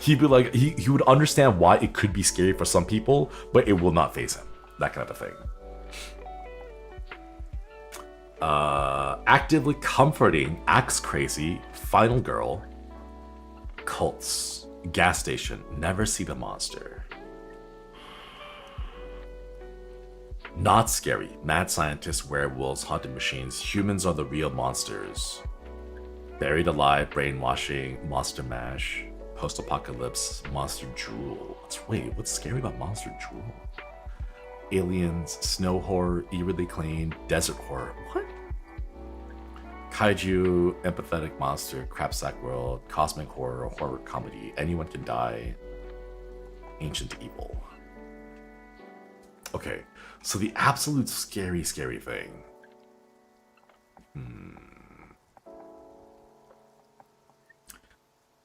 He'd be like, he would understand why it could be scary for some people, but it will not faze him, that kind of a thing. Actively comforting, acts crazy, final girl, cults, gas station, never see the monster. Not scary, mad scientists, werewolves, haunted machines, humans are the real monsters. Buried alive, brainwashing, monster mash, post-apocalypse, monster drool. Wait, what's scary about monster drool? Aliens, snow horror, eerily clean, desert horror. What? Kaiju, empathetic monster, crapsack world, cosmic horror, horror comedy, anyone can die, ancient evil. Okay, so the absolute scary thing.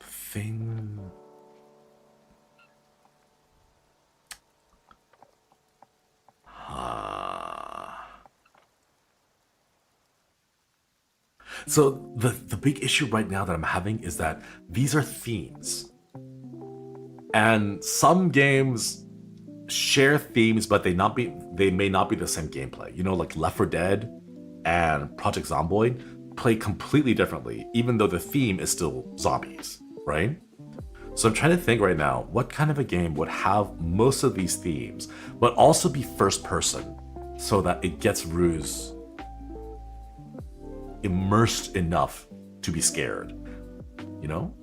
Thing. So the big issue right now that I'm having is that these are themes. And some games share themes, but they may not be the same gameplay. You know, like Left 4 Dead and Project Zomboid play completely differently, even though the theme is still zombies, right? So I'm trying to think right now, what kind of a game would have most of these themes, but also be first person, so that it gets Ruse immersed enough to be scared, you know?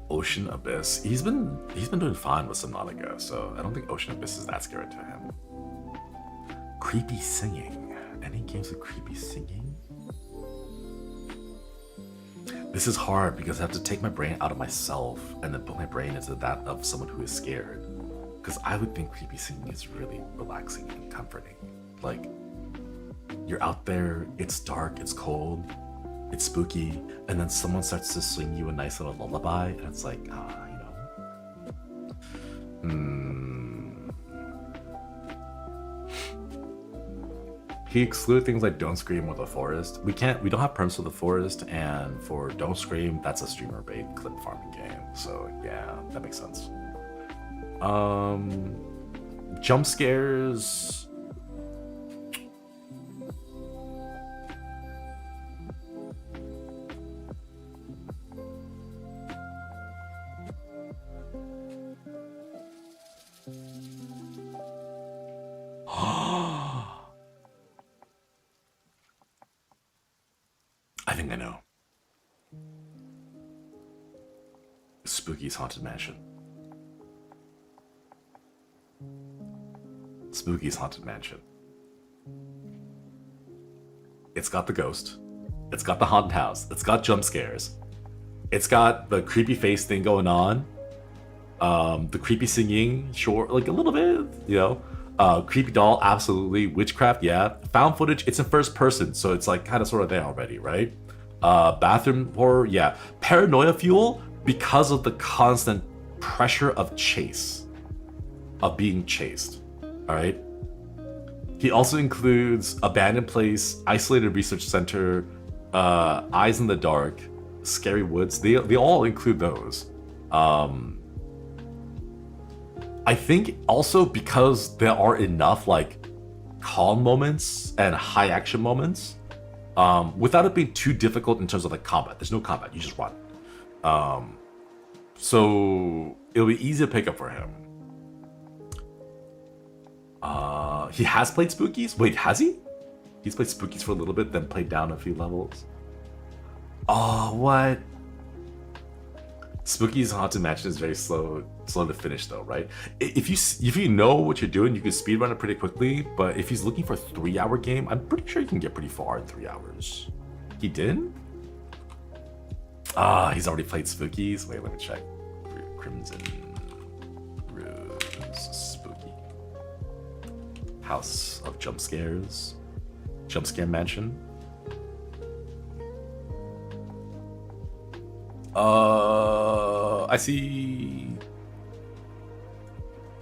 Ocean Abyss. He's been doing fine with Subnautica, so I don't think Ocean Abyss is that scary to him. Creepy singing. Any games with creepy singing? This is hard because I have to take my brain out of myself and then put my brain into that of someone who is scared. Because I would think creepy singing is really relaxing and comforting. Like, you're out there, it's dark, it's cold, it's spooky, and then someone starts to sing you a nice little lullaby, and it's like, you know. He excluded things like Don't Scream or The Forest. We don't have perms for The Forest, and for Don't Scream, that's a streamer bait clip farming game. So yeah, that makes sense. Jump scares. I think I know. Spooky's Haunted Mansion. Spooky's Haunted Mansion. It's got the ghost. It's got the haunted house. It's got jump scares. It's got the creepy face thing going on. The creepy singing, sure, like a little bit, you know. Creepy doll, absolutely. Witchcraft, yeah. Found footage, it's in first person, so it's like kind of sort of there already, right? Bathroom horror, yeah. Paranoia fuel, because of the constant pressure of chase, of being chased, all right? He also includes Abandoned Place, Isolated Research Center, Eyes in the Dark, Scary Woods. They all include those. I think also because there are enough like calm moments and high action moments, without it being too difficult in terms of like combat. There's no combat, you just run. So it'll be easy to pick up for him. He has played Spookies? Wait, has he? He's played Spookies for a little bit, then played down a few levels. Oh, what? Spookies Haunted Mansion is very slow to finish though, right? If you know what you're doing, you can speedrun it pretty quickly, but if he's looking for a 3-hour game, I'm pretty sure you can get pretty far in 3 hours. He did? He's already played Spookies? Wait, let me check. Crimson Rose Spooky. House of Jump Scares. Jump Scare Mansion. I see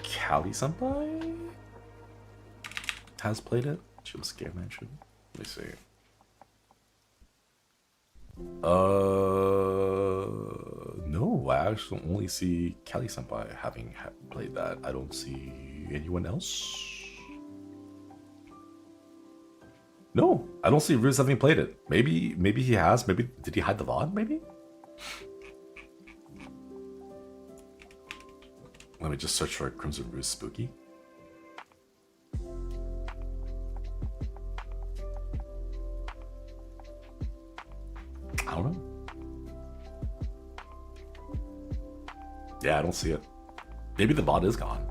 Callie Senpai has played it. Jump Scare Mansion. Let me see. No, I actually only see Callie Senpai having played that. I don't see anyone else. No, I don't see Ruse having played it. Maybe he has. Maybe did he hide the VOD? Maybe. Let me just search for Crimson Ruse Spooky. I don't know. Yeah, I don't see it. Maybe the bot is gone.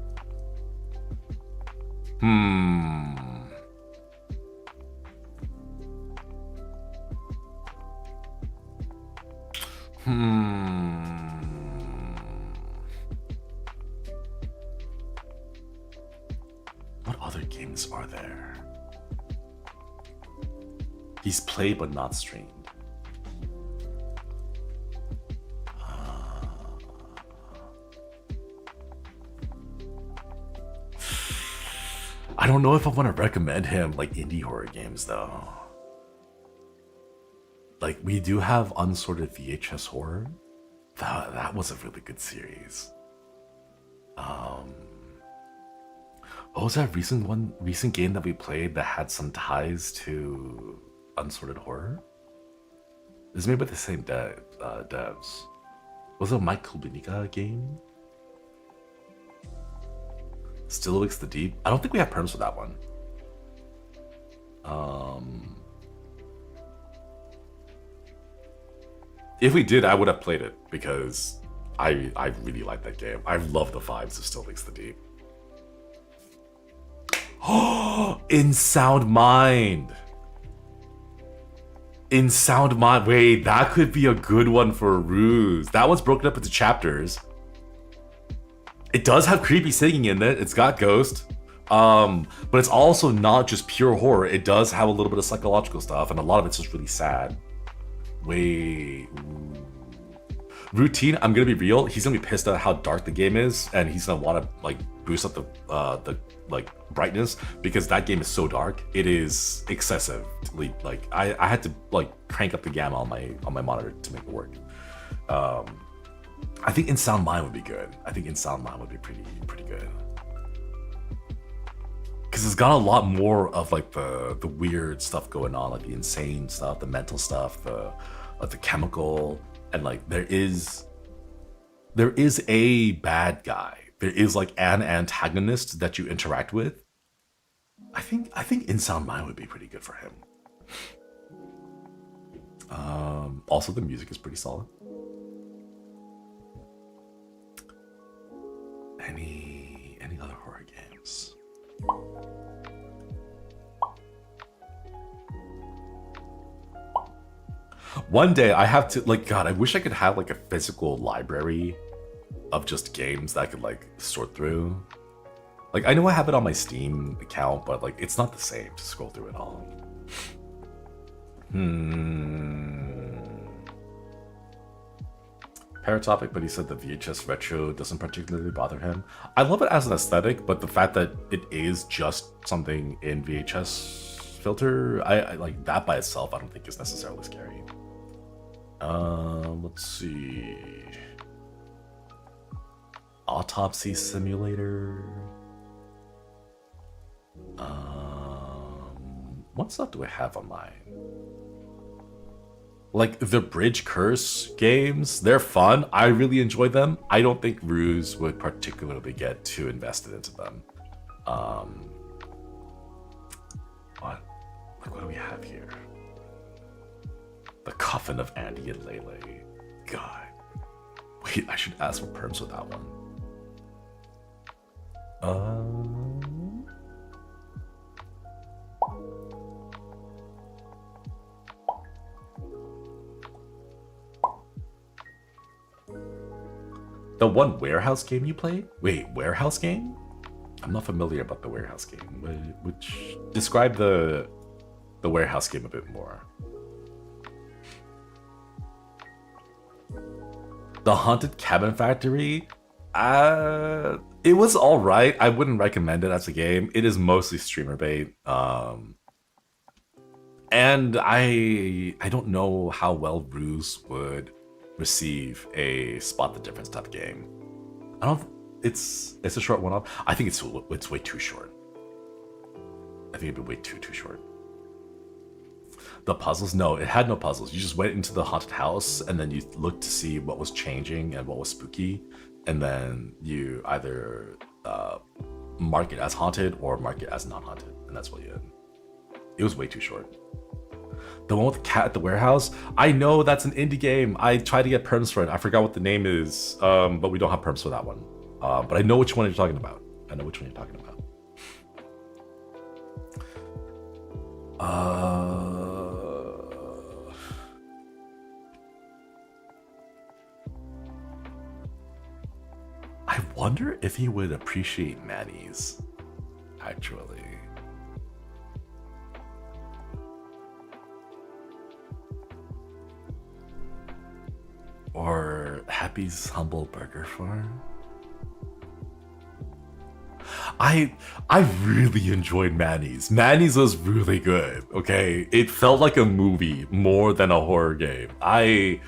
What other games are there? He's played but not streamed. I don't know if I want to recommend him like indie horror games though. Like we do have Unsorted VHS Horror. That was a really good series. What was that recent game that we played that had some ties to Unsorted Horror? This is made by the same devs. Was it a Mike Kulbinica game? Still Awakes the Deep? I don't think we have perms for that one. If we did, I would have played it because I really like that game. I love the vibes of Still Awakes the Deep. Oh, In Sound Mind. In Sound Mind. Wait, that could be a good one for a ruse. That one's broken up into chapters. It does have creepy singing in it. It's got ghost. But it's also not just pure horror. It does have a little bit of psychological stuff, and a lot of it's just really sad. Wait. Ooh. Routine, I'm gonna be real. He's gonna be pissed at how dark the game is, and he's gonna want to like boost up the like brightness because that game is so dark. It is excessively like I had to like crank up the gamma on my monitor to make it work. I think In Sound Mind would be good. I think In Sound Mind would be pretty good. Because it's got a lot more of like the weird stuff going on, like the insane stuff, the mental stuff, the chemical, and like there is a bad guy. There is like an antagonist that you interact with. I think In Sound Mind would be pretty good for him. Also, the music is pretty solid. Any other horror games? One day I have to like God, I wish I could have like a physical library of just games that I could like sort through. Like I know I have it on my Steam account, but like it's not the same to scroll through it all. Paratopic, but he said the VHS retro doesn't particularly bother him. I love it as an aesthetic, but the fact that it is just something in VHS filter, I like that by itself, I don't think is necessarily scary. Let's see. Autopsy Simulator. What stuff do I have on mine? Like the Bridge Curse games, they're fun. I really enjoy them. I don't think Ruse would particularly get too invested into them. What? Like, what do we have here? The Coffin of Andy and Lele. God. Wait, I should ask for perms with that one. The one warehouse game you played? Wait, warehouse game? I'm not familiar about the warehouse game. Which describe the warehouse game a bit more. The Haunted Cabin Factory? It was alright. I wouldn't recommend it as a game. It is mostly streamer bait. And I don't know how well Ruse would receive a spot the difference type of game. I don't. It's a short one-off. I think it's way too short. I think it'd be way too short. The puzzles? No, it had no puzzles. You just went into the haunted house and then you looked to see what was changing and what was spooky, and then you either mark it as haunted or mark it as non-haunted, and that's what you did. It was way too short. The one with the cat at the warehouse? I know that's an indie game. I tried to get perms for it. I forgot what the name is, but we don't have perms for that one. But I know which one you're talking about. I wonder if he would appreciate Manny's, actually. Or Happy's Humble Burger Farm. I really enjoyed Manny's. Manny's was really good, okay? It felt like a movie more than a horror game. It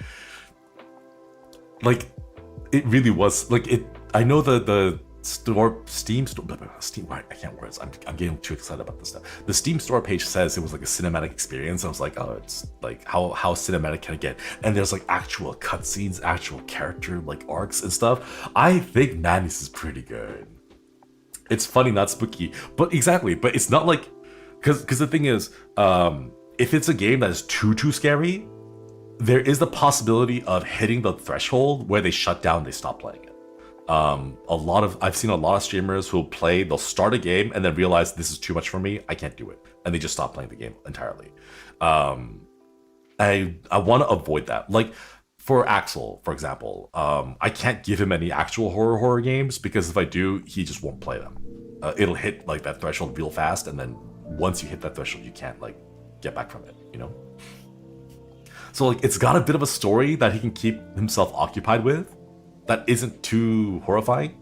really was, like, I know the Steam store, I can't words. I'm getting too excited about this stuff. The Steam store page says it was like a cinematic experience. I was like, oh, it's like how cinematic can it get? And there's like actual cutscenes, actual character like arcs and stuff. I think Manny's is pretty good. It's funny, not spooky, but exactly. But it's not like, because the thing is, if it's a game that is too scary, there is the possibility of hitting the threshold where they shut down, they stop playing it. I've seen a lot of streamers who'll they'll start a game and then realize this is too much for me, I can't do it, and they just stop playing the game entirely. I want to avoid that. Like for Axel, for example, I can't give him any actual horror games because if I do, he just won't play them. It'll hit like that threshold real fast, and then once you hit that threshold, you can't like get back from it, you know? So like it's got a bit of a story that he can keep himself occupied with that isn't too horrifying.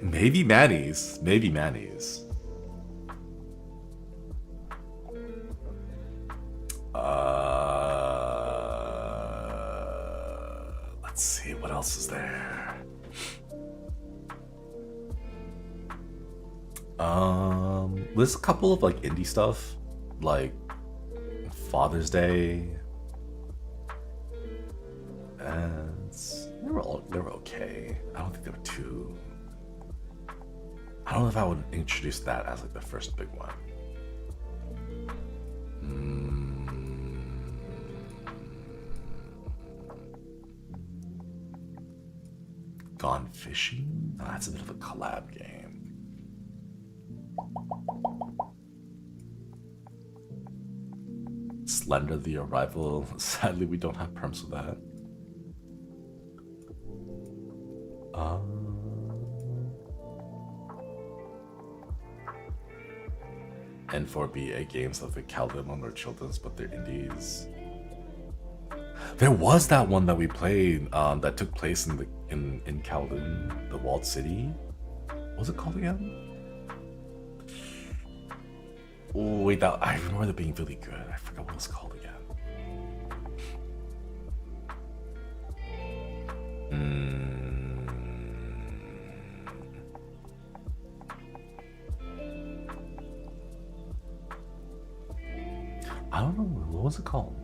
Maybe Manny's. Let's see, what else is there? There's a couple of like indie stuff, like Father's Day, and they were okay. I don't think they were too. I don't know if I would introduce that as like the first big one. Gone Fishing? Oh, that's a bit of a collab game. Slender the Arrival. Sadly, we don't have perms for that. N4BA games have Calvin on their children's, but they're indies. There was that one that we played that took place in Calvin, the Walled City. What was it called again? Oh wait, I remember that being really good. I forgot what it was called again. Oh, what was it called?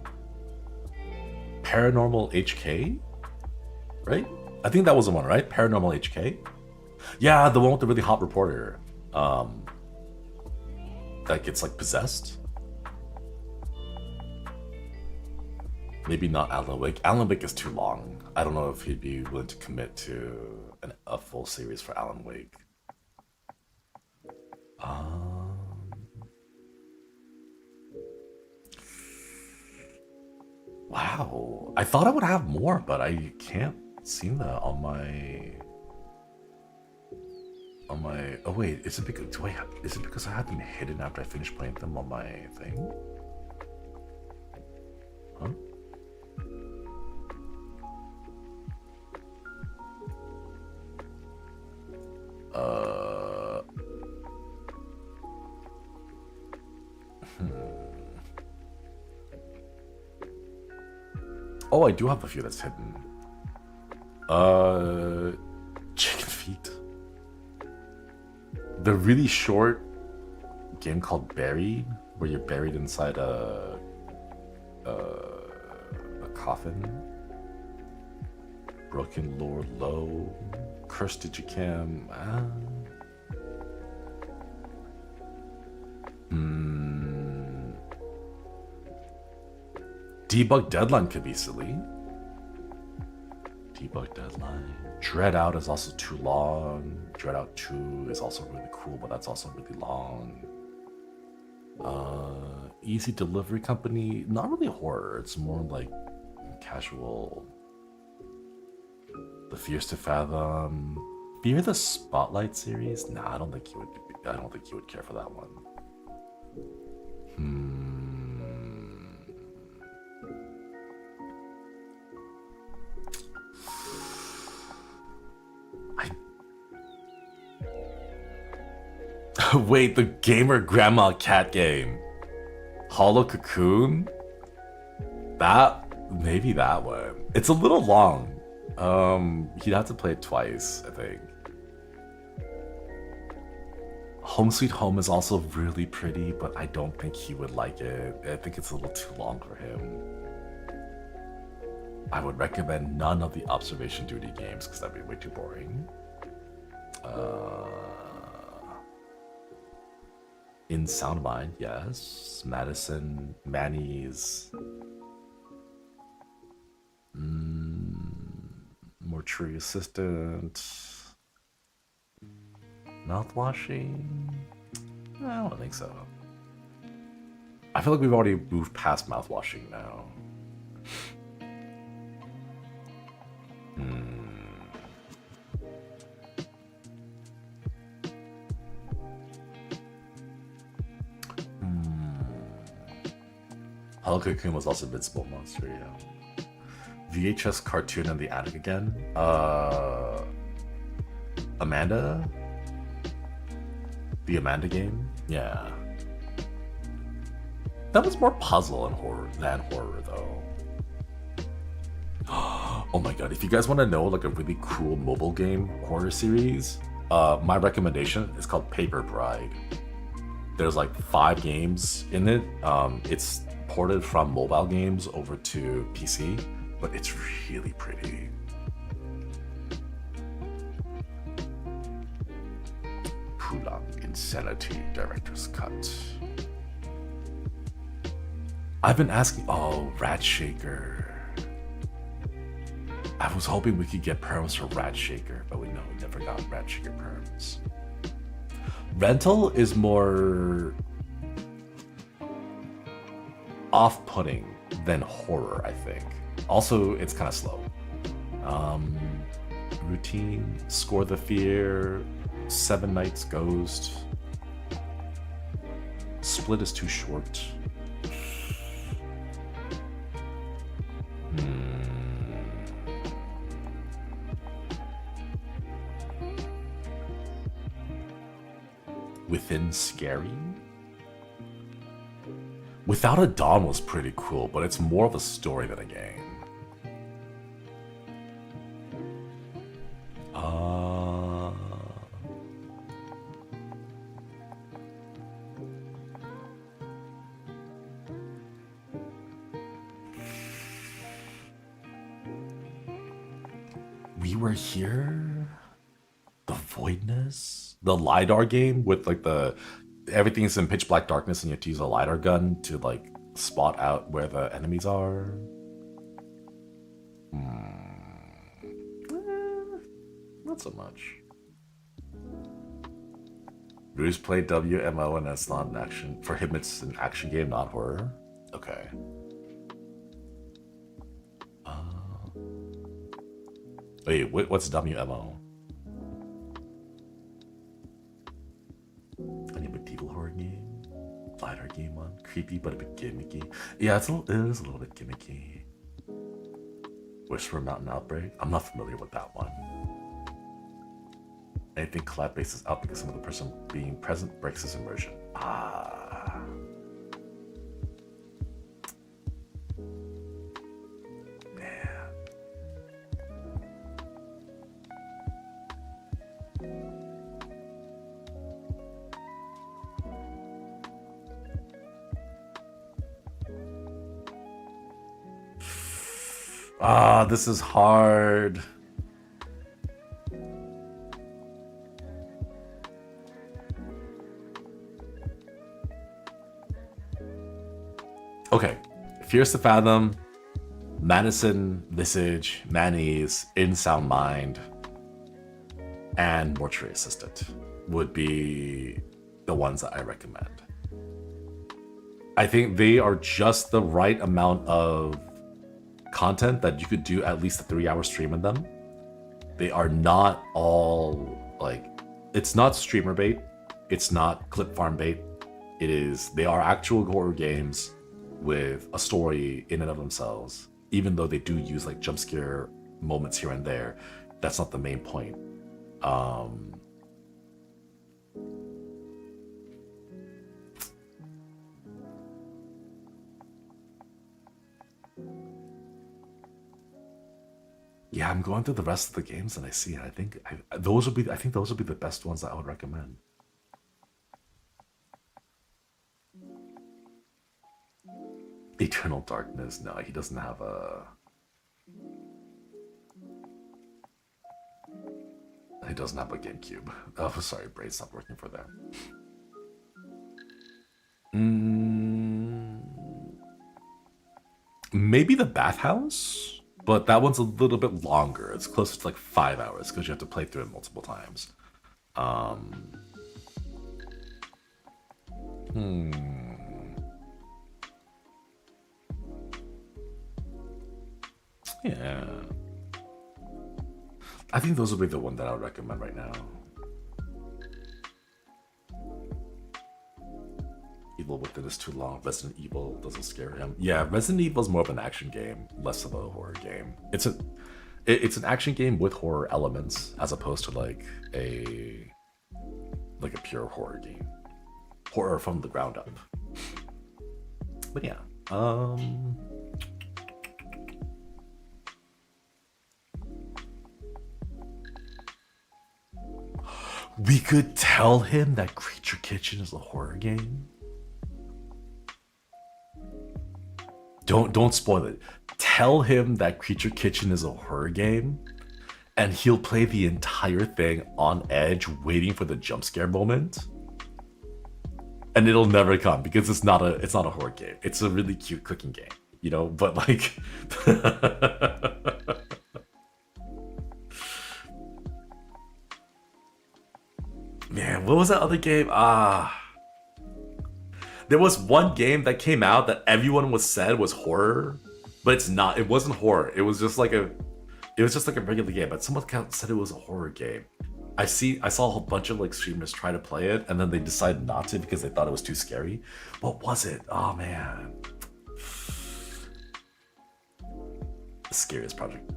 Paranormal HK? Right? I think that was the one, right? Paranormal HK? Yeah, the one with the really hot reporter. That gets like possessed. Maybe not Alan Wake. Alan Wake is too long. I don't know if he'd be willing to commit to a full series for Alan Wake. Wow. I thought I would have more, but I can't see that on my. Oh wait, is it because I had them hidden after I finished playing them on my thing? Huh? Oh, I do have a few that's hidden. Chicken feet. The really short game called Buried, where you're buried inside a coffin. Broken Lord Low. Cursed Digicam. Debug Deadline could be silly. Debug Deadline. Dread Out is also too long. Dread Out 2 is also really cool, but that's also really long. Easy Delivery Company, not really horror. It's more like casual. The Fears to Fathom. Fear the Spotlight series? Nah, I don't think you would care for that one. Wait, the gamer grandma cat game. Hollow Cocoon? Maybe that one. It's a little long. He'd have to play it twice, I think. Home Sweet Home is also really pretty, but I don't think he would like it. I think it's a little too long for him. I would recommend none of the observation duty games because that'd be way too boring. In Sound Mind, yes. Madison, Manny's. Mortuary Assistant. Mouthwashing? I don't think so. I feel like we've already moved past mouthwashing now. Hollow Cocoon was also Invincible Monster, yeah. VHS cartoon in the attic again. Amanda? The Amanda game? Yeah. That was more puzzle and horror than horror, though. Oh my god, if you guys want to know like a really cool mobile game horror series, my recommendation is called Paper Bride. There's like 5 games in it. It's ported from mobile games over to PC, but it's really pretty. Pulang Insanity Director's Cut. I've been asking, Rat Shaker. I was hoping we could get perms for Rat Shaker, but we never got Rat Shaker perms. Rental is more off-putting than horror, I think. Also, it's kind of slow. Routine, Score the Fear, 7 Nights Ghost. Split is too short. Within Scary? Without a Dawn was pretty cool, but it's more of a story than a game. We Were Here? The Voidness? The LiDAR game with like everything's in pitch black darkness and you have to use a LiDAR gun to like spot out where the enemies are? Not so much. Bruce played WMO and that's not an action. For him, it's an action game, not horror. Okay. Wait, what's WMO? Any medieval horror game? LiDAR game one? Creepy but a bit gimmicky. Yeah, it is a little bit gimmicky. Whisper Mountain Outbreak? I'm not familiar with that one. Anything collab bases out because some of the person being present breaks his immersion. Ah. Man. Ah, this is hard. Okay, Fierce to Fathom, Madison, Visage, Manny's, In Sound Mind, and Mortuary Assistant would be the ones that I recommend. I think they are just the right amount of content that you could do at least a 3-hour stream in them. They are not all like, it's not streamer bait, it's not clip farm bait. They are actual horror games with a story in and of themselves, even though they do use like jump scare moments here and there. That's not the main point. Yeah, I'm going through the rest of the games and I see it. I think those would be the best ones that I would recommend. Eternal Darkness. No, he doesn't have a. He doesn't have a GameCube. Oh, sorry, Braid stopped working for them. Maybe the Bathhouse, but that one's a little bit longer. It's closer to like 5 hours because you have to play through it multiple times. Yeah. I think those would be the one that I would recommend right now. Evil Within is too long. Resident Evil doesn't scare him. Yeah, Resident Evil is more of an action game, less of a horror game. It's an action game with horror elements, as opposed to like a pure horror game. Horror from the ground up. But yeah. We could tell him that Creature Kitchen is a horror game. Don't spoil it. Tell him that Creature Kitchen is a horror game, and he'll play the entire thing on edge, waiting for the jump scare moment. And it'll never come because it's not a horror game. It's a really cute cooking game, you know. But like. Man, what was that other game? There was one game that came out that everyone said was horror, but it's not. It wasn't horror. It was just like a regular game. But someone said it was a horror game. I saw a bunch of like streamers try to play it, and then they decided not to because they thought it was too scary. What was it? Oh man, the scariest project,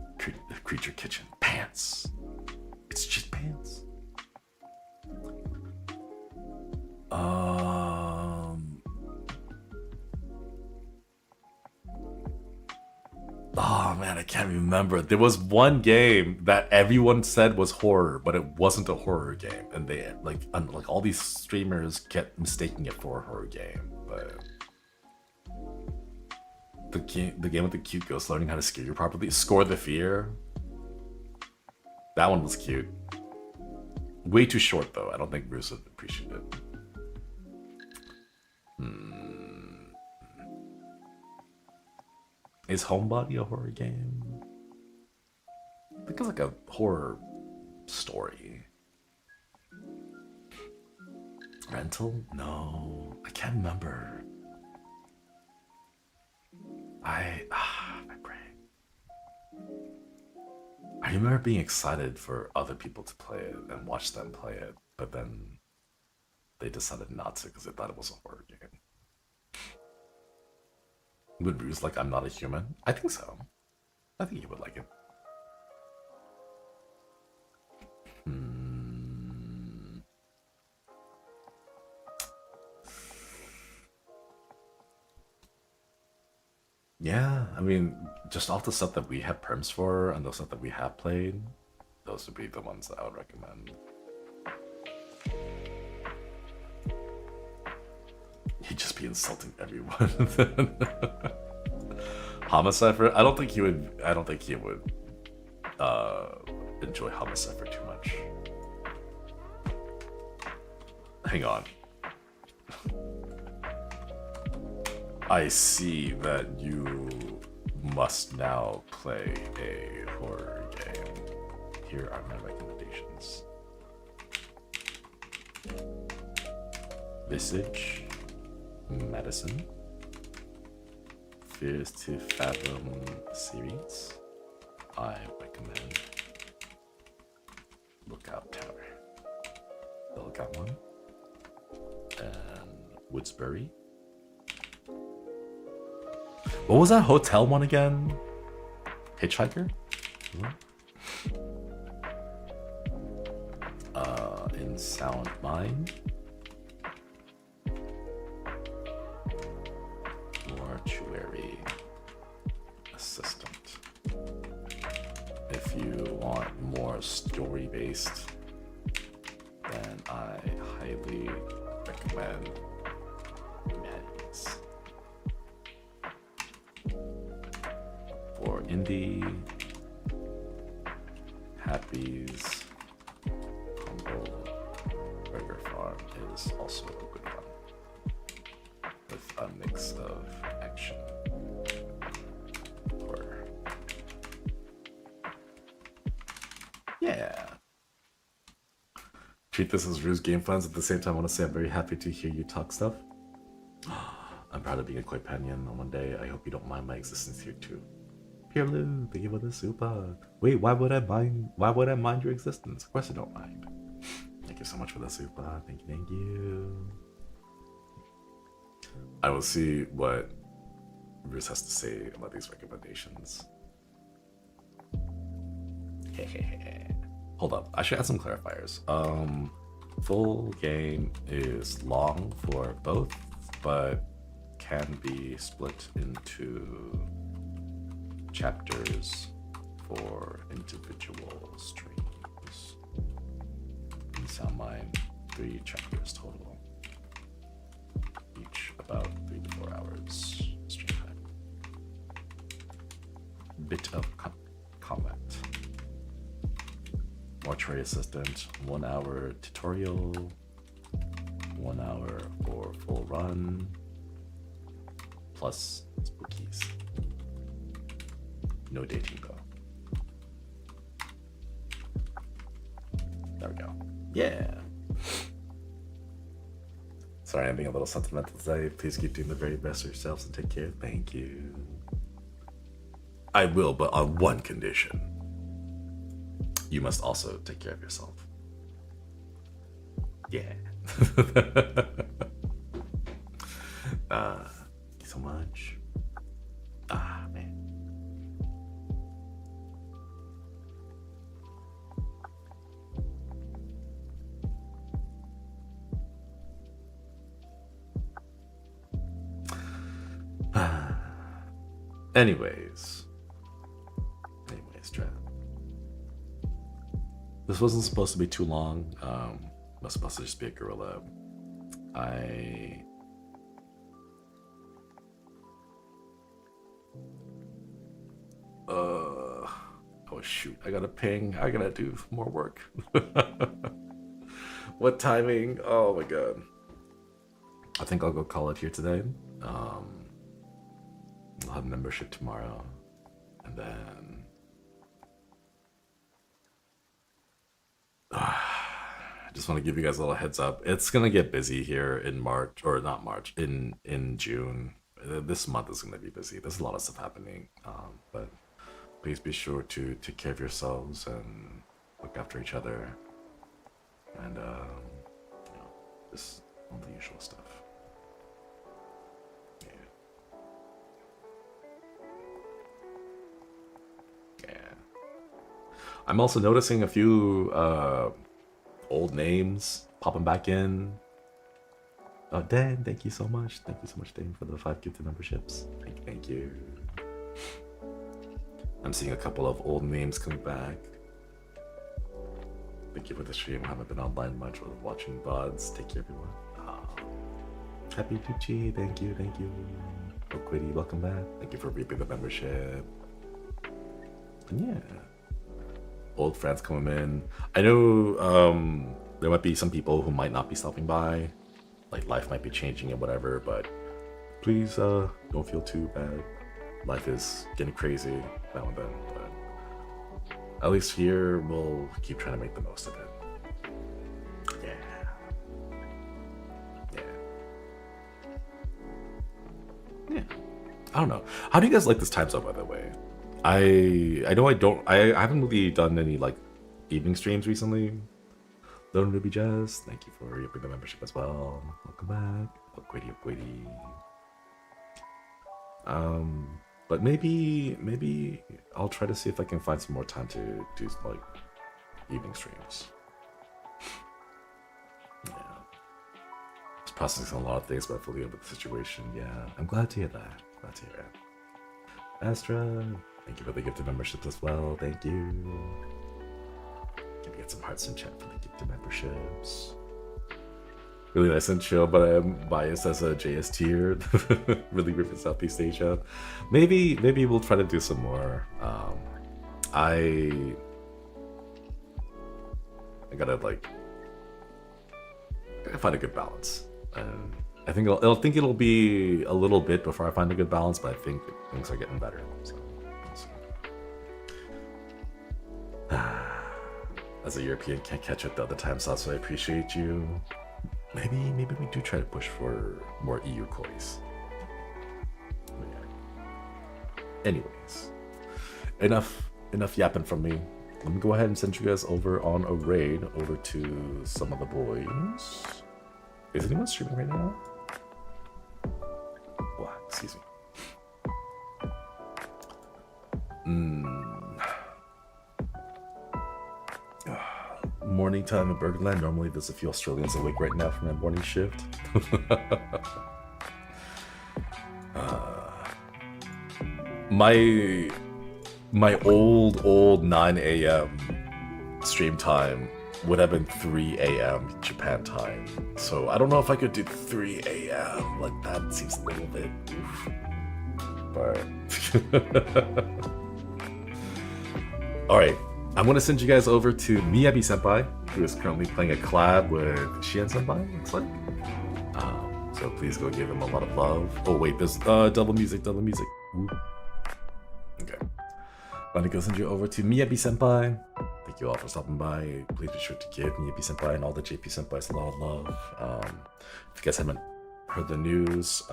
Creature Kitchen. Pants. It's just pants. Oh man, I can't remember. There was one game that everyone said was horror, but it wasn't a horror game, and they like all these streamers kept mistaking it for a horror game. But the game with the cute ghost learning how to scare you properly. Score the Fear. That one was cute. Way too short though. I don't think Bruce would appreciate it. Is Homebody a horror game? I think it's like a horror story. Rental? No, I can't remember. My brain. I remember being excited for other people to play it and watch them play it, but then they decided not to because they thought it was a horror game. Would Bruce like I'm Not a Human? I think so. I think he would like it. Yeah, I mean, just off the stuff that we have perms for and the stuff that we have played, those would be the ones that I would recommend. He'd just be insulting everyone. Homicipher? I don't think he would enjoy Homicipher too much. Hang on. I see that you must now play a horror game. Here are my recommendations. Visage, Medicine, Fears to Fathom series. I recommend Lookout Tower, the Lookout one, and Woodsbury. What was that hotel one again? Hitchhiker? In Sound Mind. Mortuary Assistant. If you want more story-based, then I highly recommend Maddie's. For indie, Happy's Humble Burger Farm is also a good one, with a mix of action, horror. Yeah. Treat this as Rue's game plans. At the same time, I want to say I'm very happy to hear you talk stuff. I'm proud of being a companion on one day. I hope you don't mind my existence here too. Pierre-Lou, thank you for the super. Wait, why would I mind? Why would I mind your existence? Of course I don't mind. Thank you so much for the super. Thank you, thank you. I will see what Bruce has to say about these recommendations. Hold up, I should add some clarifiers. Full game is long for both, but can be split into chapters for individual streams. In Soundmind, 3 chapters total, each about 3 to 4 hours stream time. Bit of comment. Mortuary Assistant, 1 hour tutorial, 1 hour for full run, plus spookies. No dating though. There we go. Yeah. Sorry, I'm being a little sentimental today. Please keep doing the very best for yourselves and take care. Thank you. I will, but on one condition. You must also take care of yourself. Yeah. Thank you so much. Man. Anyways, Trev. This wasn't supposed to be too long. It was supposed to just be a gorilla. I Oh shoot, I gotta ping. I gotta do more work. What timing? Oh my god. I think I'll go call it here today. I'll have membership tomorrow. And then I just want to give you guys a little heads up. It's gonna get busy here in March, or not March, in June. This month is gonna be busy. There's a lot of stuff happening. But please be sure to take care of yourselves and look after each other. And just all the usual stuff. I'm also noticing a few old names popping back in. Oh, Dan, thank you so much. Thank you so much, Dan, for the 5 gifted memberships. Thank you. I'm seeing a couple of old names coming back. Thank you for the stream. I haven't been online much with watching VODs. Take care, everyone. Happy Tucci, thank you, thank you. Okwidi, welcome back. Thank you for reaping the membership. And yeah. Old friends coming in. I know there might be some people who might not be stopping by. Like life might be changing and whatever, but please don't feel too bad. Life is getting crazy now and then, but at least here we'll keep trying to make the most of it. Yeah. I don't know. How do you guys like this time zone, by the way? I know I haven't really done any like evening streams recently. Little Ruby Jazz, thank you for reaping the membership as well. Welcome back. Okwidi. But maybe I'll try to see if I can find some more time to do like evening streams. Yeah. Just processing a lot of things about Philia with the situation. Yeah, I'm glad to hear that. Glad to hear it. Astra, thank you for the gifted memberships as well. Thank you. Can we get some hearts in chat for the gifted memberships? Really nice and chill, but I'm biased as a JS tier. Really great for Southeast Asia. Maybe we'll try to do some more. I gotta find a good balance, and I think it'll be a little bit before I find a good balance, but I think things are getting better. So, as a European, can't catch up the other time slots, so I appreciate you. Maybe we do try to push for more EU coins. Yeah. Anyways, enough yapping from me. Let me go ahead and send you guys over on a raid over to some of the boys. Is anyone streaming right now? Wow, excuse me. Morning time in Bergenland. Normally there's a few Australians awake right now from that morning shift. My old 9 a.m. stream time would have been 3 a.m. Japan time. So I don't know if I could do 3 a.m. Like that seems a little bit oof. But alright. I'm gonna send you guys over to Miyabi Senpai, who is currently playing a collab with Shien Senpai, looks like. So please go give him a lot of love. Oh wait, there's double music. Ooh. Okay. I'm gonna go send you over to Miyabi Senpai. Thank you all for stopping by. Please be sure to give Miyabi Senpai and all the JP Senpais a lot of love. If you guys haven't heard the news,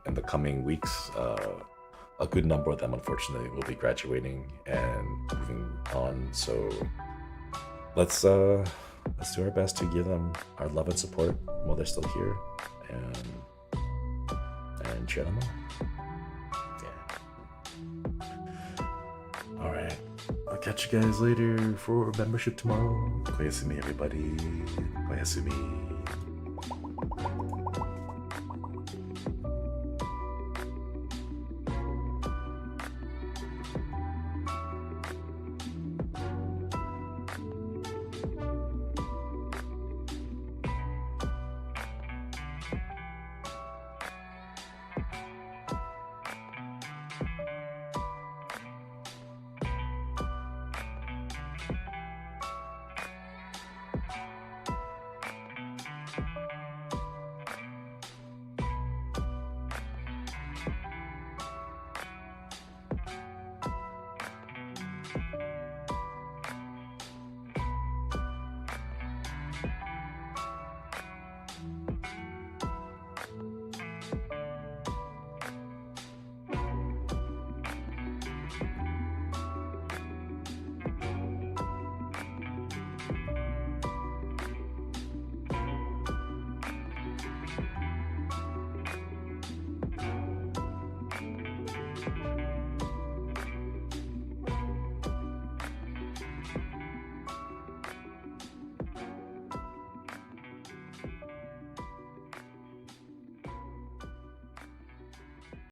in the coming weeks, a good number of them, unfortunately, will be graduating and moving on. So let's do our best to give them our love and support while they're still here, and cheer them on. Yeah. All right. I'll catch you guys later for membership tomorrow. Koyasumi, everybody. Koyasumi.